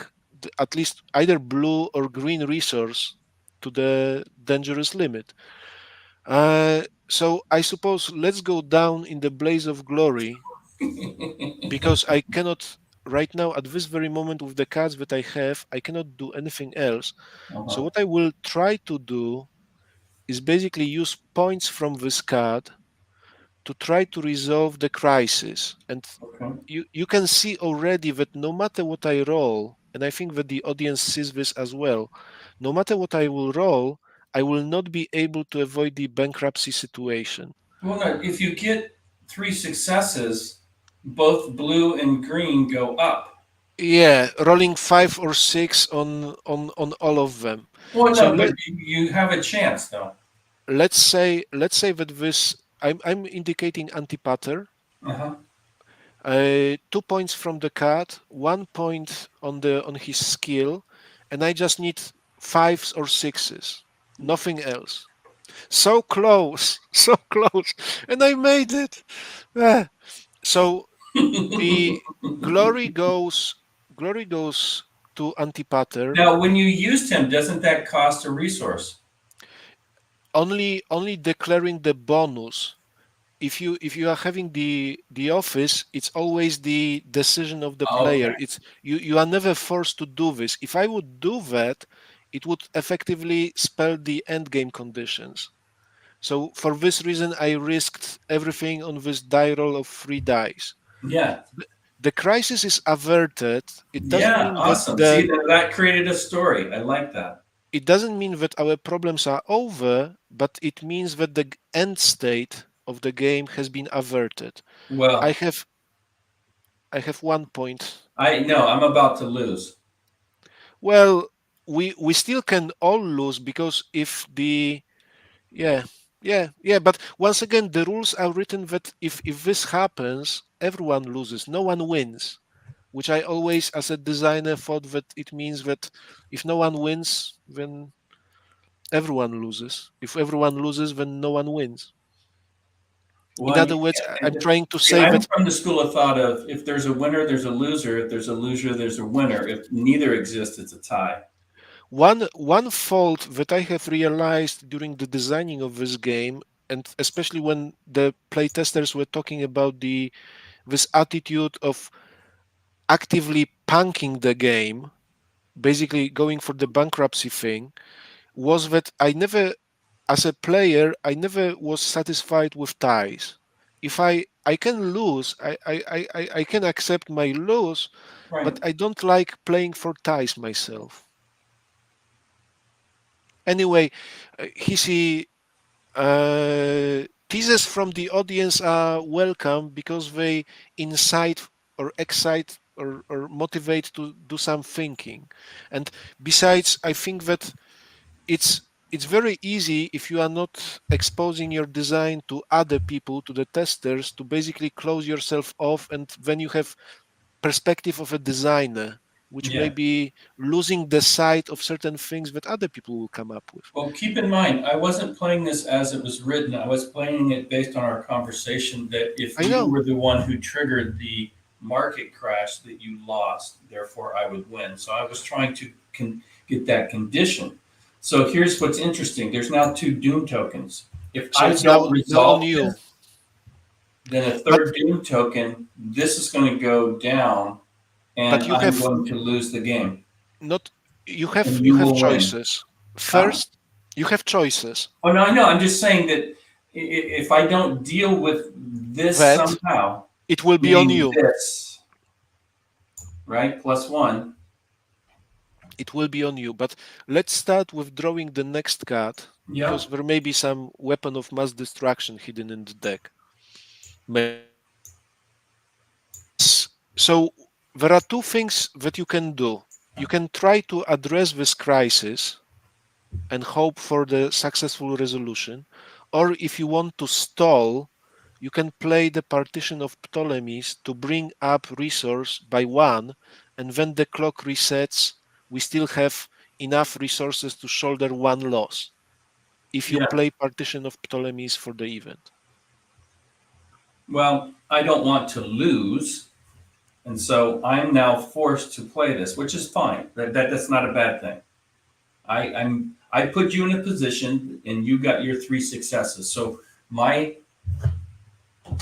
at least either blue or green resource to the dangerous limit. So I suppose let's go down in the blaze of glory, because I cannot right now at this very moment with the cards that I have, I cannot do anything else. So Uh-huh. what I will try to do is basically use points from this card to try to resolve the crisis. And Okay. you can see already that no matter what I roll, and I think that the audience sees this as well, no matter what I will roll, I will not be able to avoid the bankruptcy situation. Well, no, if you get three successes, both blue and green go up. Yeah, rolling 5 or 6 on all of them. Well, So no, but you have a chance though. let's say that this I'm indicating antipater. Uh-huh. 2 points from the card, 1 point on his skill, and I just need 5s or 6s, nothing else. So close, so close, and I made it. Ah. So the glory goes glory goes to antipater. Now, when you used him, doesn't that cost a resource? Only declaring the bonus. If you are having the office, it's always the decision of the Okay. player. It's you are never forced to do this. If I would do that, it would effectively spell the end game conditions. So for this reason, I risked everything on this die roll of 3 dice. Yeah. the crisis is averted, it doesn't Yeah, mean that awesome. See, that created a story. I like that. it doesn't mean that our problems are over, but it means that the end state of the game has been averted. I Well, have I have one point. I know I'm about to lose. Well, we still can all lose because if the yeah but once again the rules are written that if this happens, everyone loses, no one wins. Which I always, as a designer, thought that it means that if no one wins, then everyone loses. If everyone loses, then no one wins. In Well, other words, I'm trying to see, say I'm that from the school of thought of if there's a winner, there's a loser. If there's a loser, there's a winner. If neither exists, it's a tie. one fault that I have realized during the designing of this game, and especially when the playtesters were talking about this attitude of actively punking the game, basically going for the bankruptcy thing, was that I never, as a player, I never was satisfied with ties. If I can lose, I can accept my loss, but Right. I don't like playing for ties myself. Anyway, Hisi, teasers from the audience are welcome because they incite or excite or motivate to do some thinking. And besides, I think that it's it's very easy if you are not exposing your design to other people, to the testers, to basically close yourself off, and then you have perspective of a designer, which may Yeah. be losing the sight of certain things that other people will come up with. Well, keep in mind, I wasn't playing this as it was written. I was playing it based on our conversation that if I you know. were the one who triggered the market crash, that you lost. Therefore, I would win. So I was trying to get that condition. So here's what's interesting. There's now two Doom tokens. If So I it's don't now on resolve you. this, then a But third Doom token, this is going to go down, and but you I'm have going to lose the game, not and you you have will win. choices. Huh? First, you have choices. Oh no, I know. I'm just saying that if I don't deal with this That somehow, it will be on meaning you. this, right, plus one. It will be on you. But let's start with drawing the next card because Yep. there may be some weapon of mass destruction hidden in the deck. So there are two things that you can do. You can try to address this crisis and hope for the successful resolution, or if you want to stall, you can play the partition of Ptolemies to bring up resource by one, and when the clock resets, we still have enough resources to shoulder one loss if you Yeah. play partition of Ptolemies for the event. Well, I don't want to lose, and so I'm now forced to play this, which is fine. That's not a bad thing. I put you in a position, and you got your three successes. So my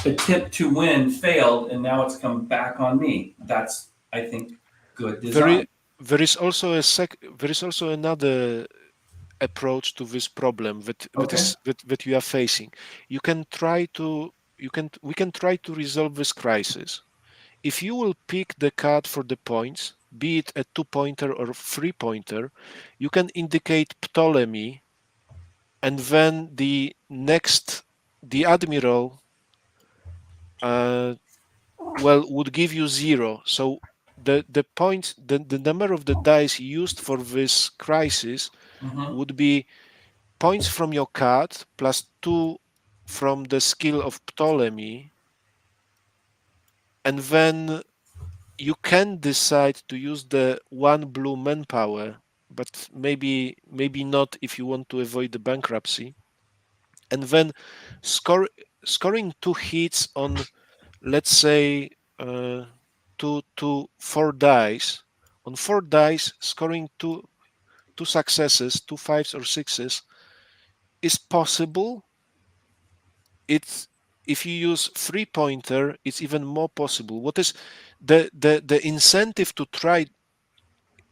attempt to win failed, and now it's come back on me. That's, I think, good There is, design. there is also another approach to this problem Okay. that you are facing. You can try to we can try to resolve this crisis. If you will pick the card for the points, be it a 2-pointer or 3-pointer, you can indicate Ptolemy, and then the admiral uh, would give you 0. So the point the number of the dice used for this crisis Mm-hmm. would be points from your card plus 2 from the skill of Ptolemy, and then you can decide to use the 1 blue manpower, but maybe not if you want to avoid the bankruptcy, and then scoring 2 hits on, let's say, uh, 4 dice. On 4 dice, scoring two successes, 2 5s or 6s, is possible. It's if you use 3-pointer, it's even more possible. What is the incentive to try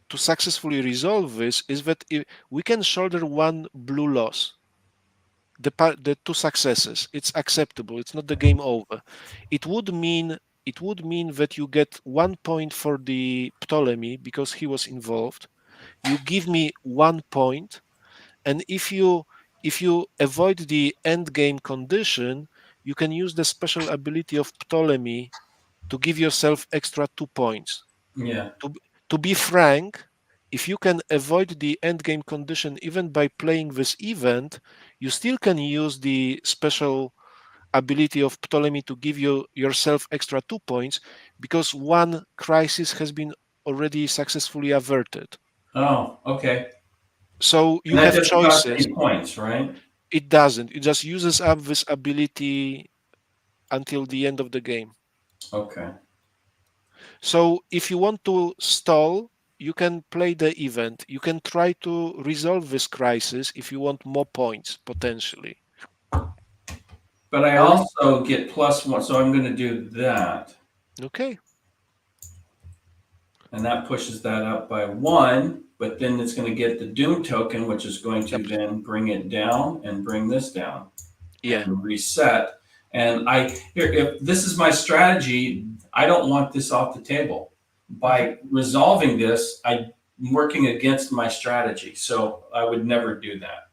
to successfully resolve this is that we can shoulder 1 blue loss, the 2 successes. It's acceptable. It's not the game over. It would mean it would mean that you get 1 point for the Ptolemy because he was involved. You give me 1 point, and if you avoid the end game condition, you can use the special ability of Ptolemy to give yourself extra 2 points. Yeah. To be frank, if you can avoid the end game condition even by playing this event, you still can use the special ability of Ptolemy to give you yourself extra 2 points because one crisis has been already successfully averted. Oh, okay. So you And that have doesn't cost choices. any points, right? It doesn't. It just uses up this ability until the end of the game. Okay. So if you want to stall, you can play the event. You can try to resolve this crisis if you want more points, potentially. But I Or also get +1, so I'm going to do that. okay. And that pushes that up by 1, but then it's going to get the Doom token, which is going to Yep. then bring it down and bring this down. Yeah. And reset. And if this is my strategy, I don't want this off the table. By resolving this, I'm working against my strategy. So I would never do that.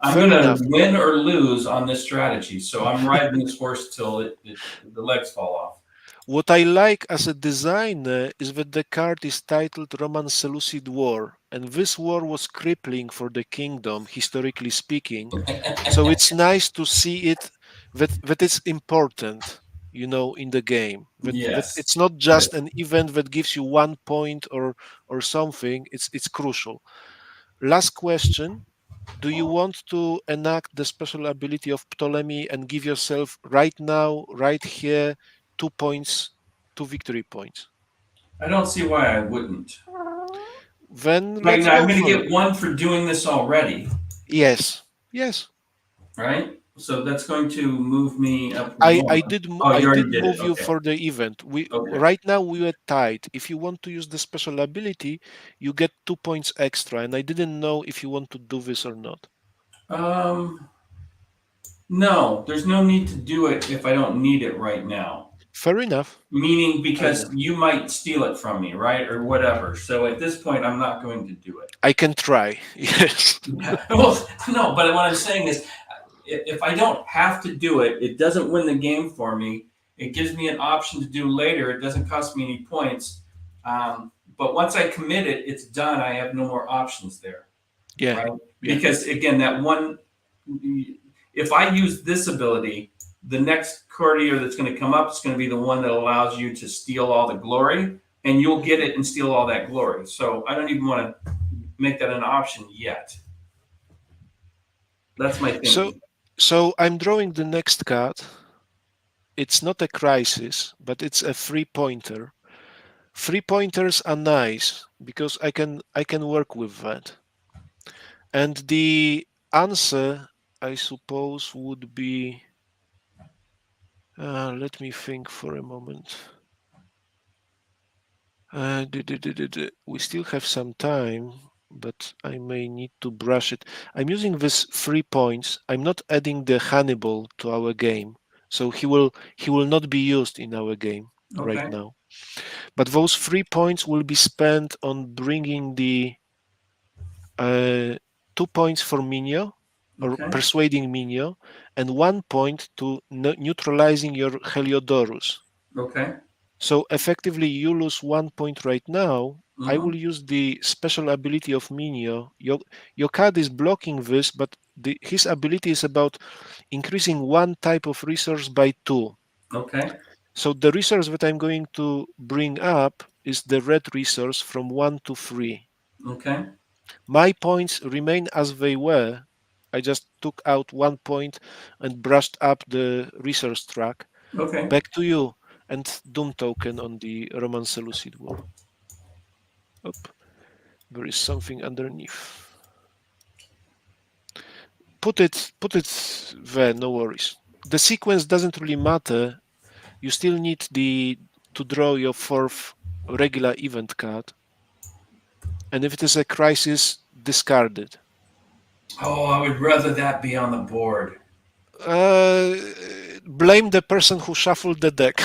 I'm Fair going to enough. win or lose on this strategy. So I'm riding this horse till the legs fall off. What I like as a designer is that the card is titled Roman Seleucid War, and this war was crippling for the kingdom, historically speaking. So it's nice to see it that it's important, in the game. That Yes. it's not just an event that gives you 1 point or something. It's crucial. Last question. Do you want to enact the special ability of Ptolemy and give yourself right now, right here, 2 points, 2 victory points? I don't see why I wouldn't. Then Right let's now, I'm go going to for get it. 1 for doing this already, Yes, yes. right? So that's going to move me up I 1. I did Oh, I you did already did it. move you Okay. for the event. We Okay. right now we were tied. If you want to use the special ability, you get 2 points extra, and I didn't know if you want to do this or not. No, there's no need to do it if I don't need it right now. Fair enough. Meaning Fair because enough. you might steal it from me, right? Or whatever. So at this point, I'm not going to do it. I can try. Yes. Yeah. Well, no, but what I'm saying is if I don't have to do it, it doesn't win the game for me. It gives me an option to do later. It doesn't cost me any points. But once I commit it, it's done. I have no more options there, Yeah. right? Yeah. Because again, that one, if I use this ability, the next courtier that's going to come up is going to be the one that allows you to steal all the glory, and you'll get it and steal all that glory. So I don't even want to make that an option yet. That's my thinking. So I'm drawing the next card. It's not a crisis, but it's a 3-pointer. 3-pointers are nice because I can work with that. And the answer, I suppose, would be. Let me think for a moment. We still have some time, but I may need to brush it. I'm using this 3 points. I'm not adding the Hannibal to our game, so he will not be used in our game right Okay. now. But those 3 points will be spent on bringing the 2 points for Minio, or Okay. persuading Minio, and 1 point to neutralizing your Heliodorus. Okay. So effectively, you lose 1 point right now. I Mhm. will use the special ability of Minio. Your card is blocking this, but his ability is about increasing one type of resource by 2. Okay. So the resource that I'm going to bring up is the red resource from 1 to 3. Okay. My points remain as they were. I just took out 1 point and brushed up the resource track. Okay. Back to you. And Doom token on the Roman Seleucid War. Oh, there is something underneath. Put it there, no worries. The sequence doesn't really matter. You still need to draw your 4th regular event card. And if it is a crisis, discard it. Oh, I would rather that be on the board. blame the person who shuffled the deck.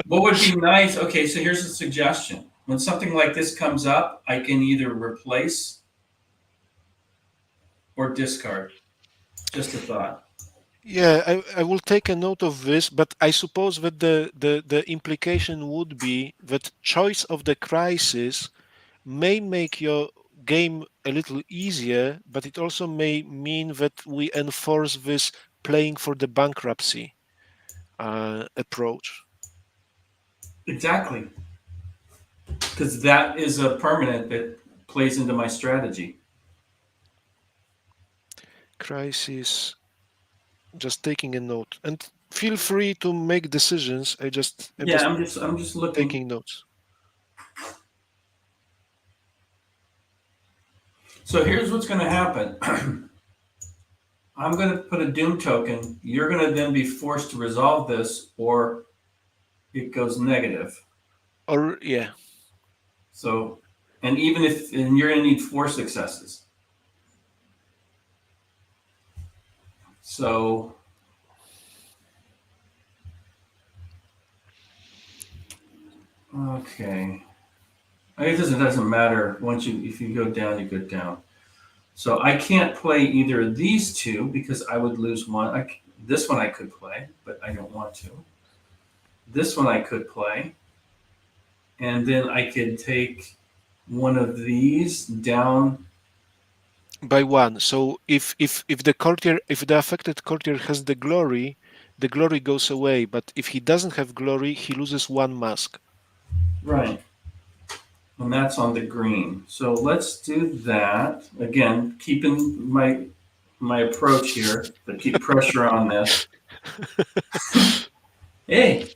What would be nice? Okay, so here's a suggestion. When something like this comes up, I can either replace or discard. Just a thought. Yeah, I will take a note of this, but I suppose that the implication would be that choice of the crisis may make your game a little easier, but it also may mean that we enforce this playing for the bankruptcy approach. Exactly. Because that is a permanent that plays into my strategy. Crisis. Just taking a note, and feel free to make decisions. I'm just I'm just looking. taking notes. So here's what's going to happen. I'm going to put a doom token. You're going to then be forced to resolve this, or it goes negative. Or yeah. So, and even if, and you're going to need 4 successes. So, okay. I guess it doesn't matter if you go down, you go down. So I can't play either of these two because I would lose one. This one I could play, but I don't want to. This one I could play. And then I could take one of these down By 1. So if the affected courtier has the glory goes away. But if he doesn't have glory, he loses 1 mask. Right. And that's on the green. So let's do that. Again, keeping my approach here, to keep pressure on this. Hey,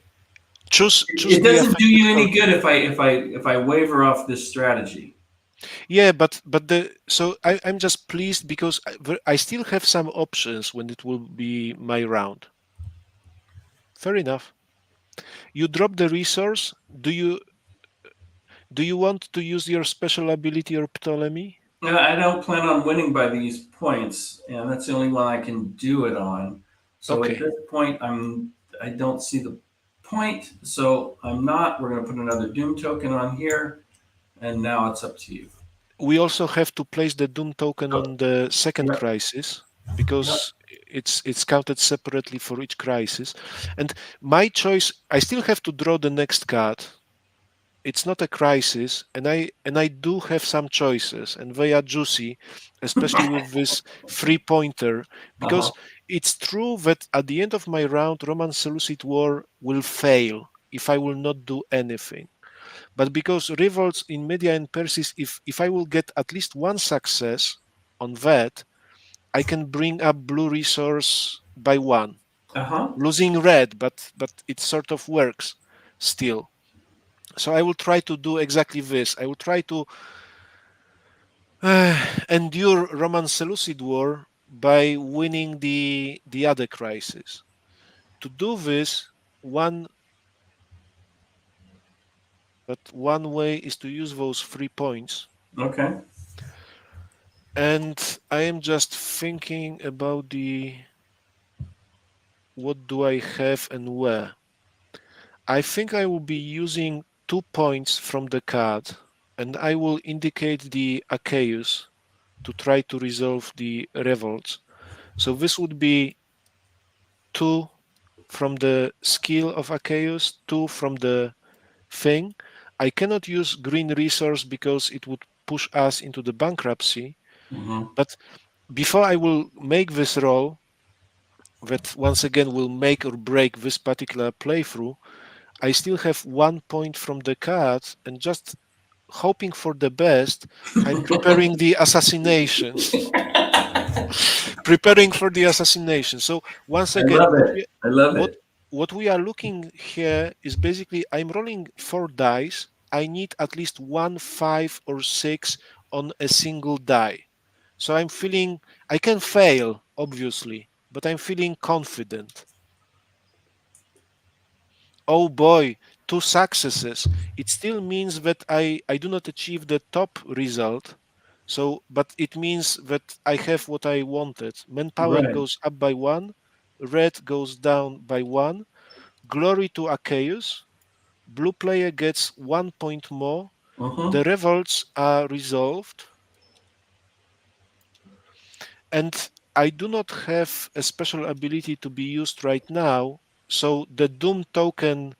choose it doesn't do you any good if I waver off this strategy. Yeah, but I'm just pleased because I still have some options when it will be my round. Fair enough. You drop the resource. Do you want to use your special ability or Ptolemy? I don't plan on winning by these points, and that's the only one I can do it on. So Okay. At this point, I don't see the point, so I'm not. We're going to put another Doom token on here, and now it's up to you. We also have to place the Doom token on the second crisis because it's counted separately for each crisis. And my choice, I still have to draw the next card. It's not a crisis, and I do have some choices, and they are juicy, especially with this 3-pointer, because it's true that at the end of my round, Roman Seleucid War will fail if I will not do anything. But because revolts in Media and Persis, if I will get at least 1 success on that, I can bring up blue resource by 1, losing red, but it sort of works still. So I will try to do exactly this. I will try to endure Roman Seleucid War by winning the other crisis. To do this, one way is to use those 3 points. Okay. And I am just thinking about what do I have and where. I think I will be using 2 points from the card, and I will indicate the Achaeus to try to resolve the revolts. So this would be 2 from the skill of Achaeus, 2 from the thing. I cannot use green resource because it would push us into the bankruptcy. But before I will make this roll, that once again will make or break this particular playthrough, I still have 1 point from the card, and just hoping for the best, I'm preparing the assassination. Preparing for the assassination. So once again, I love it. What we are looking here is basically I'm rolling 4 dice. I need at least 1, 5, or 6 on a single die. So I'm feeling I can fail, obviously, but I'm feeling confident. Oh boy, 2 successes. It still means that I do not achieve the top result. So, but it means that I have what I wanted. Manpower goes up by 1, red goes down by 1. Glory to Arceus. Blue player gets 1 point more. The revolts are resolved. And I do not have a special ability to be used right now, so the Doom token,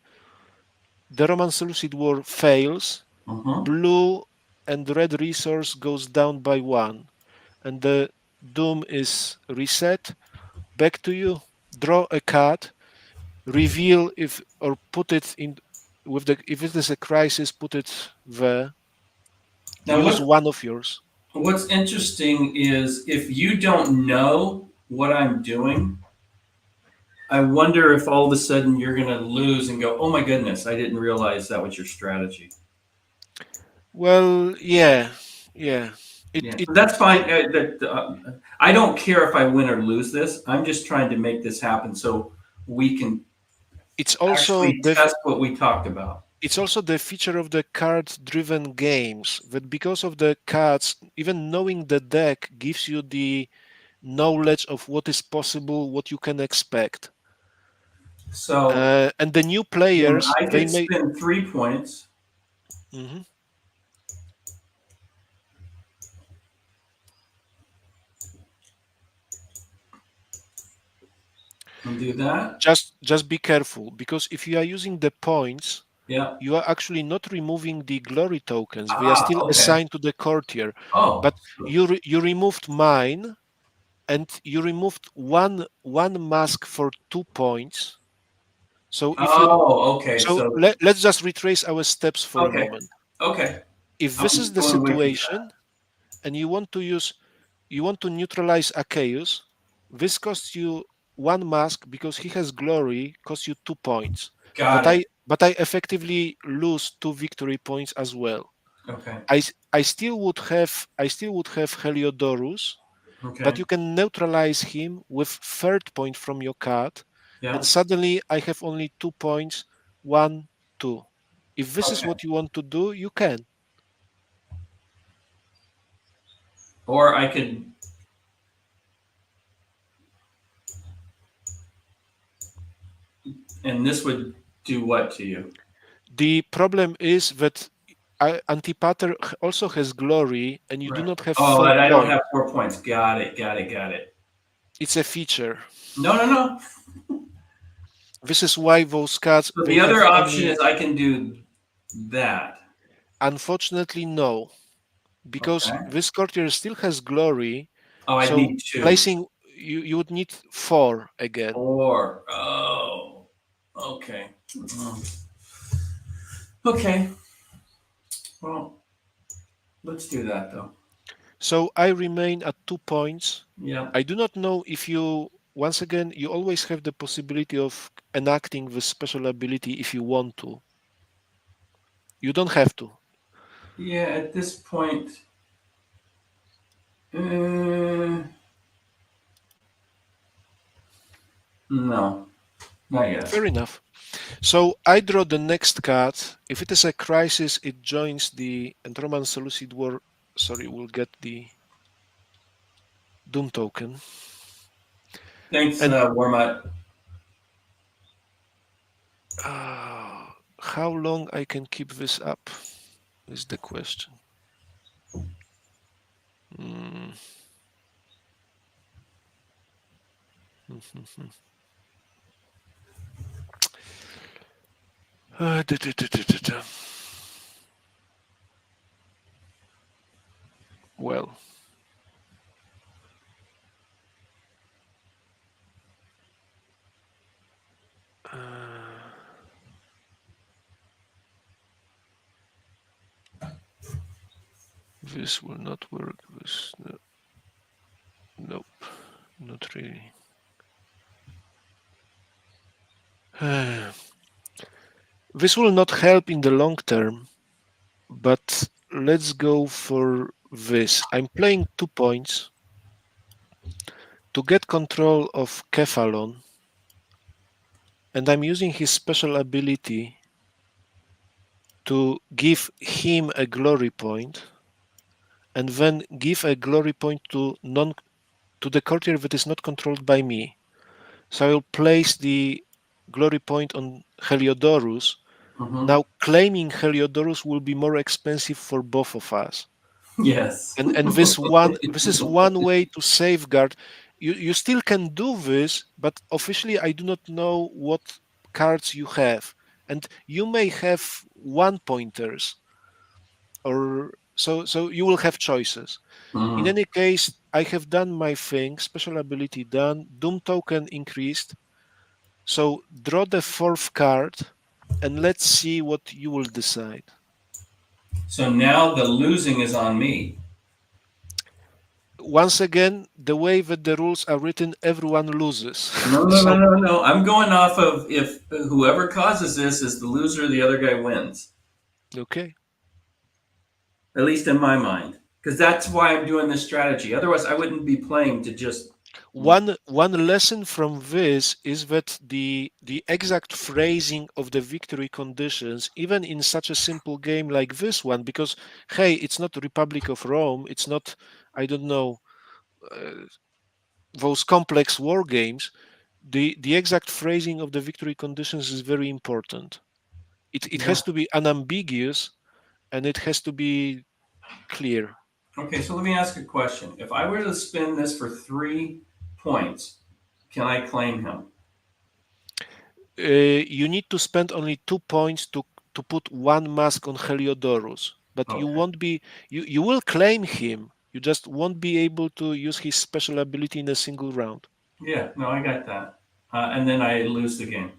the Roman Seleucid War fails. Blue and red resource goes down by 1, and the Doom is reset. Back to you. Draw a card, reveal if or put it in with the if it is a crisis, put it there. Now, Use one of yours. What's interesting is if you don't know what I'm doing, I wonder if all of a sudden you're going to lose and go, "Oh my goodness, I didn't realize that was your strategy." Well, yeah. That's fine. I don't care if I win or lose this. I'm just trying to make this happen so we can It's also actually test what we talked about. It's also the feature of the card-driven games that because of the cards, even knowing the deck gives you the knowledge of what is possible, what you can expect. So, and the new players, I could spend 3 points. Mhm. And do that. Just be careful, because if you are using the points, Yeah. you are actually not removing the glory tokens. They are still assigned to the courtier. Oh. But you removed mine, and you removed one mask for 2 points. So if okay. So let's just retrace our steps for a moment. Okay. If this is the situation, and you want to neutralize Arceus, this costs you 1 mask because he has glory, costs you 2 points. But I effectively lose 2 victory points as well. Okay. I still would have Heliodorus, but you can neutralize him with 3rd point from your card, and suddenly I have only 2 points, 1, 2. If this is what you want to do, you can. Or I could. And this would do what to you? The problem is that Antipater also has glory, and you do not have 4 points. I don't have 4 points. Got it. It's a feature. No. This is why those cards. So the other option is I can do that. Unfortunately, no, because this courtier still has glory. I need 2. Placing you would need 4 again. 4. Oh. Okay. Okay. Well, let's do that though. So I remain at 2 points. Yeah. I do not know if you. Once again, you always have the possibility of enacting the special ability if you want to. You don't have to. Yeah, at this point. No, not yet. Fair enough. So I draw the next card. If it is a crisis, it joins the Roman Seleucid War. Sorry, we'll get the Doom token. Thanks, Warmat. How long I can keep this up is the question. Well, this will not work. This nope, not really. This will not help in the long term, but let's go for this. I'm playing 2 points to get control of Kephalon, and I'm using his special ability to give him a glory point, and then give a glory point to the courtier that is not controlled by me. So I will place the glory point on Heliodorus. Hmm. Now claiming Heliodorus will be more expensive for both of us. Yes. And this is one way to safeguard. You still can do this, but officially I do not know what cards you have. And you may have one pointers, or so you will have choices. In Mhm. any case, I have done my thing, special ability done, Doom token increased. So draw the fourth card and let's see what you will decide. So now the losing is on me. Once again, the way that the rules are written, everyone loses. No, no, no, So, no, no. I'm going off of if whoever causes this is the loser, the other guy wins. okay. At least in my mind, because that's why I'm doing this strategy. Otherwise, I wouldn't be playing to just. One lesson from this is that the exact phrasing of the victory conditions, even in such a simple game like this one, because hey, it's not Republic of Rome, it's not, I don't know, uh, those complex war games. The exact phrasing of the victory conditions is very important. It Yeah. has to be unambiguous and it has to be clear. Okay, so let me ask a question. If I were to spin this for 3 points, can I claim him? You need to spend only 2 points to put one mask on Heliodorus, but you Okay. won't be you will claim him. You just won't be able to use his special ability in a single round. Yeah. No, I got that. And then I lose the game.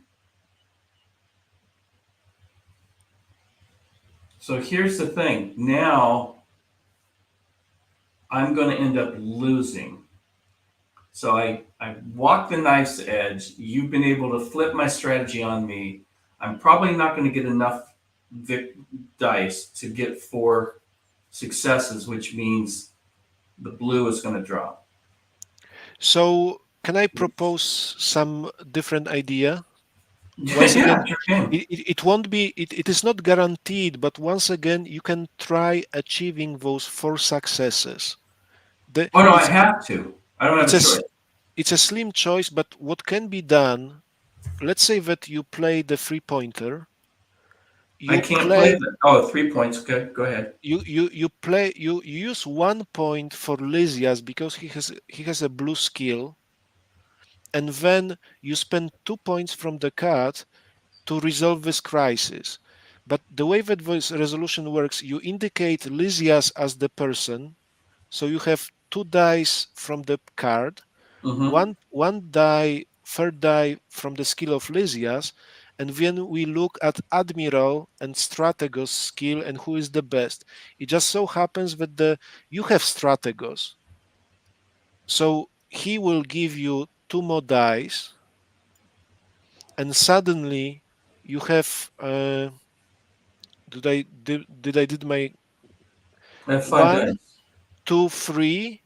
So here's the thing. Now I'm going to end up losing. So I walk the knife's edge. You've been able to flip my strategy on me. I'm probably not going to get enough dice to get 4 successes, which means the blue is going to drop. So can I propose some different idea? Once Yeah, again, sure can. it won't be it is not guaranteed, but once again you can try achieving those 4 successes. The Oh no, I have to. I don't have it's a a choice. it's a slim choice, but what can be done, let's say that you play the 3 pointer, I you can't play claim the. Oh, 3 points. Okay, go ahead. you use 1 point for Lysias because he has a blue skill, and then you spend 2 points from the card to resolve this crisis. But the way that this resolution works, you indicate Lysias as the person, so you have 2 dice from the card, Mm-hmm. one die, third die from the skill of Lysias, and then we look at Admiral and Strategos skill and who is the best. It just so happens that you have Strategos, so he will give you 2 more dice, and suddenly you have. Did I did my I have 5 dice. 1, 2, 3,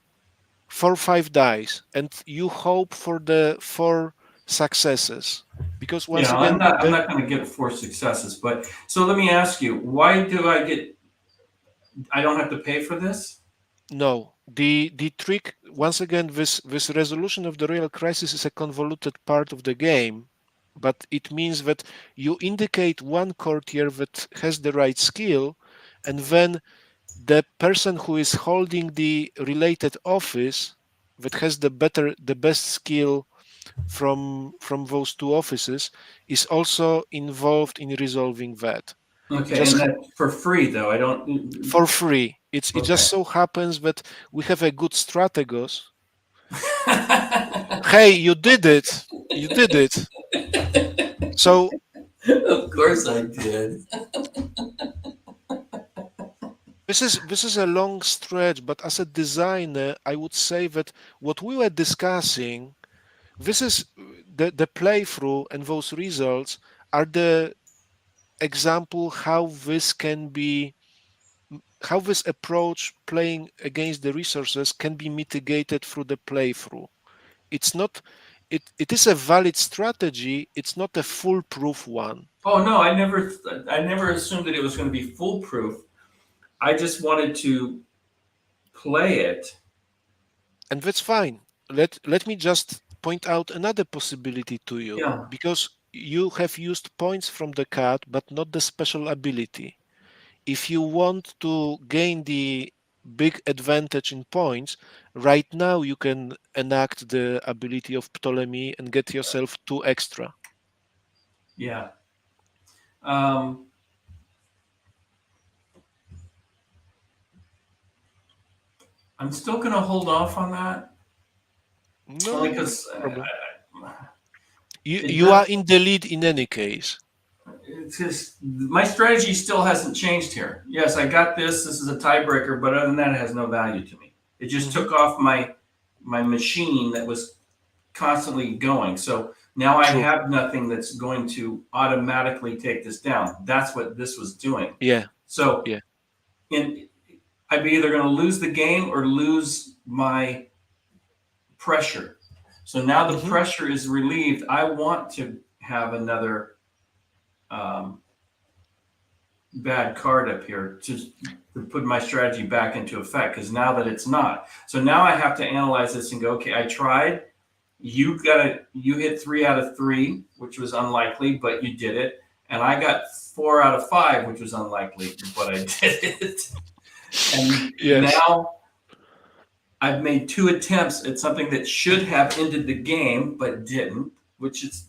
4, 5 dice, and you hope for the 4 successes, because once Yeah, I'm again not. I'm not going to get 4 successes. But so let me ask you: why do I get? I don't have to pay for this. no, the trick, once again, this resolution of the real crisis is a convoluted part of the game, but it means that you indicate one courtier that has the right skill, and then the person who is holding the related office that has the best skill from those 2 offices is also involved in resolving that. It Okay, just and that's for free though. I don't. for free. It Okay. just so happens that we have a good strategos. Hey, you did it. You did it. So Of course I did. this is a long stretch, but as a designer, I would say that what we were discussing, this is the playthrough, and those results are the example how this approach playing against the resources can be mitigated through the playthrough. It's not it is a valid strategy, it's not a foolproof one. Oh no, I never assumed that it was going to be foolproof. I just wanted to play it. And that's fine. Let me just point out another possibility to you, Yeah. because you have used points from the card, but not the special ability. If you want to gain the big advantage in points, right now you can enact the ability of Ptolemy and get yourself 2 extra. Yeah. I'm still going to hold off on that. No, Only no because problem. it You does, are in the lead in any case. it's just my strategy still hasn't changed here. Yes, I got this. This is a tiebreaker, but other than that, it has no value to me. It just Mhm. took off my machine that was constantly going. So now I True. have nothing that's going to automatically take this down. That's what this was doing. Yeah, So yeah. in I'd be either going to lose the game or lose my pressure. So now the Mhm. pressure is relieved. I want to have another um, bad card up here to put my strategy back into effect, because now that it's not. So now I have to analyze this and go, okay, I tried. You hit 3 out of 3, which was unlikely, but you did it. And I got 4 out of 5, which was unlikely, but I did it. And Yes. now I've made 2 attempts at something that should have ended the game, but didn't, which is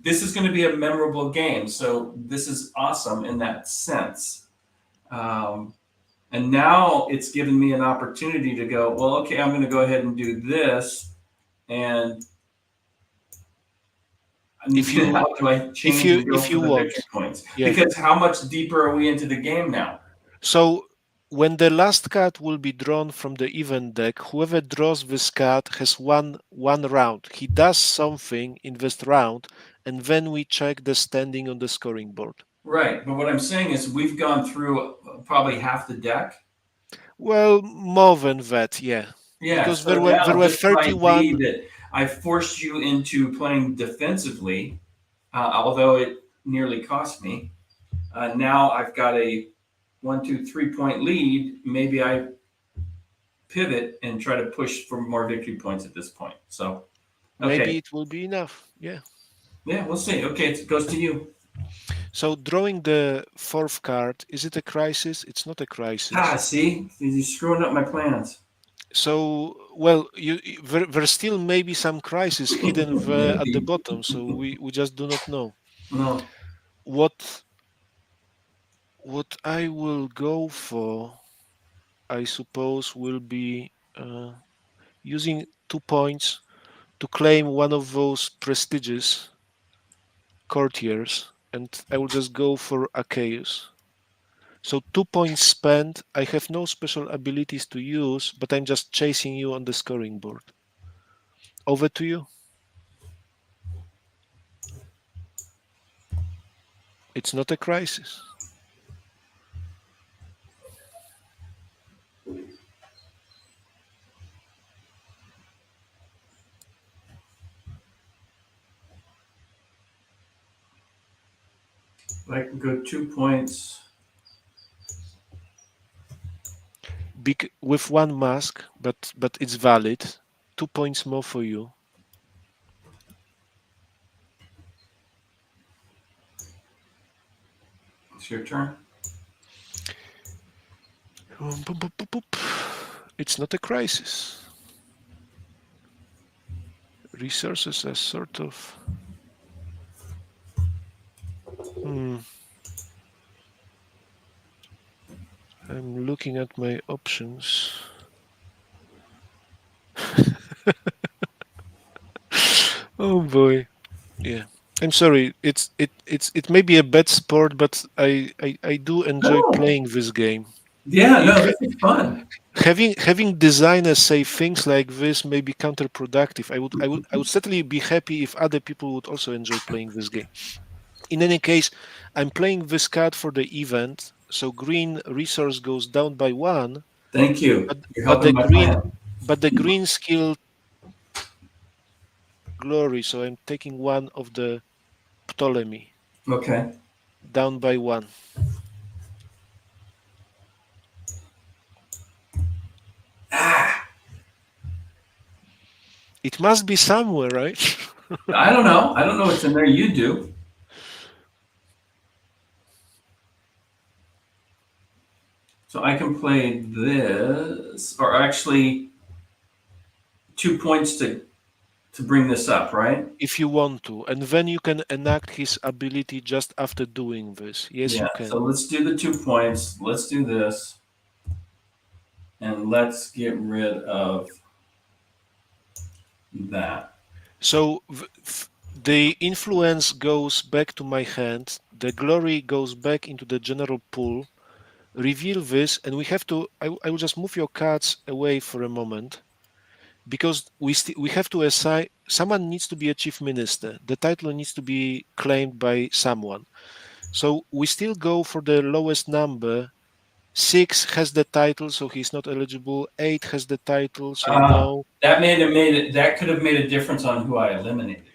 this is going to be a memorable game. So this is awesome in that sense. Um, and now it's given me an opportunity to go, well, okay, I'm going to go ahead and do this. And If how you do I change and go if for you the victory want. points? Yeah. Because how much deeper are we into the game now? So when the last card will be drawn from the event deck, whoever draws this card has won one round. He does something in this round, and then we check the standing on the scoring board. Right. But what I'm saying is we've gone through probably half the deck. Well, more than that, yeah. Yeah. Because So there now were this might be 31. that I forced you into playing defensively, although it nearly cost me. Now I've got a 1, 2, 3 point lead. Maybe I pivot and try to push for more victory points at this point. So, Maybe okay. it will be enough. Yeah. Yeah, we'll see. Okay, it goes to you. So drawing the 4th card, is it a crisis? It's not a crisis. See? You're screwing up my plans. So, well, there's still maybe some crisis hidden there at the Maybe. bottom, so we just do not know. No. What I will go for, I suppose, will be using 2 points to claim one of those prestigious courtiers, and I will just go for Arceus. So 2 points spent. I have no special abilities to use, but I'm just chasing you on the scoring board. Over to you. It's not a crisis. I can go 2 points. Big with 1 mask, but it's valid. 2 points more for you. It's your turn. It's not a crisis. Resources are sort of. I'm looking at my options. Oh boy. Yeah. I'm sorry. It may be a bad sport, but I do enjoy No. playing this game. Yeah, no, this is fun. Having designers say things like this may be counterproductive. I would certainly be happy if other people would also enjoy playing this game. In any case, I'm playing this card for the event, so green resource goes down by 1, Thank you. but You're but the helping my green plan. but the green skill glory, so I'm taking 1 of the Ptolemy Okay. down by 1. Ah, It must be somewhere, right? I don't know. I don't know what's in there. You do. So I can play this, or actually 2 points to bring this up, right? If you want to, and then you can enact his ability just after doing this. Yes, Yeah. you So can. let's do the 2 points. Let's do this, and let's get rid of that. So the influence goes back to my hand, the glory goes back into the general pool. Reveal this, and we have to. I will just move your cards away for a moment because we have to assign. Someone needs to be a chief minister. The title needs to be claimed by someone. So we still go for the lowest number. 6 has the title, so he's not eligible. 8 has the title, so no. That could have made a difference on who I eliminated.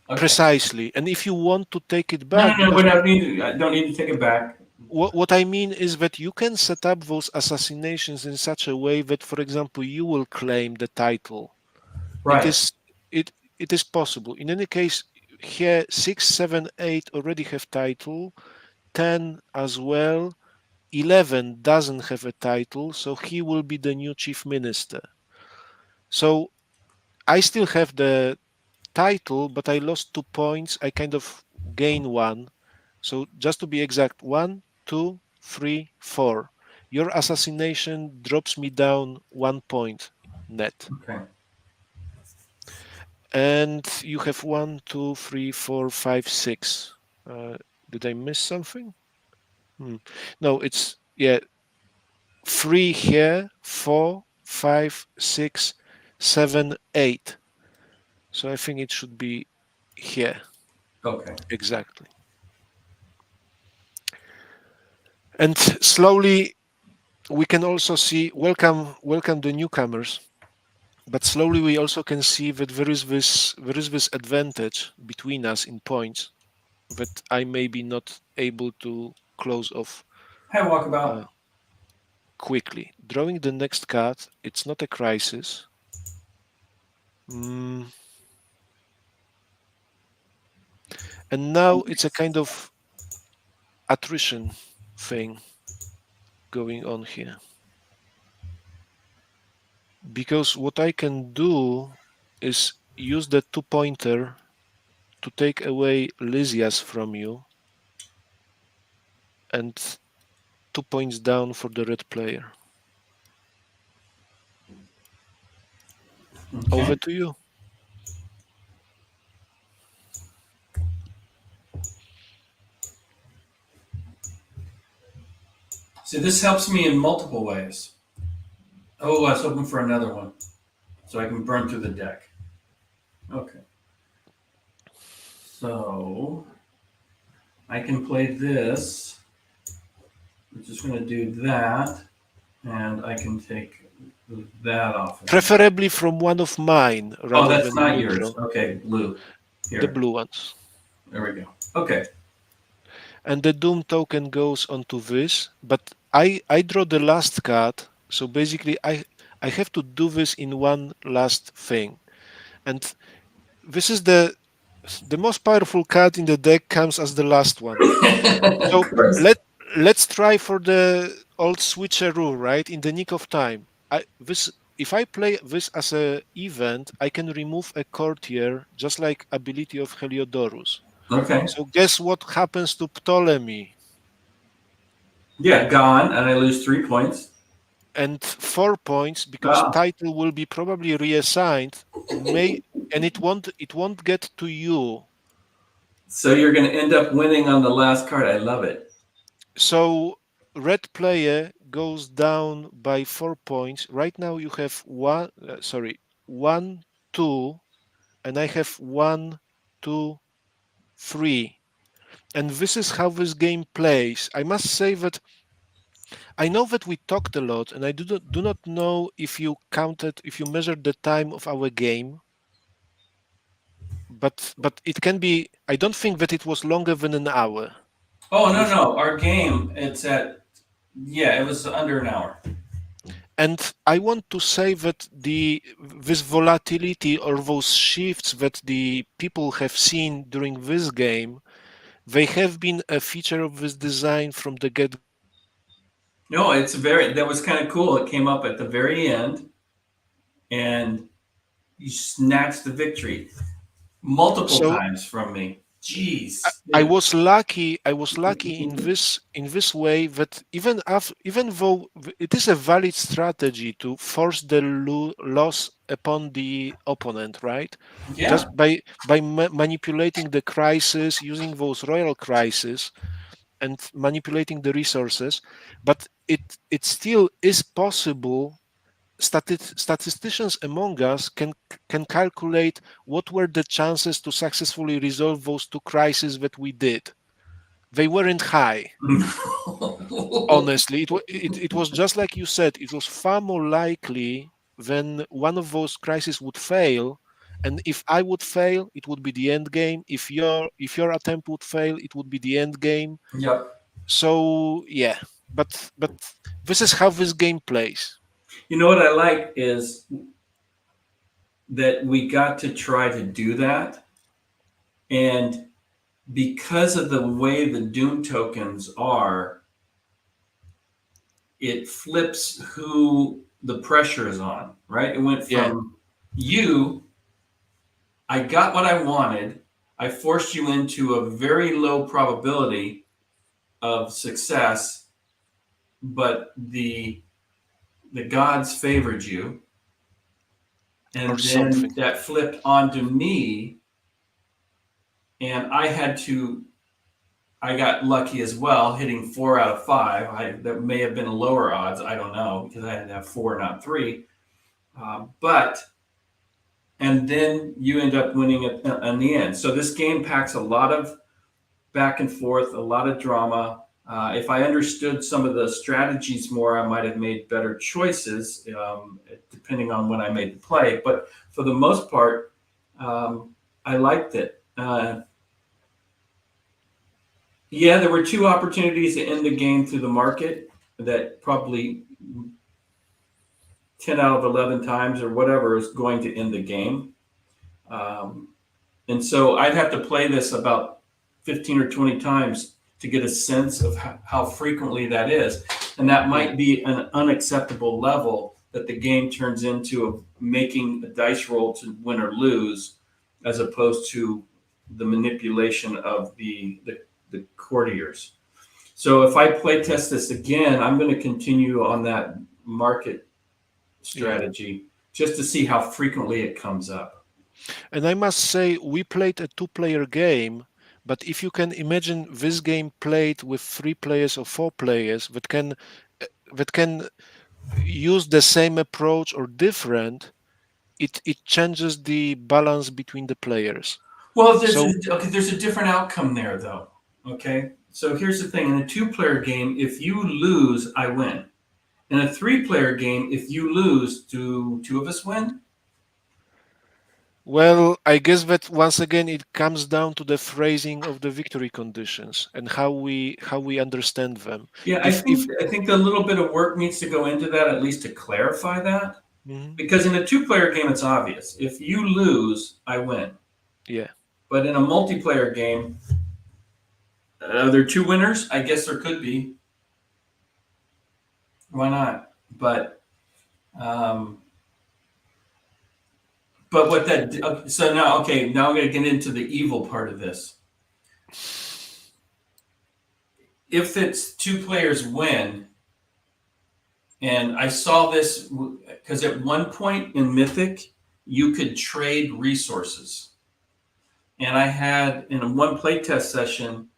Okay. Precisely. And if you want to take it No, back, no, no. because I don't need to take it back. what I mean is that you can set up those assassinations in such a way that, for example, you will claim the title. It Right. is it is possible. In any case, here 6, 7, 8 already have title, 10 as well. 11 doesn't have a title, so he will be the new chief minister. So I still have the title, but I lost 2 points. I kind of gain one. So just to be exact, 1, 2, 3, 4. Your assassination drops me down 1 point net. Okay. And you have 1, 2, 3, 4, 5, 6. Did I miss something? No, it's 3 here, 4, 5, 6, 7, 8. So I think it should be here. Okay. Exactly. And slowly we can also see, welcome the newcomers, but slowly we also can see that there is this advantage between us in points that I may be not able to close off Hi, Walkabout. quickly. Drawing the next card, it's not a crisis. And now it's a kind of attrition thing going on here. Because what I can do is use the 2-pointer to take away Lysias from you and 2 points down for the red player. Okay. Over to you. So this helps me in multiple ways. Oh, I was hoping for another one, so I can burn through the deck. Okay. So I can play this. I'm just going to do that, and I can take that off. Preferably from one of mine rather that's than not neutral. yours. Okay, blue. Here. The blue ones. There we go. Okay. And the Doom token goes onto this, but I draw the last card, so basically I have to do this in one last thing. And this is the most powerful card in the deck comes as the last one. So let's try for the old switcheroo, right? In the nick of time. If I play this as a event, I can remove a courtier, just like ability of Heliodorus. Okay. So guess what happens to Ptolemy? Yeah, gone, and I lose 3 points. And 4 points because title will be probably reassigned. And it won't get to you. So you're going to end up winning on the last card. I love it. So red player goes down by 4 points. Right now you have 1, 2, and I have 1, 2, 3. And this is how this game plays. I must say that I know that we talked a lot, and I do not know if you measured the time of our game. But it can be. I don't think that it was longer than an hour. Oh no! Our game. It was under an hour. And I want to say that this volatility or those shifts that the people have seen during this game, they have been a feature of this design from the get-go. No, that was kind of cool. It came up at the very end and you snatched the victory multiple So times from me. Jeez. I was lucky. I was lucky in this way that even though it is a valid strategy to force the loss upon the opponent, right? Yeah. Just by manipulating the crisis, using those royal crises, and manipulating the resources, but it still is possible. Statisticians among us can calculate what were the chances to successfully resolve those two crises that we did. They weren't high. Honestly, it was just like you said. It was far more likely when one of those crises would fail, and if I would fail, it would be the end game. If your attempt would fail, it would be the end game. Yep. So yeah, but this is how this game plays. You know what I like is that we got to try to do that. And because of the way the Doom tokens are, it flips who the pressure is on, right? It went Yeah, from you, I got what I wanted, I forced you into a very low probability of success, but the gods favored you. or And then something. that flipped onto me, and I got lucky as well, hitting 4 out of 5. That may have been lower odds. I don't know because I had to have 4, not 3. But and then you end up winning it in the end. So this game packs a lot of back and forth, a lot of drama. If I understood some of the strategies more, I might have made better choices, depending on when I made the play. But for the most part, I liked it. Yeah, there were 2 opportunities to end the game through the market that probably 10 out of 11 times or whatever is going to end the game. And so I'd have to play this about 15 or 20 times to get a sense of how frequently that is. And that Yeah. might be an unacceptable level that the game turns into making a dice roll to win or lose, as opposed to the manipulation of the courtiers. So if I play test this again, I'm going to continue on that market strategy just to see how frequently it comes up. And I must say, we played a two-player game, but if you can imagine this game played with 3 players or 4 players that can use the same approach or different, it changes the balance between the players. Well, So there's a different outcome there, though. Okay, so here's the thing: in a 2-player game, if you lose, I win. In a 3-player game, if you lose, do 2 of us win? well, I guess that once again it comes down to the phrasing of the victory conditions and how we understand them. Yeah, If I think a little bit of work needs to go into that, at least to clarify that. Mhm. Because in a 2-player game, it's obvious. If you lose, I win. Yeah. But in a multiplayer game, are there 2 winners? I guess there could be. Why not? Um, but what that so now okay, now I'm going to get into the evil part of this. If it's 2 players win, and I saw this because at one point in Mythic, you could trade resources. And I had in one playtest session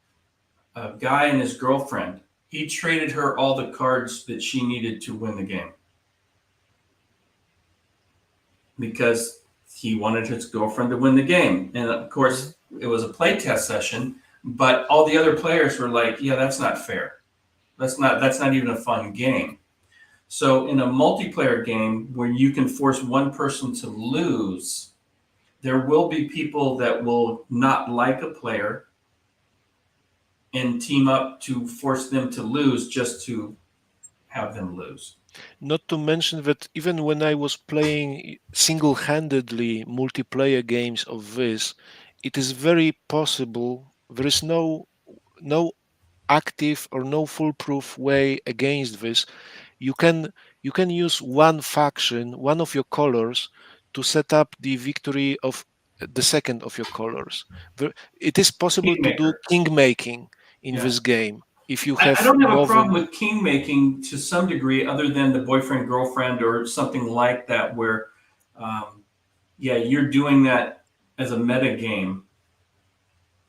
a guy and his girlfriend. He traded her all the cards that she needed to win the game because he wanted his girlfriend to win the game. And of course, it was a playtest session, but all the other players were like, "Yeah, that's not fair. That's not even a fun game." So in a multiplayer game where you can force one person to lose, there will be people that will not like a player and team up to force them to lose just to have them lose. Not to mention that even when I was playing single-handedly multiplayer games of this, it is very possible. There is no active or no foolproof way against this. You can you can use one faction, one of your colors, to set up the victory of the second of your colors. It is possible to do Kingmaker. king making in Yeah. this game if you I have don't have a more problem than. with king making to some degree, other than the boyfriend girlfriend or something like that, where, yeah, you're doing that as a meta game,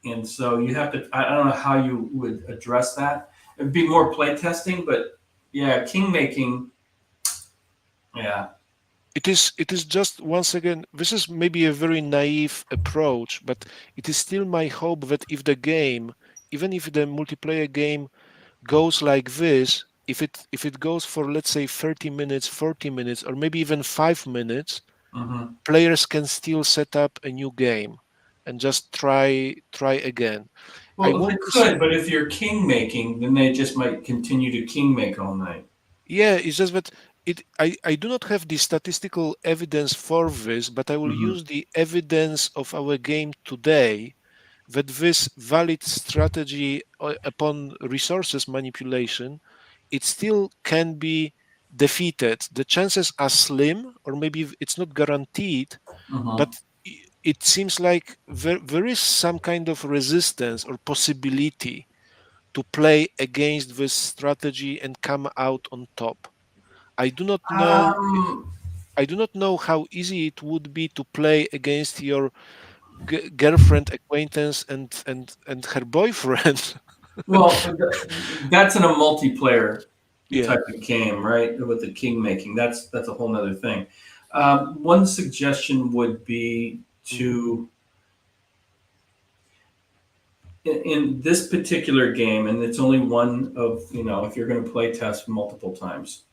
and so you have to. I don't know how you would address that. It'd be more play testing, but yeah, king making. Yeah. It is just, once again, this is maybe a very naive approach, but it is still my hope that if the game, even if the multiplayer game goes like this, if it goes for, let's say, 30 minutes, 40 minutes, or maybe even 5 minutes, Hmm. players can still set up a new game and just try again. I Well, they want to see. could, but if you're king making, then they just might continue to king make all night. Yeah, it's just that I do not have the statistical evidence for this, but I will Hmm. use the evidence of our game today that this valid strategy upon resources manipulation, it still can be defeated. The chances are slim, or maybe it's not guaranteed, Hmm. but it seems like there is some kind of resistance or possibility to play against this strategy and come out on top. I do not know. Um, I do not know how easy it would be to play against your girlfriend, acquaintance, and her boyfriend. well, that's in a multiplayer Yeah. type of game, right? With the king making, that's a whole nother thing. One suggestion would be Mhm. to in this particular game, and it's only one of, if you're going to play test multiple times,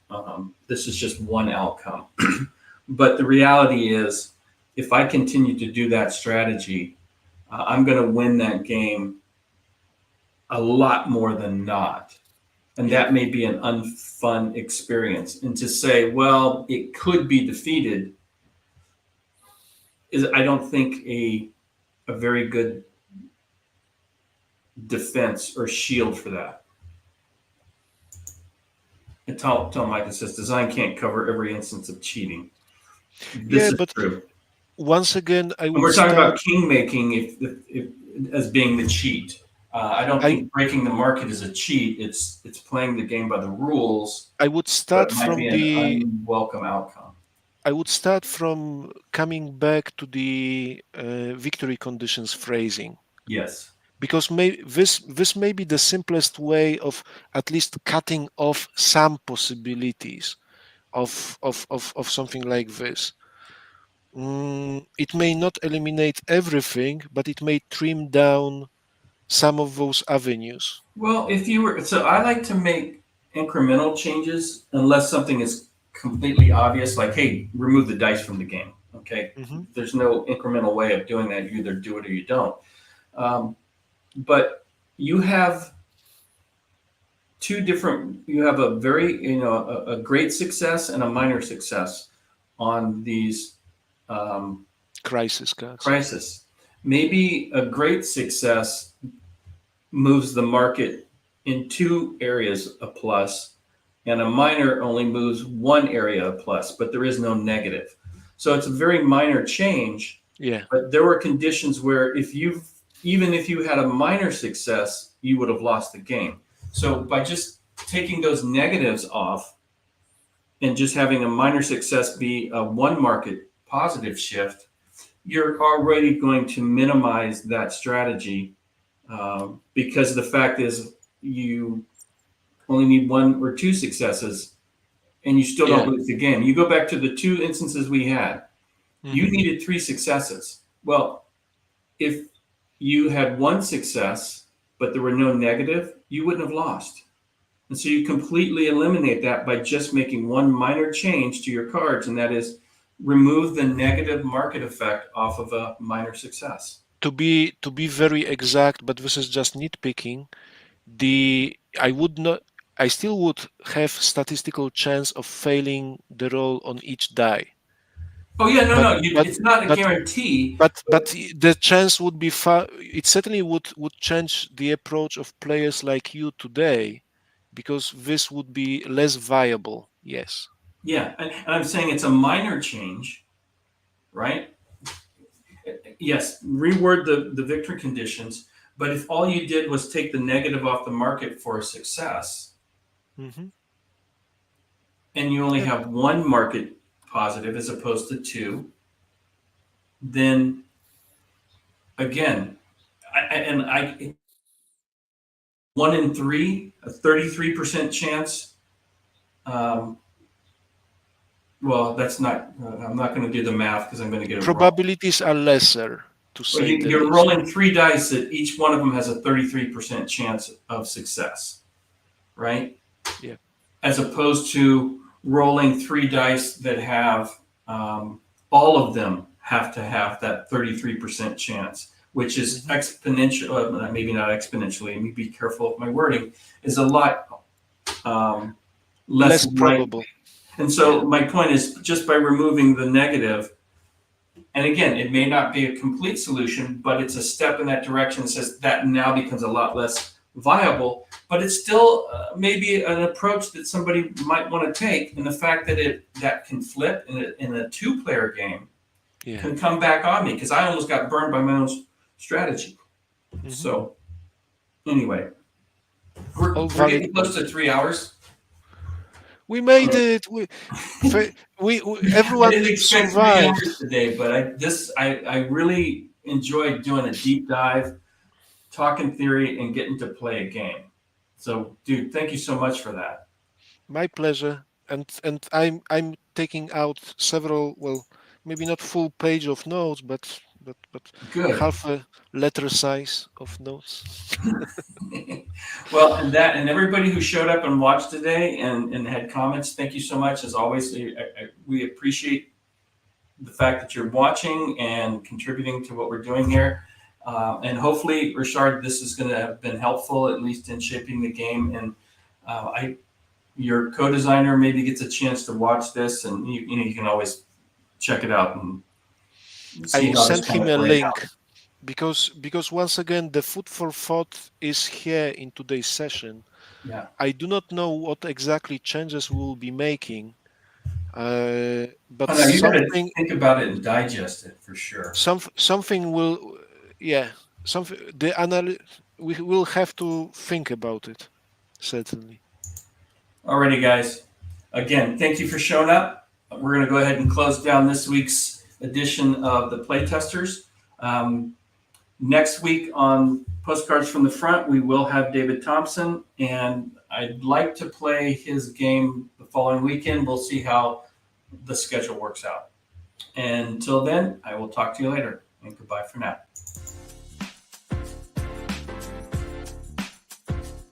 this is just one outcome. But the reality is, if I continue to do that strategy, I'm going to win that game a lot more than not. And Yeah. that may be an unfun experience. And to say, well, it could be defeated, is, I don't think, a very good defense or shield for that. And tell Mike, it says design can't cover every instance of cheating. Yeah, This is but true. once again, I And would we're talking start. about king making if as being the cheat. I don't I think breaking the market is a cheat. It's playing the game by the rules, I would but start it might from be an the. unwelcome outcome. I would start from coming back to the victory conditions phrasing, Yes. because this may be the simplest way of at least cutting off some possibilities of something like this. It may not eliminate everything, but it may trim down some of those avenues. Well, if you were, so I like to make incremental changes unless something is completely obvious, like, hey, remove the dice from the game. Okay. Hmm. There's no incremental way of doing that. You either do it or you don't. Um, but you have you have a very, a great success and a minor success on these um, Crisis cards. crisis. Maybe a great success moves the market in two areas a plus, and a minor only moves one area a plus, but there is no negative. So it's a very minor change, Yeah. but there were conditions where even if you had a minor success, you would have lost the game. So by just taking those negatives off and just having a minor success be a one market positive shift, you're already going to minimize that strategy, because the fact is you only need one or two successes and you still don't Yeah. lose the game. You go back to the two instances we had, you Hmm. needed three successes. Well, if you had one success, but there were no negative, you wouldn't have lost. And so you completely eliminate that by just making one minor change to your cards, and that is remove the negative market effect off of a minor success. To be very exact, but this is just nitpicking. The I would not. I still would have statistical chance of failing the roll on each die. Oh yeah, no, But no, but it's not a but guarantee. but the chance would be far. It certainly would change the approach of players like you today, because this would be less viable. Yes. Yeah, and I'm saying it's a minor change, right? Yes, reword the victory conditions, but if all you did was take the negative off the market for a success, Hmm. and you only Yeah. have one market positive as opposed to two, then again, I 1 in 3, a 33% chance. Um, well, that's not. I'm not going to do the math because I'm going to get it wrong. Probabilities are lesser, to Well, say the you're least. rolling 3 dice that each one of them has a 33% chance of success, right? Yeah. As opposed to rolling 3 dice that have all of them have to have that 33% chance, which is exponential, maybe not exponentially, let me be careful of my wording, is a lot less Less likely. probable. And so my point is just by removing the negative, and again, it may not be a complete solution, but it's a step in that direction that says that now becomes a lot less viable, but it's still maybe an approach that somebody might want to take. And the fact that that can flip in a two-player game can come back on me because I almost got burned by my own strategy. So anyway, we're getting close to 3 hours. We made it. We everyone I didn't expect 3 survived. hours today, but I really enjoyed doing a deep dive, talking theory, and getting to play a game. So, dude, thank you so much for that. My pleasure. And I'm taking out several, well, maybe not full page of notes, but Good. half a letter size of notes. Well, and everybody who showed up and watched today and had comments, thank you so much. As always, we appreciate the fact that you're watching and contributing to what we're doing here. And hopefully, Ryszard, this is going to have been helpful, at least in shaping the game. And your co-designer maybe gets a chance to watch this, and you can always check it out and I see will how this send kind him of a plays link out. because once again the food for thought is here in today's session. Yeah. I do not know what exactly changes we will be making, but Oh, no, you got to something think about it and digest it for sure. something will, yeah, something we will have to think about it, certainly. Alrighty, guys. Again, thank you for showing up. We're going to go ahead and close down this week's edition of the Playtesters. Next week on Postcards from the Front, we will have David Thompson, and I'd like to play his game the following weekend. We'll see how the schedule works out. And until then, I will talk to you later, and goodbye for now.